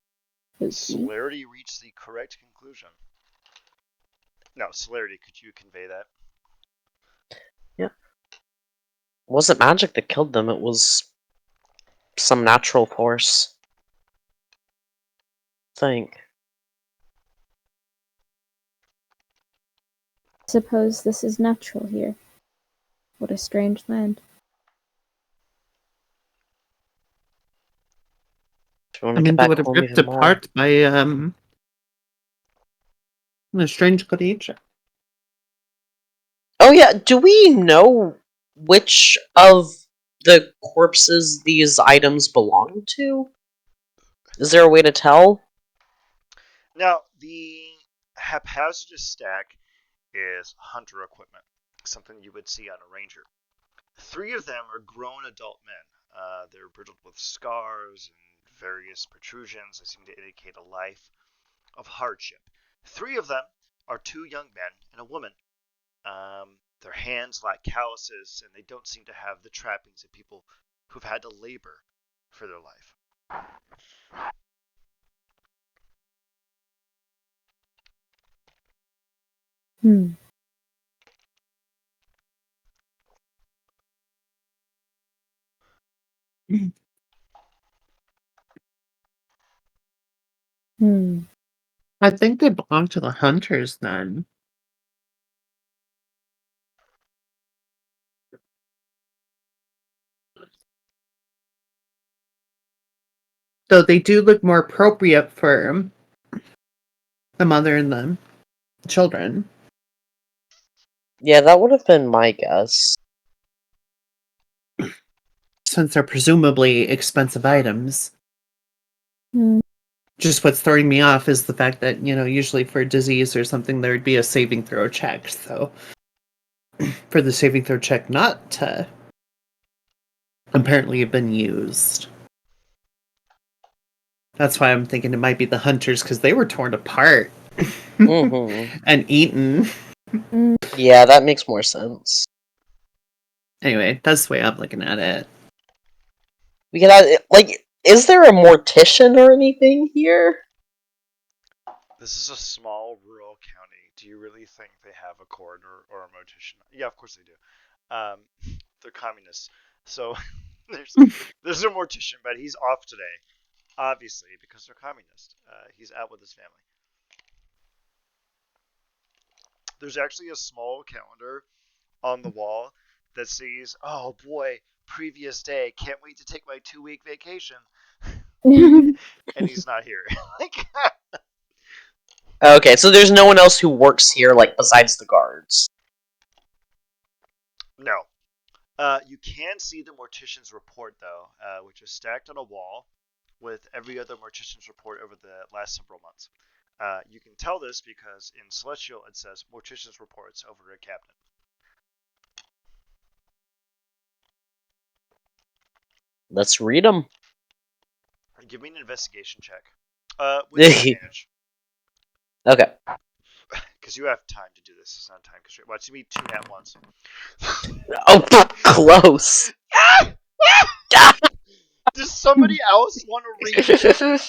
spooky. Celerity reached the correct conclusion. Now, Celerity, could you convey that? It wasn't magic that killed them, it was some natural force. I think. Suppose this is natural here. What a strange land. If you want I to get mean, they back would have home ripped even more. apart by a strange creature. Oh yeah, do we know which of the corpses these items belong to? Is there a way to tell? Now, the haphazardous stack is hunter equipment, something you would see on a ranger. 3 of them are grown adult men. They're riddled with scars and various protrusions that seem to indicate a life of hardship. 3 of them are 2 young men and a woman. Their hands lack calluses, and they don't seem to have the trappings of people who've had to labor for their life. Hmm. Hmm. I think they belong to the hunters then. Though they do look more appropriate for the mother and the children. Yeah, that would have been my guess. Since they're presumably expensive items. Hmm. Just what's throwing me off is the fact that, usually for disease or something, there would be a saving throw check. So, for the saving throw check not to apparently have been used. That's why I'm thinking it might be the hunters, because they were torn apart Mm-hmm. and eaten. Yeah, that makes more sense. Anyway, that's the way I'm looking at it. We could have, is there a mortician or anything here? This is a small rural county. Do you really think they have a coroner or a mortician? Yeah, of course they do. They're communists. So there's a mortician, but he's off today, obviously, because they're communist. He's out with his family. There's actually a small calendar on the wall that says, "Oh boy, previous day. Can't wait to take my 2-week vacation." And he's not here. Okay, so there's no one else who works here, besides the guards. No. You can see the mortician's report, though, which is stacked on a wall with every other mortician's report over the last several months. You can tell this because in Celestial it says mortician's reports over a cabinet. Let's read them. Give me an investigation check. With advantage. Okay. Because you have time to do this. It's not time constraint. Watch me 2 nat ones. Oh, close. Does somebody else want to read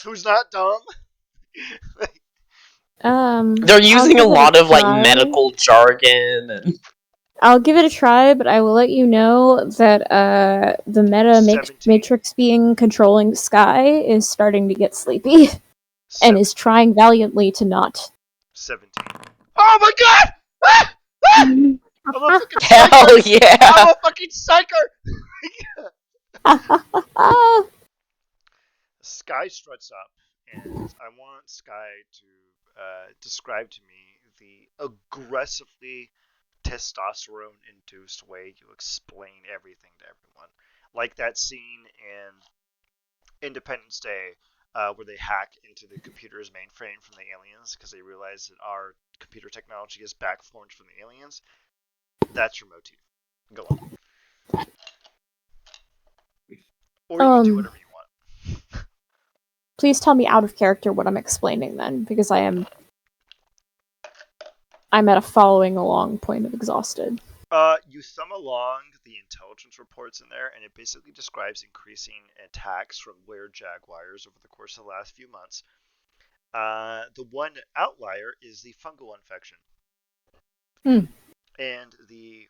who's not dumb? They're using a lot of try. medical jargon and I'll give it a try, but I will let you know that the meta 17. matrix being controlling Sky is starting to get sleepy and 17. is trying valiantly to not. 17. Oh my god! Ah! Ah! I'm a fucking hell psyker! yeah! I'm a fucking psyker! Sky struts up, and I want Sky to describe to me the aggressively testosterone-induced way to explain everything to everyone. Like that scene in Independence Day where they hack into the computer's mainframe from the aliens because they realize that our computer technology is backformed from the aliens. That's your motif. Go on. Or you can do whatever you want. Please tell me out of character what I'm explaining then, because I'm at a following along point of exhausted. You thumb along the intelligence reports in there, and it basically describes increasing attacks from were jaguars over the course of the last few months. The one outlier is the fungal infection. And the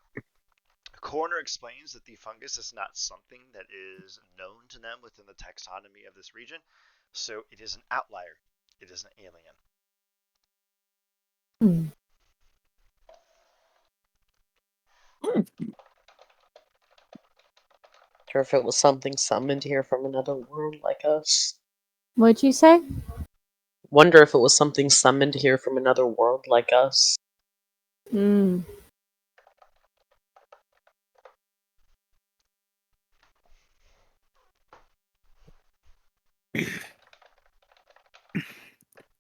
coroner explains that the fungus is not something that is known to them within the taxonomy of this region, so it is an outlier. It is an alien. Or if it was something summoned here from another world like us. What'd you say? Wonder if it was something summoned here from another world like us.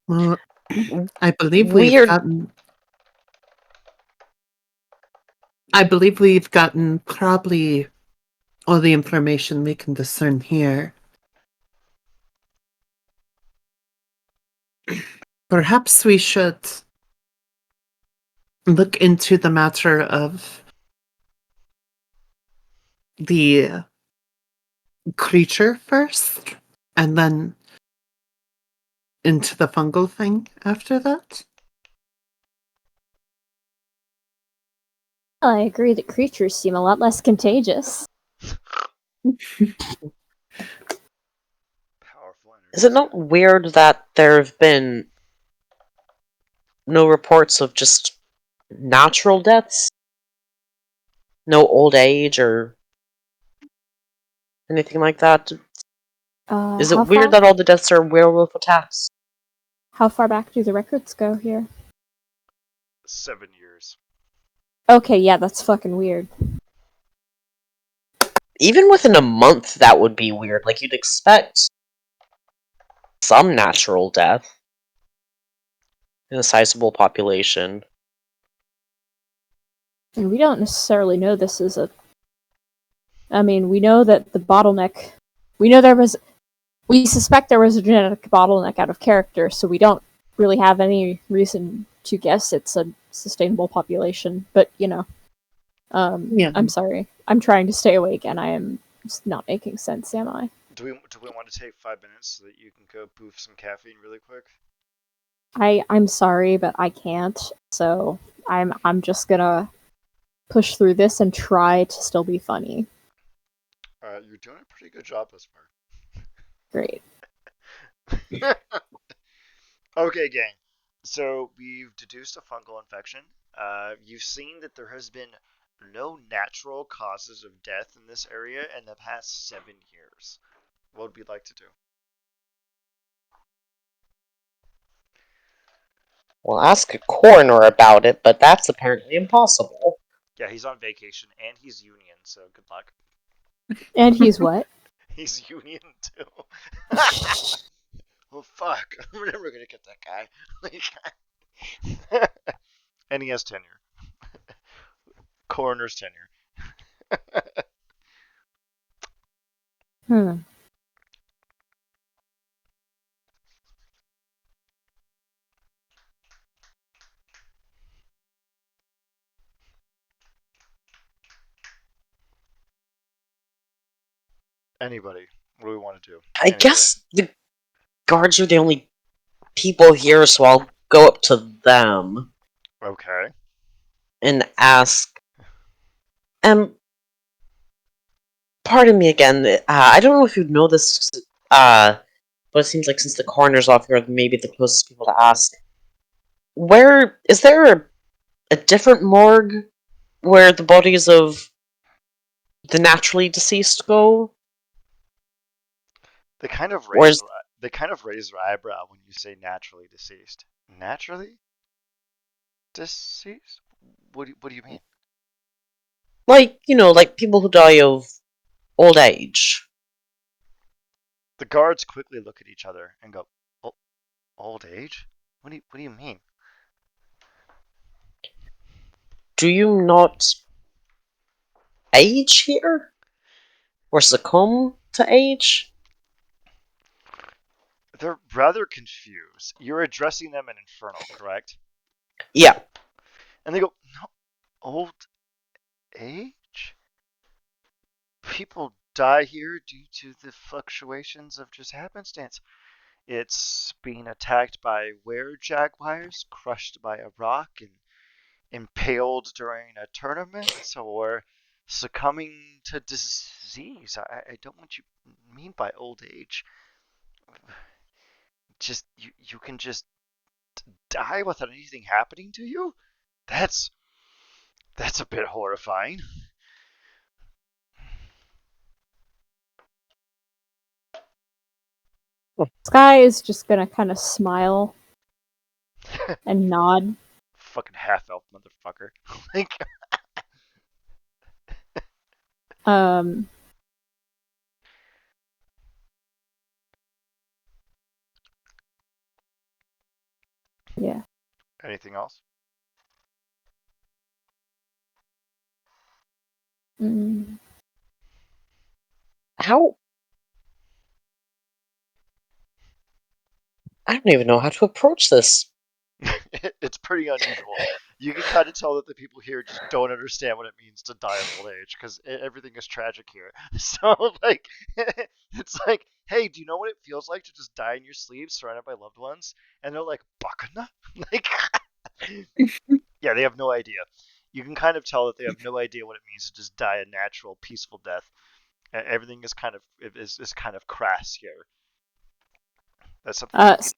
Well, I believe Weird. we've gotten probably all the information we can discern here. Perhaps we should look into the matter of the creature first, and then into the fungal thing after that. I agree that creatures seem a lot less contagious. Powerful energy. Is it not weird that there have been no reports of just natural deaths? No old age or anything like that? Is it weird that all the deaths are werewolf attacks? How far back do the records go here? 7 years. Okay, yeah, that's fucking weird. Even within a month, that would be weird. Like, you'd expect some natural death in a sizable population. And we don't necessarily know this is a... I mean, we know that the bottleneck... We suspect there was a genetic bottleneck out of character, so we don't really have any reason to guess it's a sustainable population. But, you know... Yeah. I'm sorry. I'm trying to stay awake, and I am just not making sense, am I? Do we want to take 5 minutes so that you can go boof some caffeine really quick? I'm sorry, but I can't. So I'm just gonna push through this and try to still be funny. You're doing a pretty good job thus far. Great. Okay, gang. So we've deduced a fungal infection. You've seen that there has been no natural causes of death in this area in the past 7 years. What would we like to do? We'll ask a coroner about it, but that's apparently impossible. Yeah, he's on vacation and he's union, so good luck. And he's what? He's union too. Well, fuck. I'm never gonna get that guy. And he has tenure. Coroner's tenure. Anybody. What do we want to do? I guess the guards are the only people here, so I'll go up to them. Okay. And ask... pardon me again, I don't know if you know this, but it seems like since the coroner's off here, maybe the closest people to ask. Is there a different morgue where the bodies of the naturally deceased go? They kind of raise their eyebrow when you say naturally deceased. Naturally deceased? What do you mean? Like, like people who die of old age. The guards quickly look at each other and go, old age? What do you mean? Do you not age here? Or succumb to age? They're rather confused. You're addressing them in Infernal, correct? Yeah. And they go, no, old age? People die here due to the fluctuations of just happenstance. It's being attacked by were-jaguars, crushed by a rock, and impaled during a tournament, or succumbing to disease. I don't know what you mean by old age. Just you can just die without anything happening to you? That's a bit horrifying. Sky is just gonna kind of smile and nod. Fucking half elf motherfucker. Like, Um, yeah. anything else? Mm. How? I don't even know how to approach this. It's pretty unusual. You can kind of tell that the people here just don't understand what it means to die of old age because everything is tragic here. So, like, it's like, hey, do you know what it feels like to just die in your sleep surrounded by loved ones? And they're like, Bakana? Like, yeah, they have no idea. You can kind of tell that they have no idea what it means to just die a natural, peaceful death. Everything is kind of crass here. That's something you can.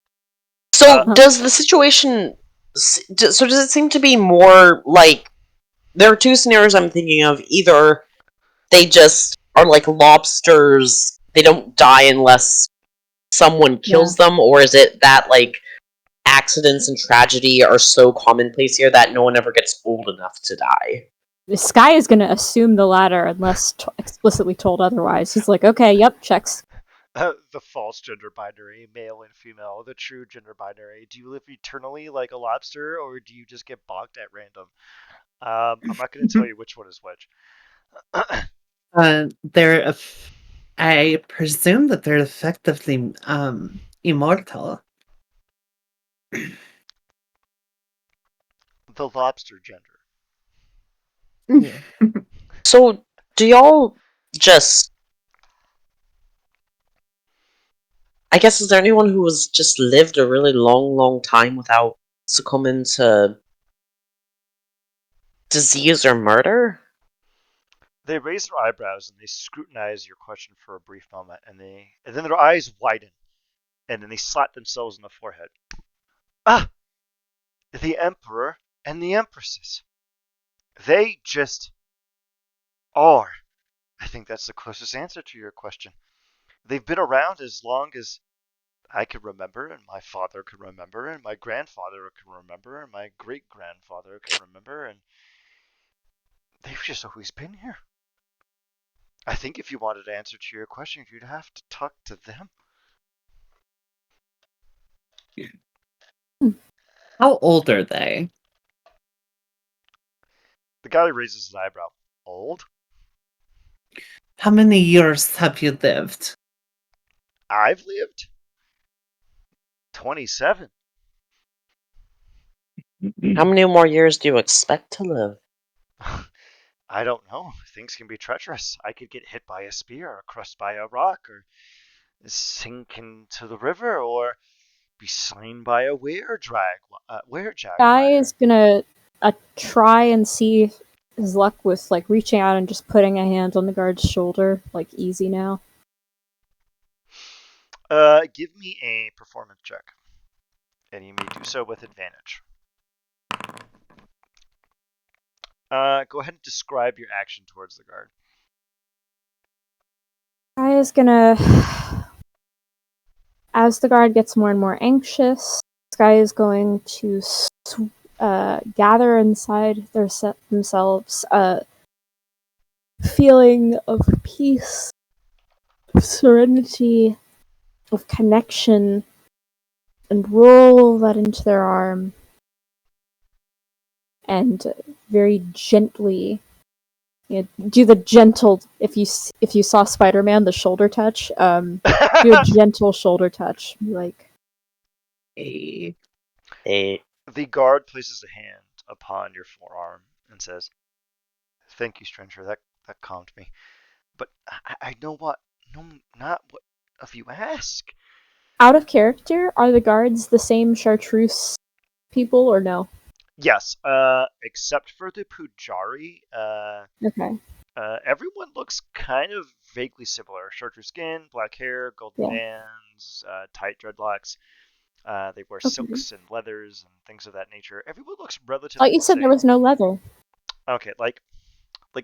So, does the situation... So does it seem to be more like... There are two scenarios I'm thinking of. Either they just are like lobsters, they don't die unless someone kills them, or is it that, like, accidents and tragedy are so commonplace here that no one ever gets old enough to die? Sky is gonna assume the latter unless explicitly told otherwise. He's like, okay, yep, checks. The false gender binary, male and female. The true gender binary. Do you live eternally like a lobster, or do you just get bonked at random? I'm not going to tell you which one is which. They're, I presume that they're effectively immortal. The lobster gender. So, do y'all just... I guess, is there anyone who has just lived a really long, long time without succumbing to disease or murder? They raise their eyebrows and they scrutinize your question for a brief moment, and then their eyes widen, and then they slap themselves in the forehead. Ah, the emperor and the empresses. They just are. I think that's the closest answer to your question. They've been around as long as I can remember, and my father can remember, and my grandfather can remember, and my great grandfather can remember, and they've just always been here. I think if you wanted an answer to your question, you'd have to talk to them. How old are they? The guy raises his eyebrow. Old? How many years have you lived? I've lived 27. How many more years do you expect to live? I don't know. Things can be treacherous. I could get hit by a spear, or crushed by a rock, or sink into the river, or be slain by a were-jaguar. Sky is gonna try and see his luck with like reaching out and just putting a hand on the guard's shoulder, like easy now. Give me a performance check, and you may do so with advantage. Go ahead and describe your action towards the guard. Sky is gonna, as the guard gets more and more anxious, Sky is going to gather inside themselves a feeling of peace, of serenity, of connection, and roll that into their arm, and very gently do the gentle. If you saw Spider-Man, the shoulder touch, do a gentle shoulder touch, like. Hey. The guard places a hand upon your forearm and says, "Thank you, stranger. That calmed me. But I know what. No, not what of you ask." Out of character, are the guards the same chartreuse people or no? Yes, except for the Pujari, Okay. everyone looks kind of vaguely similar. Chartreuse skin, black hair, golden Yeah. bands, tight dreadlocks. They wear Okay. silks and leathers and things of that nature. Everyone looks I relatively thought you the said same. there was no leather. Okay, like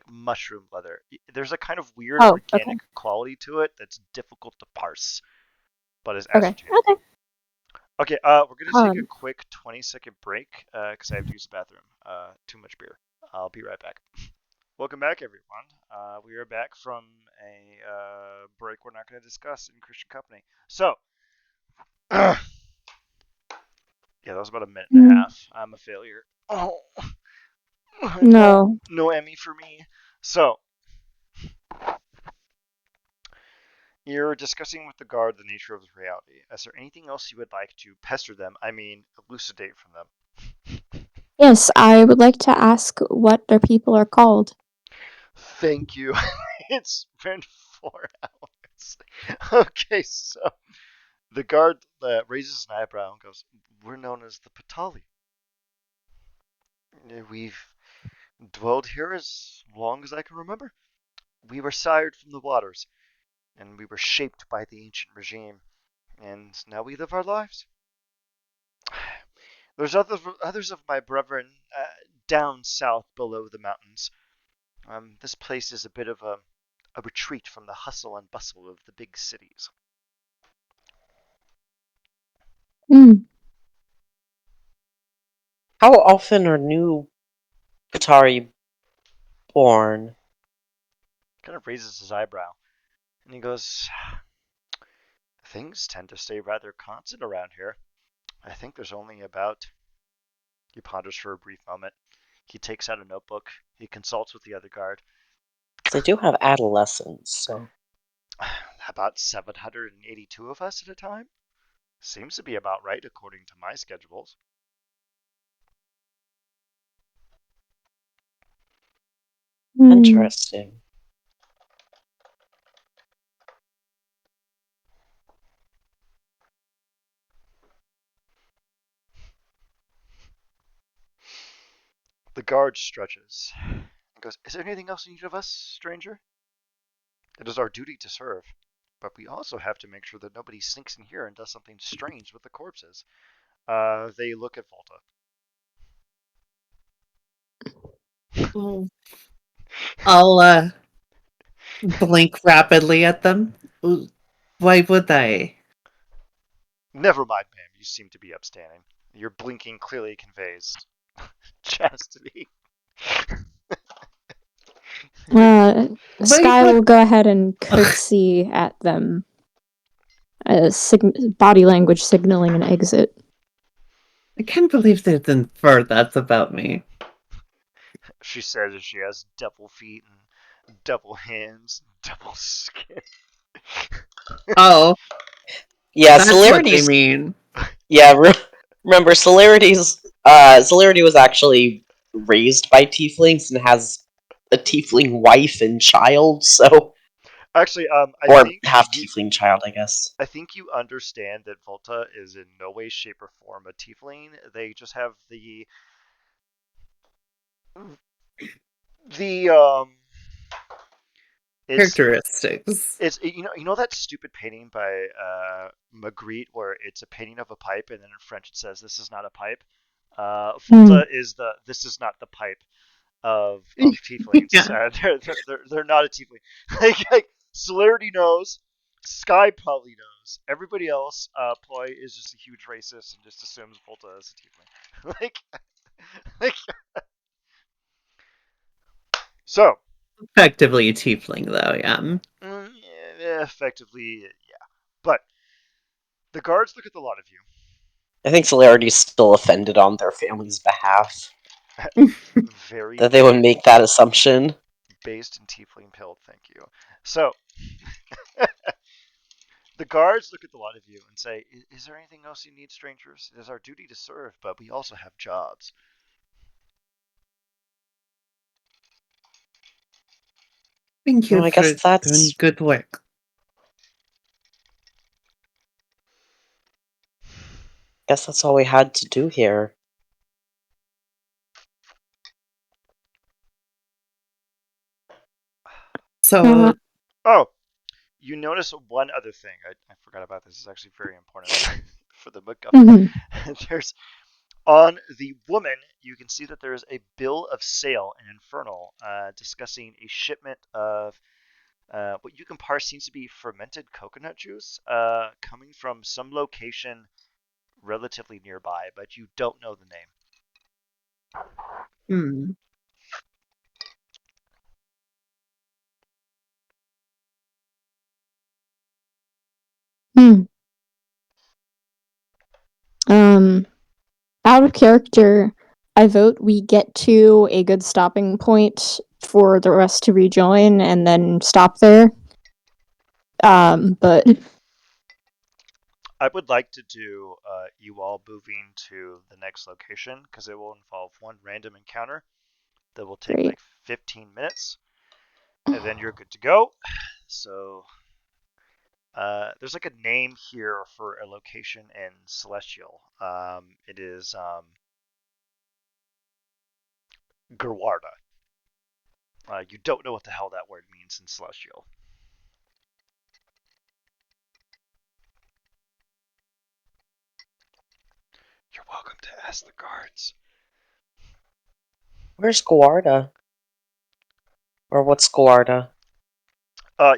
mushroom leather. There's a kind of weird Oh, organic quality to it that's difficult to parse, but is Okay. ascertainable. Okay. Okay, we're gonna take a Um. quick 20-second break because I have to use the bathroom. Too much beer. I'll be right back. Welcome back, everyone. We are back from a break we're not going to discuss in Christian company. So, yeah, that was about a minute and a half. I'm a failure. Oh, No. no Emmy for me. So, you're discussing with the guard the nature of the reality. Is there anything else you would like to pester them? I mean, elucidate from them. Yes, I would like to ask what their people are called. Thank you. It's been 4 hours. Okay, so the guard raises an eyebrow and goes, "We're known as the Patali. We've dwelled here as long as I can remember. We were sired from the waters, and we were shaped by the ancient regime, and now we live our lives. There's others of my brethren down south below the mountains. This place is a bit of a retreat from the hustle and bustle of the big cities." Mm. How often are new Qatari born? Kind of raises his eyebrow, and he goes, "Things tend to stay rather constant around here. I think there's only about." He ponders for a brief moment. He takes out a notebook. He consults with the other guard. They do have adolescents, so. "About 782 of us at a time? Seems to be about right according to my schedules." Interesting. The guard stretches and goes, "Is there anything else you need of us, stranger? It is our duty to serve, but we also have to make sure that nobody sneaks in here and does something strange with the corpses." They look at Volta. Oh, I'll blink rapidly at them. Why would I? "Never mind, ma'am. You seem to be upstanding. Your blinking clearly conveys chastity." Sky Wait, will go ahead and curtsy at them, body language signaling an exit. I can't believe they'd infer that's about me. She says that she has devil feet and devil hands, devil skin. Oh, Yeah, that's what they Celerity's. mean. Yeah, remember, Celerity was actually raised by tieflings and has a tiefling wife and child, so. Actually, I Or think half you, tiefling child, I guess. I think you understand that Volta is in no way, shape, or form a tiefling. They just have the it's Characteristics. it's you know that stupid painting by Magritte where it's a painting of a pipe and then in French it says this is not a pipe. Volta is the this is not the pipe of tieflings. Yeah. They're not a tiefling. Like Celerity knows, Sky probably knows. Everybody else, Ploy is just a huge racist and just assumes Volta is a tiefling. Like So, Effectively a tiefling, though, yeah. yeah, effectively, yeah. But the guards look at the lot of you. I think Celerity's still offended on their family's behalf Very that they would make that assumption. based in tiefling pilled, thank you. So, the guards look at the lot of you and say, "Is there anything else you need, strangers? It is our duty to serve, but we also have jobs." Thank Well, you I for guess doing that's good work. all we had to do here. So, Oh, you notice one other thing. I forgot about this. It's actually very important for the MacGuffin. There's on the woman, you can see that there is a bill of sale in Infernal discussing a shipment of what you can parse seems to be fermented coconut juice coming from some location relatively nearby, but you don't know the name. hmm. Hmm. Um, Out of character, I vote we get to a good stopping point for the rest to rejoin and then stop there. But I would like to do you all moving to the next location because it will involve one random encounter that will take great. like 15 minutes, and then you're good to go. So there's like a name here for a location in Celestial. It is Gerwarda. You don't know what the hell that word means in Celestial. You're welcome to ask the guards. Where's Guarda? Or what's Guarda?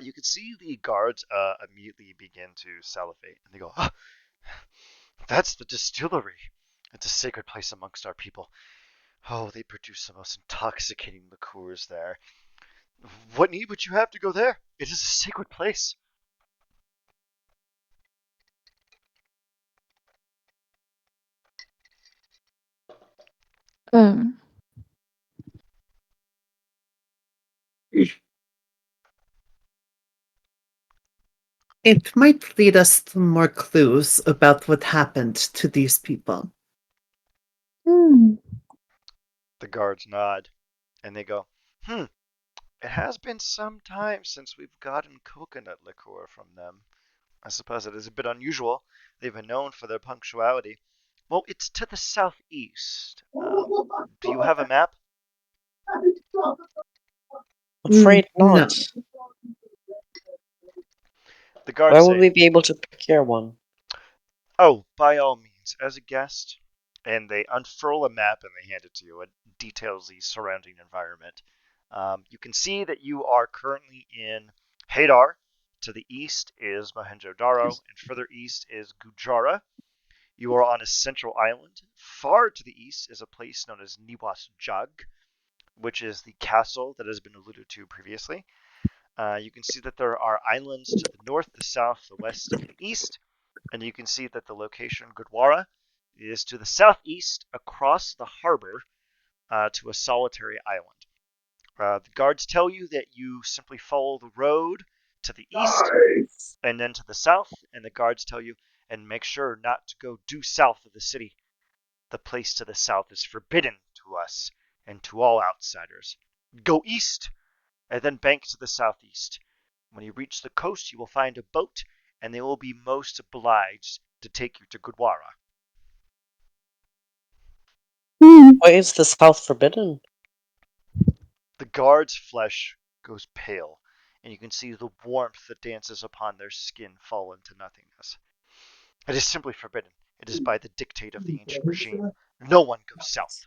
You can see the guards immediately begin to salivate, and they go, oh, "That's the distillery. It's a sacred place amongst our people. Oh, they produce the most intoxicating liqueurs there. What need would you have to go there? It is a sacred place." Um, It might lead us to more clues about what happened to these people. hmm. The guards nod, and they go, "It has been some time since we've gotten coconut liqueur from them. I suppose it is a bit unusual. They've been known for their punctuality. Well, it's to the southeast. Do you have a map?" Afraid No. not. The guards Where would say, we be able to procure one? "Oh, by all means, as a guest." And they unfurl a map and they hand it to you. It details the surrounding environment. You can see that you are currently in Hadar. To the east is Mohenjo-Daro, and further east is Gujarat. You are on a central island. Far to the east is a place known as Niwas Jug, which is the castle that has been alluded to previously. You can see that there are islands to the north, the south, the west, and the east. And you can see that the location Gurdwara is to the southeast across the harbor to a solitary island. The guards tell you that you simply follow the road to the east and then to the south, and the guards tell you, and make sure not to go due south of the city. The place to the south is forbidden to us and to all outsiders. Go east and then bank to the southeast. When you reach the coast, you will find a boat, and they will be most obliged to take you to Gurdwara. Why is the South forbidden? The guard's flesh goes pale, and you can see the warmth that dances upon their skin fall into nothingness. It is simply forbidden. It is by the dictate of the ancient regime. No one goes south.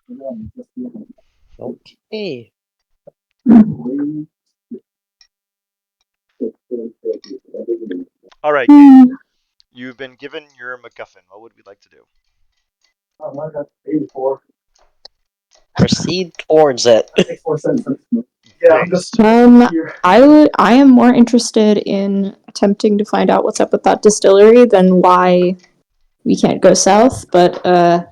Okay. All right, gang. You've been given your MacGuffin. What would we like to do? Proceed towards it. Based. I am more interested in attempting to find out what's up with that distillery than why we can't go south, but I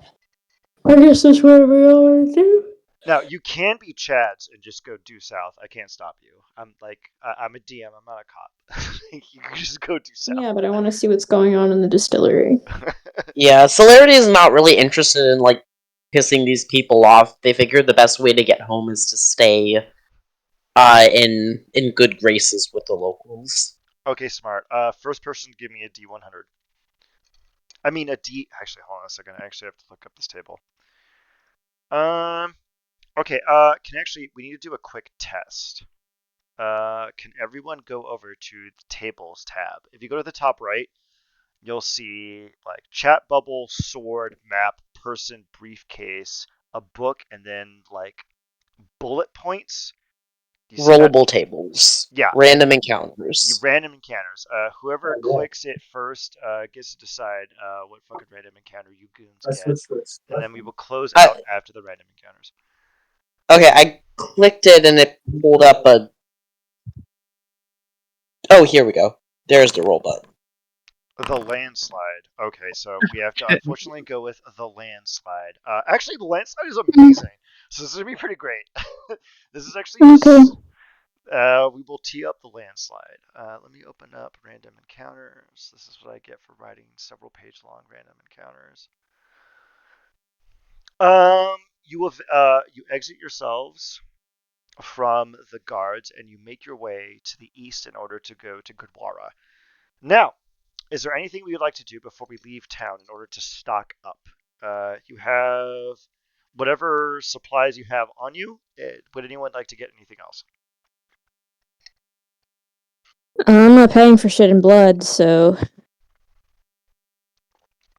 guess that's whatever you want to do. Now you can be Chads and just go due south. I can't stop you. I'm a DM. I'm not a cop. You can just go due south. Yeah, but I want to see what's going on in the distillery. Yeah, Celerity is not really interested in like pissing these people off. They figured the best way to get home is to stay in good graces with the locals. Okay, smart. First person, give me a D100. I mean a D. Actually, hold on a second. I actually have to look up this table. Okay. We need to do a quick test. Can everyone go over to the tables tab? If you go to the top right, you'll see like chat bubble, sword, map, person, briefcase, a book, and then like bullet points. Do you see that? Rollable tables. Yeah. Random You encounters. random encounters. Whoever clicks it first gets to decide what fucking random encounter you goons get, and then we will close I, out after the random encounters. okay, I clicked it and it pulled up a. Oh, here we go. There's the roll button. The landslide. Okay, so we have to unfortunately go with the landslide. Actually, the landslide is amazing. So this is gonna be pretty great. This is actually just. We will tee up the landslide. Let me open up random encounters. This is what I get for writing several page long random encounters. You exit yourselves from the guards and you make your way to the east in order to go to Gurdwara. Now, is there anything we would like to do before we leave town in order to stock up? You have whatever supplies you have on you. Would anyone like to get anything else? I'm not paying for shit in blood, so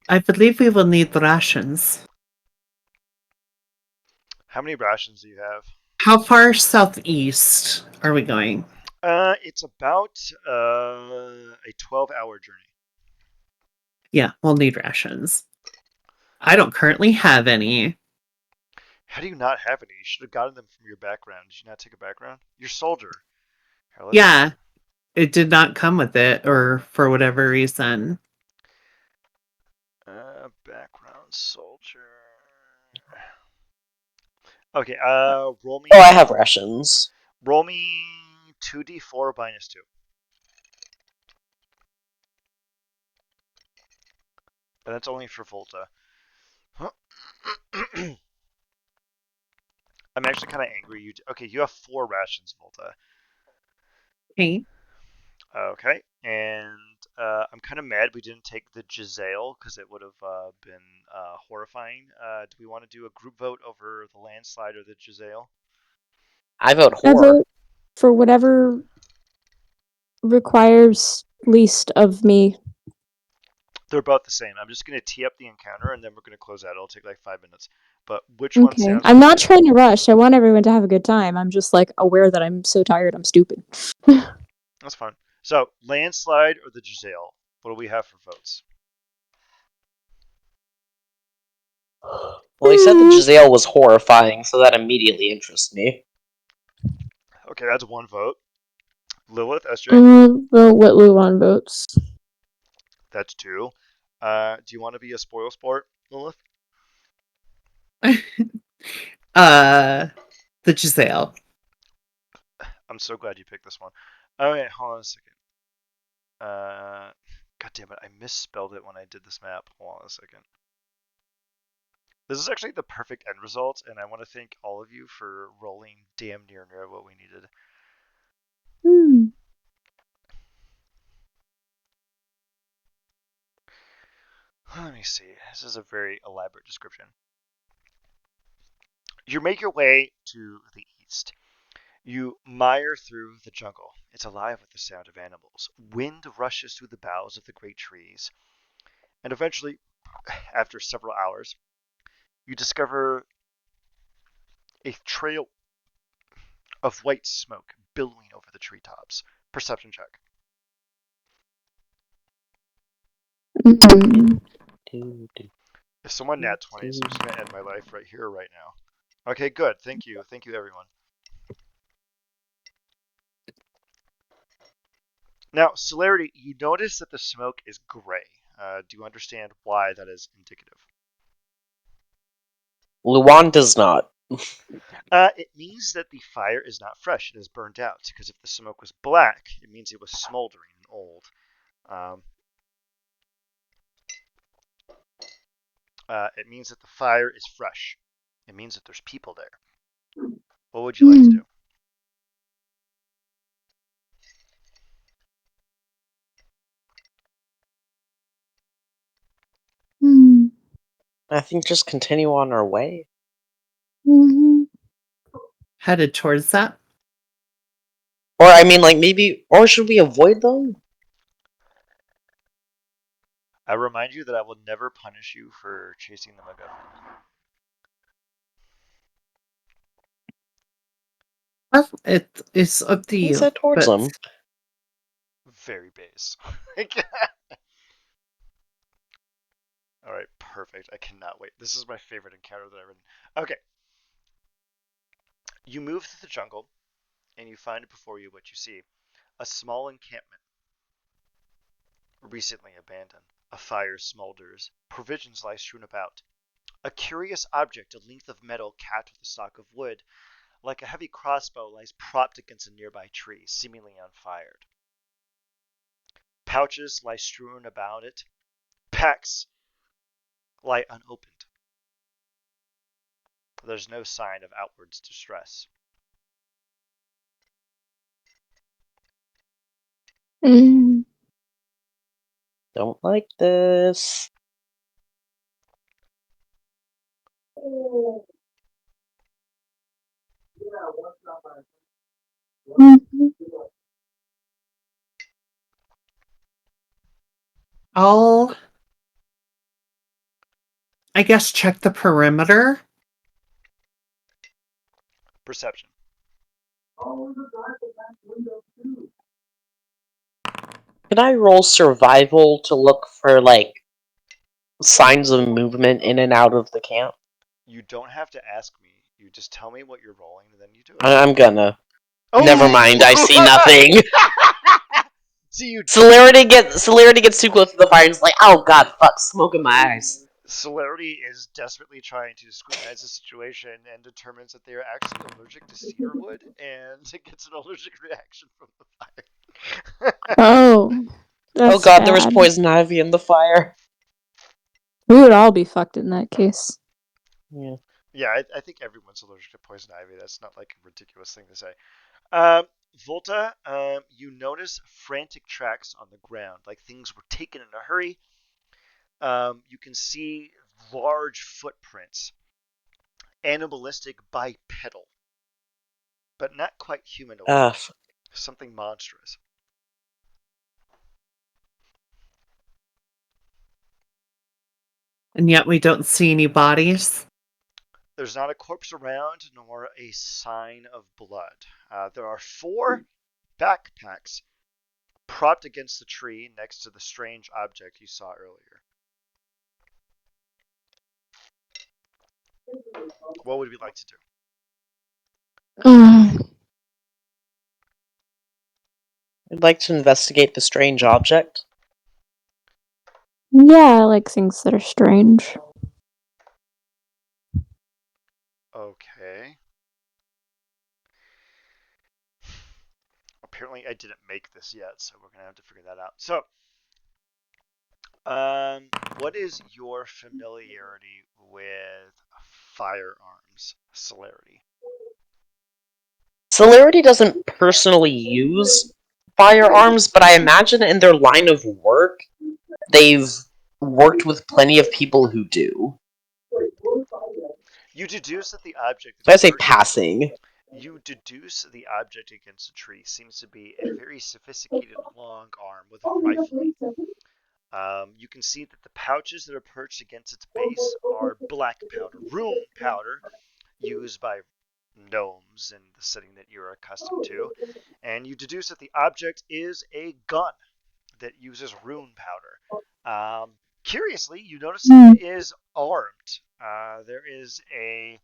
I believe we will need rations. How many rations do you have? How far southeast are we going? It's about a 12-hour journey. Yeah, we'll need rations. I don't currently have any. How do you not have any? You should have gotten them from your background. Did you not take a background? You're a soldier. Here, Yeah, it did not come with it, or for whatever reason. Background soldier. Okay, roll me. Oh, I have rations. Roll me 2d4 minus 2. And that's only for Volta. I'm actually kind of angry. Okay, you have 4 rations, Volta. Okay. Okay, and I'm kind of mad we didn't take the Giselle because it would have been horrifying. Do we want to do a group vote over the landslide or the Giselle? I vote I horror. vote for whatever requires least of me. They're both the same. I'm just going to tee up the encounter and then we're going to close out. It'll take like 5 minutes. But which one Okay. sounds I'm good not to you? trying to rush. I want everyone to have a good time. I'm just like aware that I'm so tired I'm stupid. That's fine. So, landslide or the Giselle? What do we have for votes? Well, he said that Giselle was horrifying, so that immediately interests me. Okay, that's 1 vote. Lilith, SJ? The Whitley one votes. That's 2. Do you want to be a spoil sport, Lilith? The Giselle. I'm so glad you picked this one. Okay, hold on a second. God damn it, I misspelled it when I did this map. Hold on a second. This is actually the perfect end result, and I want to thank all of you for rolling damn near what we needed. Let me see. This is a very elaborate description. You make your way to the east. You mire through the jungle. It's alive with the sound of animals. Wind rushes through the boughs of the great trees. And eventually, after several hours, you discover a trail of white smoke billowing over the treetops. Perception check. Mm. If someone nat 20, so I'm just going to end my life right here, right now. Okay, good. Thank you. Thank you, everyone. Now, celerity, you notice that the smoke is gray. Do you understand why that is indicative? Luan does not. It means that the fire is not fresh. It is burned out. Because if the smoke was black, it means it was smoldering and old. Um, it means that the fire is fresh. It means that there's people there. What would you like to Hmm. do? Hmm. I think just continue on our way. Mhm. Headed towards that. Or, I mean, like, maybe. Or should we avoid them? I remind you that I will never punish you for chasing the MacGuffin. Well, it is up to Let's you. head towards But them. Very base. All right, perfect. I cannot wait. This is my favorite encounter that I've written. Okay, you move through the jungle, and you find before you what you see: a small encampment, recently abandoned. A fire smolders. Provisions lie strewn about. A curious object, a length of metal capped with a stalk of wood, like a heavy crossbow, lies propped against a nearby tree, seemingly unfired. Pouches lie strewn about it. Packs lie unopened. There's no sign of outward distress. Mm. Don't like this. Mhm. I'll, I guess, check the perimeter. Perception. Can I roll survival to look for, like, signs of movement in and out of the camp? You don't have to ask me. You just tell me what you're rolling, and then you do it. I'm gonna. Never mind, I see Oh! nothing. See, you. Celerity gets too close to the fire and is like, oh god, fuck, smoke in my eyes. Celerity is desperately trying to scrutinize the situation and determines that they are actually allergic to cedar wood, and it gets an allergic reaction from the fire. Oh, Oh that's god, there was bad. poison ivy in the fire. We would all be fucked in that case. Yeah. Yeah, I think everyone's allergic to poison ivy. That's not like a ridiculous thing to say. Um, Volta, you notice frantic tracks on the ground, like things were taken in a hurry. You can see large footprints, animalistic bipedal, but not quite humanoid. Uh, Something monstrous. And yet we don't see any bodies. There's not a corpse around, nor a sign of blood. There are 4 backpacks propped against the tree next to the strange object you saw earlier. What would we like to do? I'd like to investigate the strange object. Yeah, I like things that are strange. Okay. Apparently, I didn't make this yet, so we're gonna have to figure that out. So, what is your familiarity with firearms, celerity? Celerity doesn't personally use firearms, but I imagine in their line of work, they've worked with plenty of people who do. You deduce that the object So that I is say lurking. passing. You deduce the object against a tree seems to be a very sophisticated long arm with rifling. You can see that the pouches that are perched against its base are black powder, rune powder, used by gnomes in the setting that you're accustomed to. And you deduce that the object is a gun that uses rune powder. Curiously, you notice that Hmm. it is armed. There is a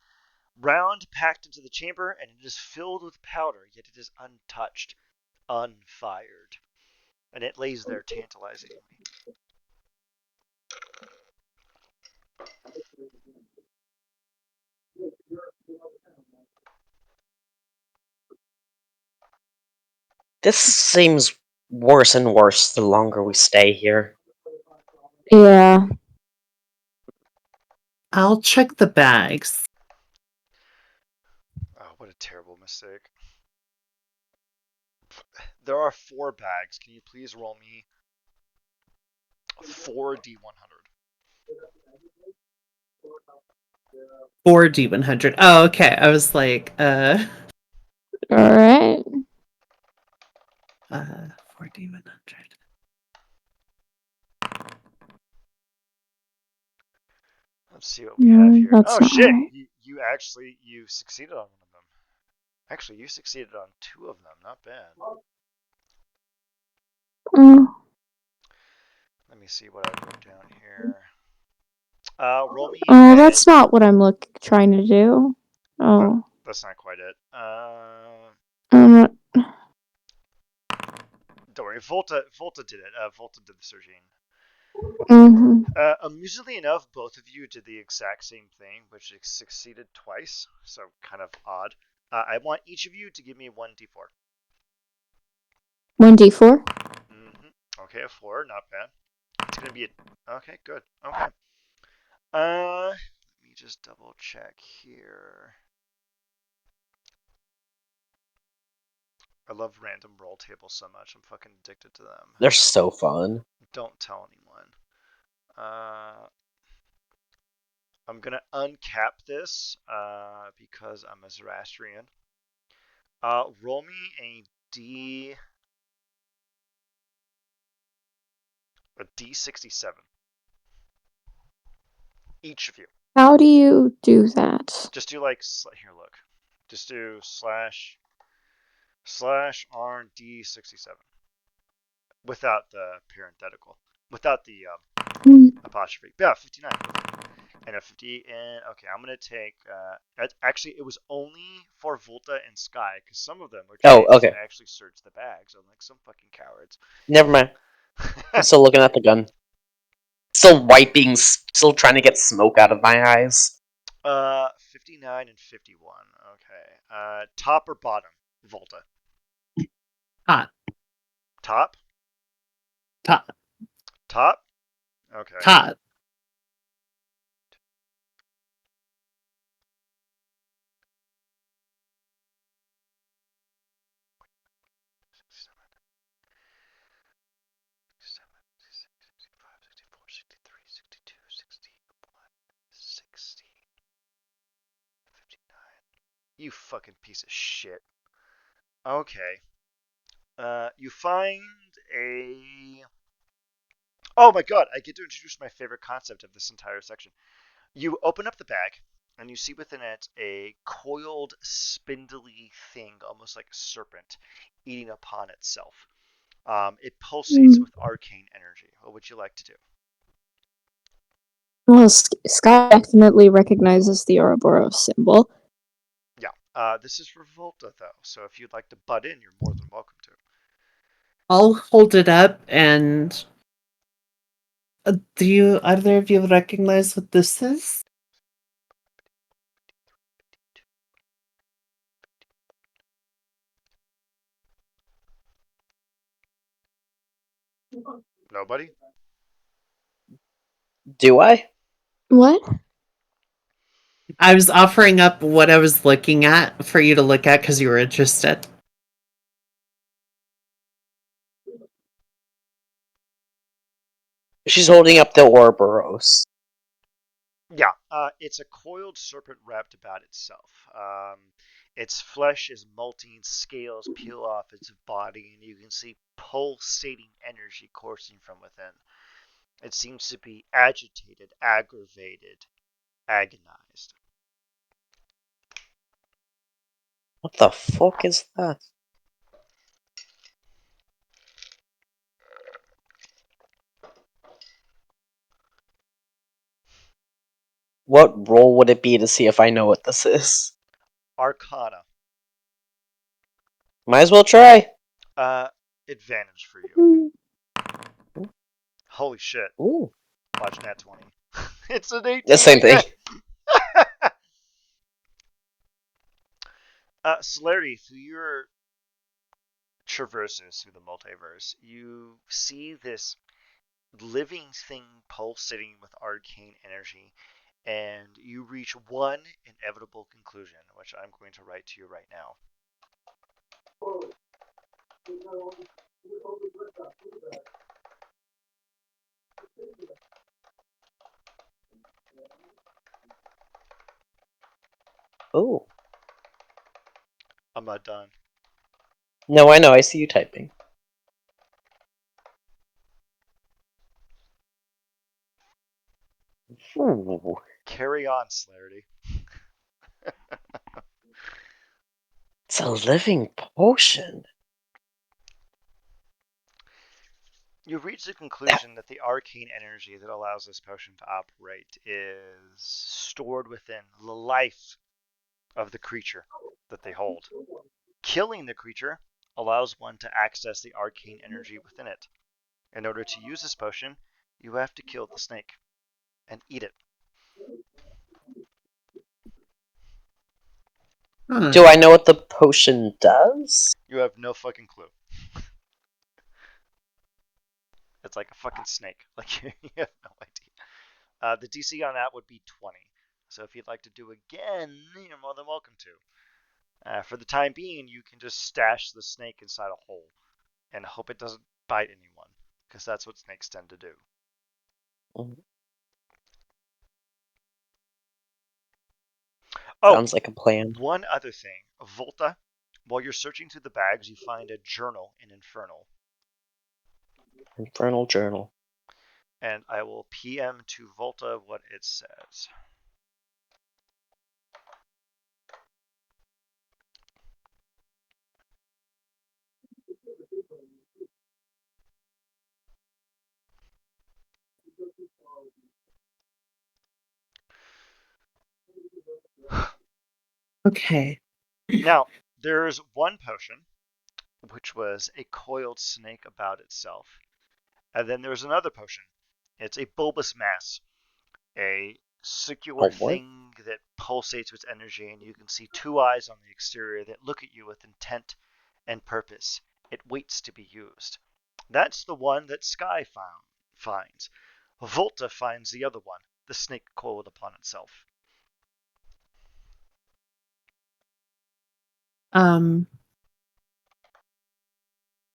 Round packed into the chamber, and it is filled with powder, yet it is untouched, unfired. And it lays there tantalizingly. This seems worse and worse the longer we stay here. Yeah. I'll check the bags. Oh, what a terrible mistake. There are 4 bags. Can you please roll me 4d100? 4D100. Oh, okay. I was like, Alright. 4D100. Let's see what we have here. That's Oh not shit! right. You succeeded on one of them. Actually, you succeeded on 2 of them. Not bad. Mm. Let me see what I wrote down here. Roll me Oh, an. that's not what I'm trying to do. Oh. That's not quite it. Um, Don't worry. Volta did it. Volta did the surging. mhm. Amusingly enough, both of you did the exact same thing, which succeeded twice. So kind of odd. I want each of you to give me 1d4. 1d4? Okay, a 4, not bad. It's gonna be a. Okay, good. Okay. Let me just double check here. I love random roll tables so much. I'm fucking addicted to them. They're so fun. Don't tell anyone. I'm gonna uncap this because I'm a Zoroastrian. Roll me a D67. Each of you. How do you do that? Just do like here. Look. Just do // RD67 without the parenthetical, without the apostrophe. Yeah, 59. And a 50. And okay, I'm gonna take. Actually, it was only for Volta and Sky because some of them were trying Oh, okay. to actually search the bags. I'm like some fucking cowards. Never mind. I'm still looking at the gun. Still trying to get smoke out of my eyes. 59 and 51. Okay. Top or bottom, Volta? Top. Top. Top. Top. Okay. Top. You fucking piece of shit. Okay. You find a. Oh my god, I get to introduce my favorite concept of this entire section. You open up the bag, and you see within it a coiled, spindly thing, almost like a serpent, eating upon itself. It pulsates with arcane energy. What would you like to do? Well, Sky definitely recognizes the Ouroboros symbol. Yeah. This is for Volta, though, so if you'd like to butt in, you're more than welcome to. I'll hold it up and do you either of you recognize what this is? Nobody? Do I? What? I was offering up what I was looking at for you to look at because you were interested. She's holding up the Ouroboros. Yeah, it's a coiled serpent wrapped about itself. Its flesh is molting, scales peel off its body, and you can see pulsating energy coursing from within. It seems to be agitated, aggravated, agonized. What the fuck is that? What roll would it be to see if I know what this is? Arcana. Might as well try. Advantage for you. Holy shit. Ooh. Watch nat 20. It's an 18 The same thing. again. Celerity, through your traverses through the multiverse, you see this living thing pulsating with arcane energy, and you reach one inevitable conclusion, which I'm going to write to you right now. Oh. I'm not done. No, I know. I see you typing. Ooh. Carry on, Celerity. It's a living potion. You reach the conclusion that the arcane energy that allows this potion to operate is stored within the life of the creature that they hold. Killing the creature allows one to access the arcane energy within it. In order to use this potion, you have to kill the snake and eat it. Huh. Do I know what the potion does? You have no fucking clue. It's like a fucking snake. Like you have no idea. The DC on that would be 20. So if you'd like to do again, you're more than welcome to. For the time being, you can just stash the snake inside a hole and hope it doesn't bite anyone, because that's what snakes tend to do. Oh, Sounds like a plan. one other thing. Volta, while you're searching through the bags, you find a journal in Infernal. Infernal Journal. And I will PM to Volta what it says. Okay. Now, there's one potion, which was a coiled snake about itself. And then there's another potion. It's a bulbous mass, a circular thing that pulsates with energy, and you can see two eyes on the exterior that look at you with intent and purpose. It waits to be used. That's the one that Sky finds. Volta finds the other one, the snake coiled upon itself.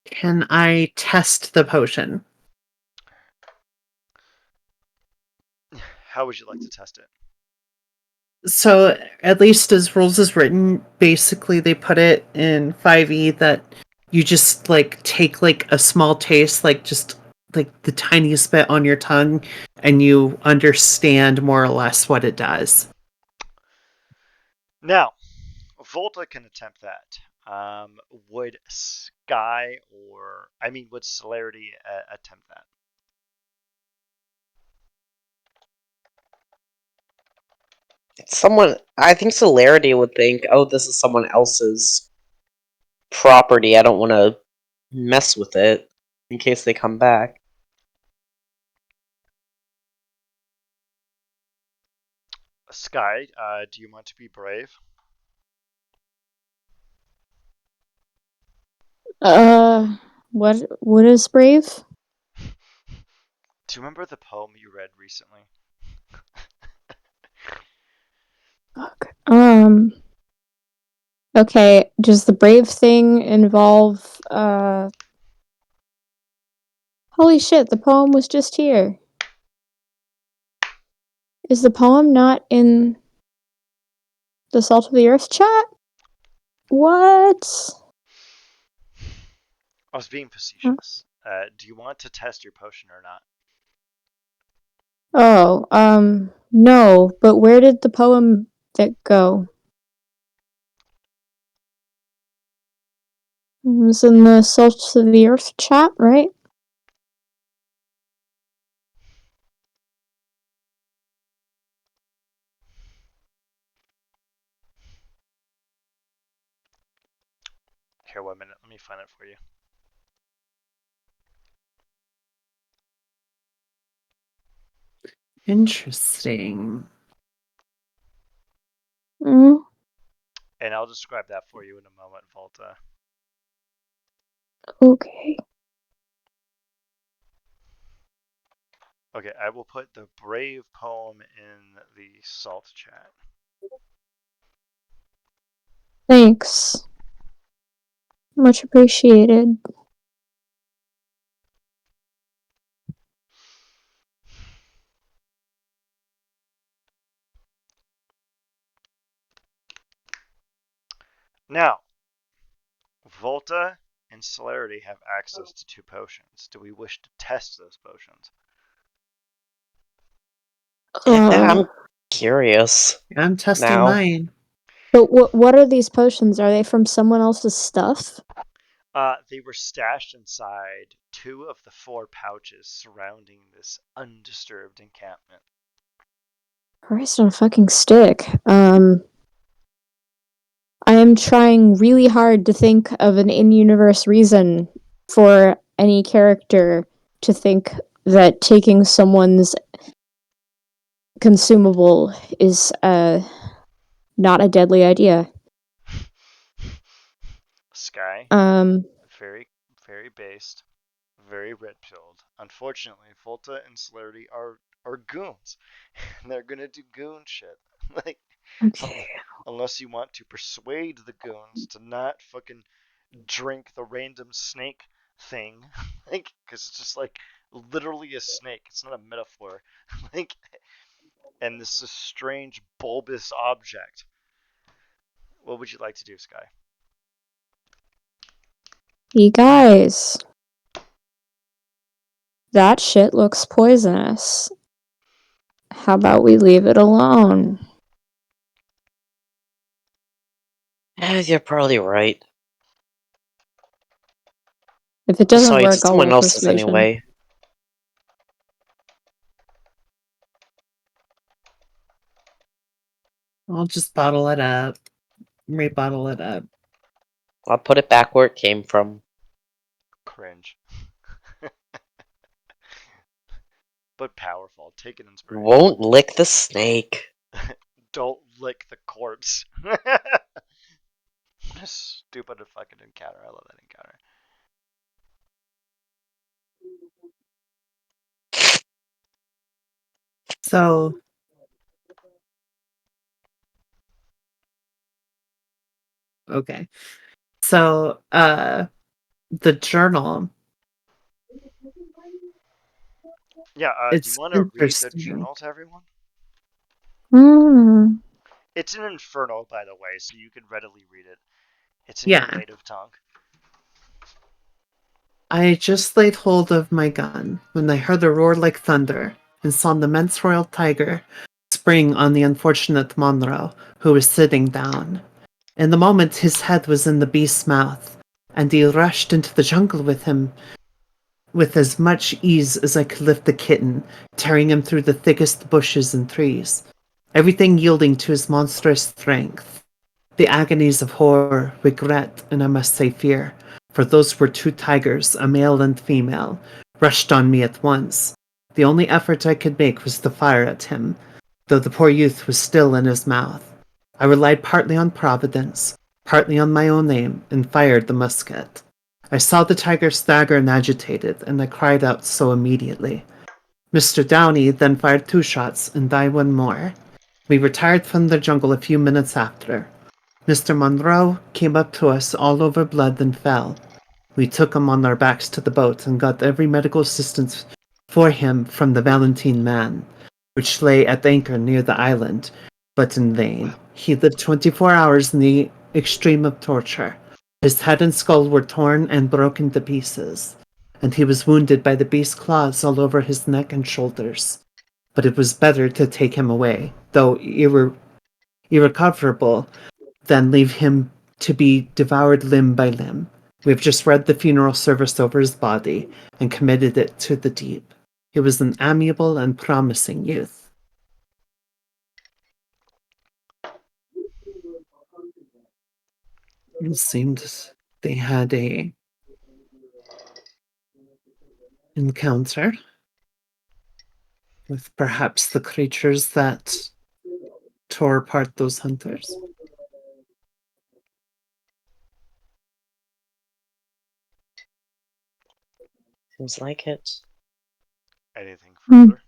Can I test the potion? How would you like to test it? So, at least as rules is written, basically they put it in 5e that you just like take like a small taste, like just like the tiniest bit on your tongue, and you understand more or less what it does. Now, Volta can attempt that. Would would Celerity attempt that? Someone, I think Celerity would think, oh, this is someone else's property. I don't want to mess with it in case they come back. Sky, do you want to be brave? What is brave? Do you remember the poem you read recently? Fuck. Okay, does the brave thing involve holy shit, the poem was just here. Is the poem not in the Salt of the Earth chat? What? I was being facetious. Do you want to test your potion or not? Oh, no, but where did the poem go? It was in the Salt of the Earth chat, right? Here, 1 minute. Let me find it for you. Interesting. Mm, And I'll describe that for you in a moment, Volta. okay. Okay, I will put the Brave poem in the Salt chat. Thanks. Much appreciated. Now, Volta and Celerity have access to 2 potions. Do we wish to test those potions? I'm curious I'm testing now. mine. But what are these potions? Are they from someone else's stuff? They were stashed inside 2 of the 4 pouches surrounding this undisturbed encampment. Christ on a fucking stick. I am trying really hard to think of an in-universe reason for any character to think that taking someone's consumable is not a deadly idea. Sky, Um, very, very based, very red pilled. Unfortunately, Volta and Celerity are goons, and they're gonna do goon shit. Like, okay. unless you want to persuade the goons to not fucking drink the random snake thing, like, because it's just like literally a snake. It's not a metaphor. Like, and this is strange bulbous object. What would you like to do, Sky? You guys, that shit looks poisonous. How about we leave it alone? You're probably right. If it doesn't Besides, work, it's I'll someone roll else's persuasion. anyway. I'll just bottle it up. Rebottle it up. I'll put it back where it came from. Cringe. But powerful. Take an inspiration. Won't lick the snake. Don't lick the corpse. Stupid fucking encounter. I love that encounter. So, okay. So, the journal, Yeah, do you it's want to read the interesting. journal to everyone? Hmm. It's an Inferno, by the way, so you can readily read it. It's in your Yeah. native tongue. I just laid hold of my gun when I heard a roar like thunder and saw the immense royal tiger spring on the unfortunate Monroe, who was sitting down. In the moment, his head was in the beast's mouth, and he rushed into the jungle with him with as much ease as I could lift the kitten, tearing him through the thickest bushes and trees, everything yielding to his monstrous strength. The agonies of horror, regret, and I must say fear, for those were 2 tigers, a male and female, rushed on me at once. The only effort I could make was to fire at him, though the poor youth was still in his mouth. I relied partly on Providence, partly on my own aim, and fired the musket. I saw the tiger stagger and agitated, and I cried out so immediately. Mr. Downey then fired 2 shots, and I 1 more. We retired from the jungle a few minutes after. Mr. Monroe came up to us all over blood and fell. We took him on our backs to the boat and got every medical assistance for him from the Valentine man, which lay at anchor near the island, but in vain. He lived 24 hours in the extreme of torture. His head and skull were torn and broken to pieces, and he was wounded by the beast's claws all over his neck and shoulders. But it was better to take him away, though irrecoverable, than leave him to be devoured limb by limb. We have just read the funeral service over his body and committed it to the deep. He was an amiable and promising youth. It seemed they had a encounter with perhaps the creatures that tore apart those hunters. Seems like it. Anything further?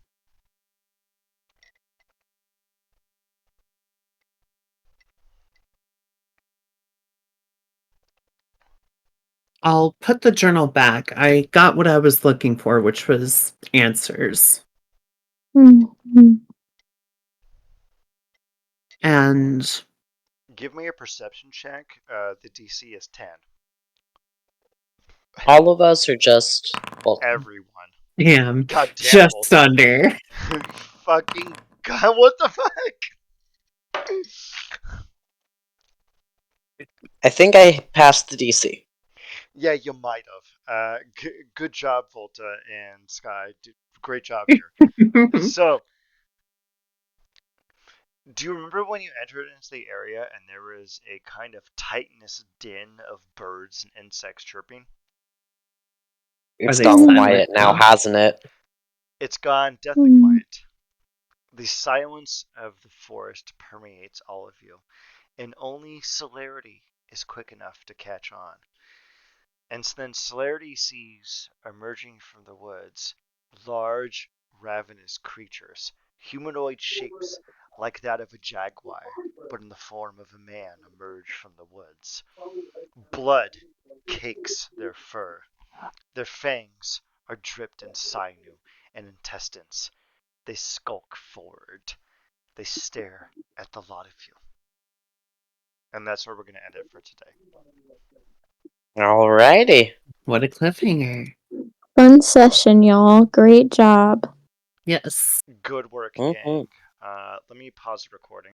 I'll put the journal back. I got what I was looking for, which was answers. Mm-hmm. And Give me a perception check. The DC is 10. All of us are just well, Everyone. damn, God damn, just Volta. under. Fucking god, what the fuck? I think I passed the DC. Yeah, you might have. Good job, Volta and Sky. Great job here. So, do you remember when you entered into the area and there was a kind of titanous din of birds and insects chirping? It's they gone silent quiet now, now? hasn't it? It's gone deathly Mm. quiet. The silence of the forest permeates all of you, and only celerity is quick enough to catch on. And so then celerity sees emerging from the woods large, ravenous creatures, humanoid shapes like that of a jaguar, but in the form of a man emerge from the woods. Blood cakes their fur. Their fangs are dripped in sinew and intestines. They skulk forward. They stare at the lot of you. And that's where we're going to end it for today. Alrighty. What a cliffhanger. Fun session, y'all. Great job. Yes. Good work, Mhm. gang. Let me pause the recording.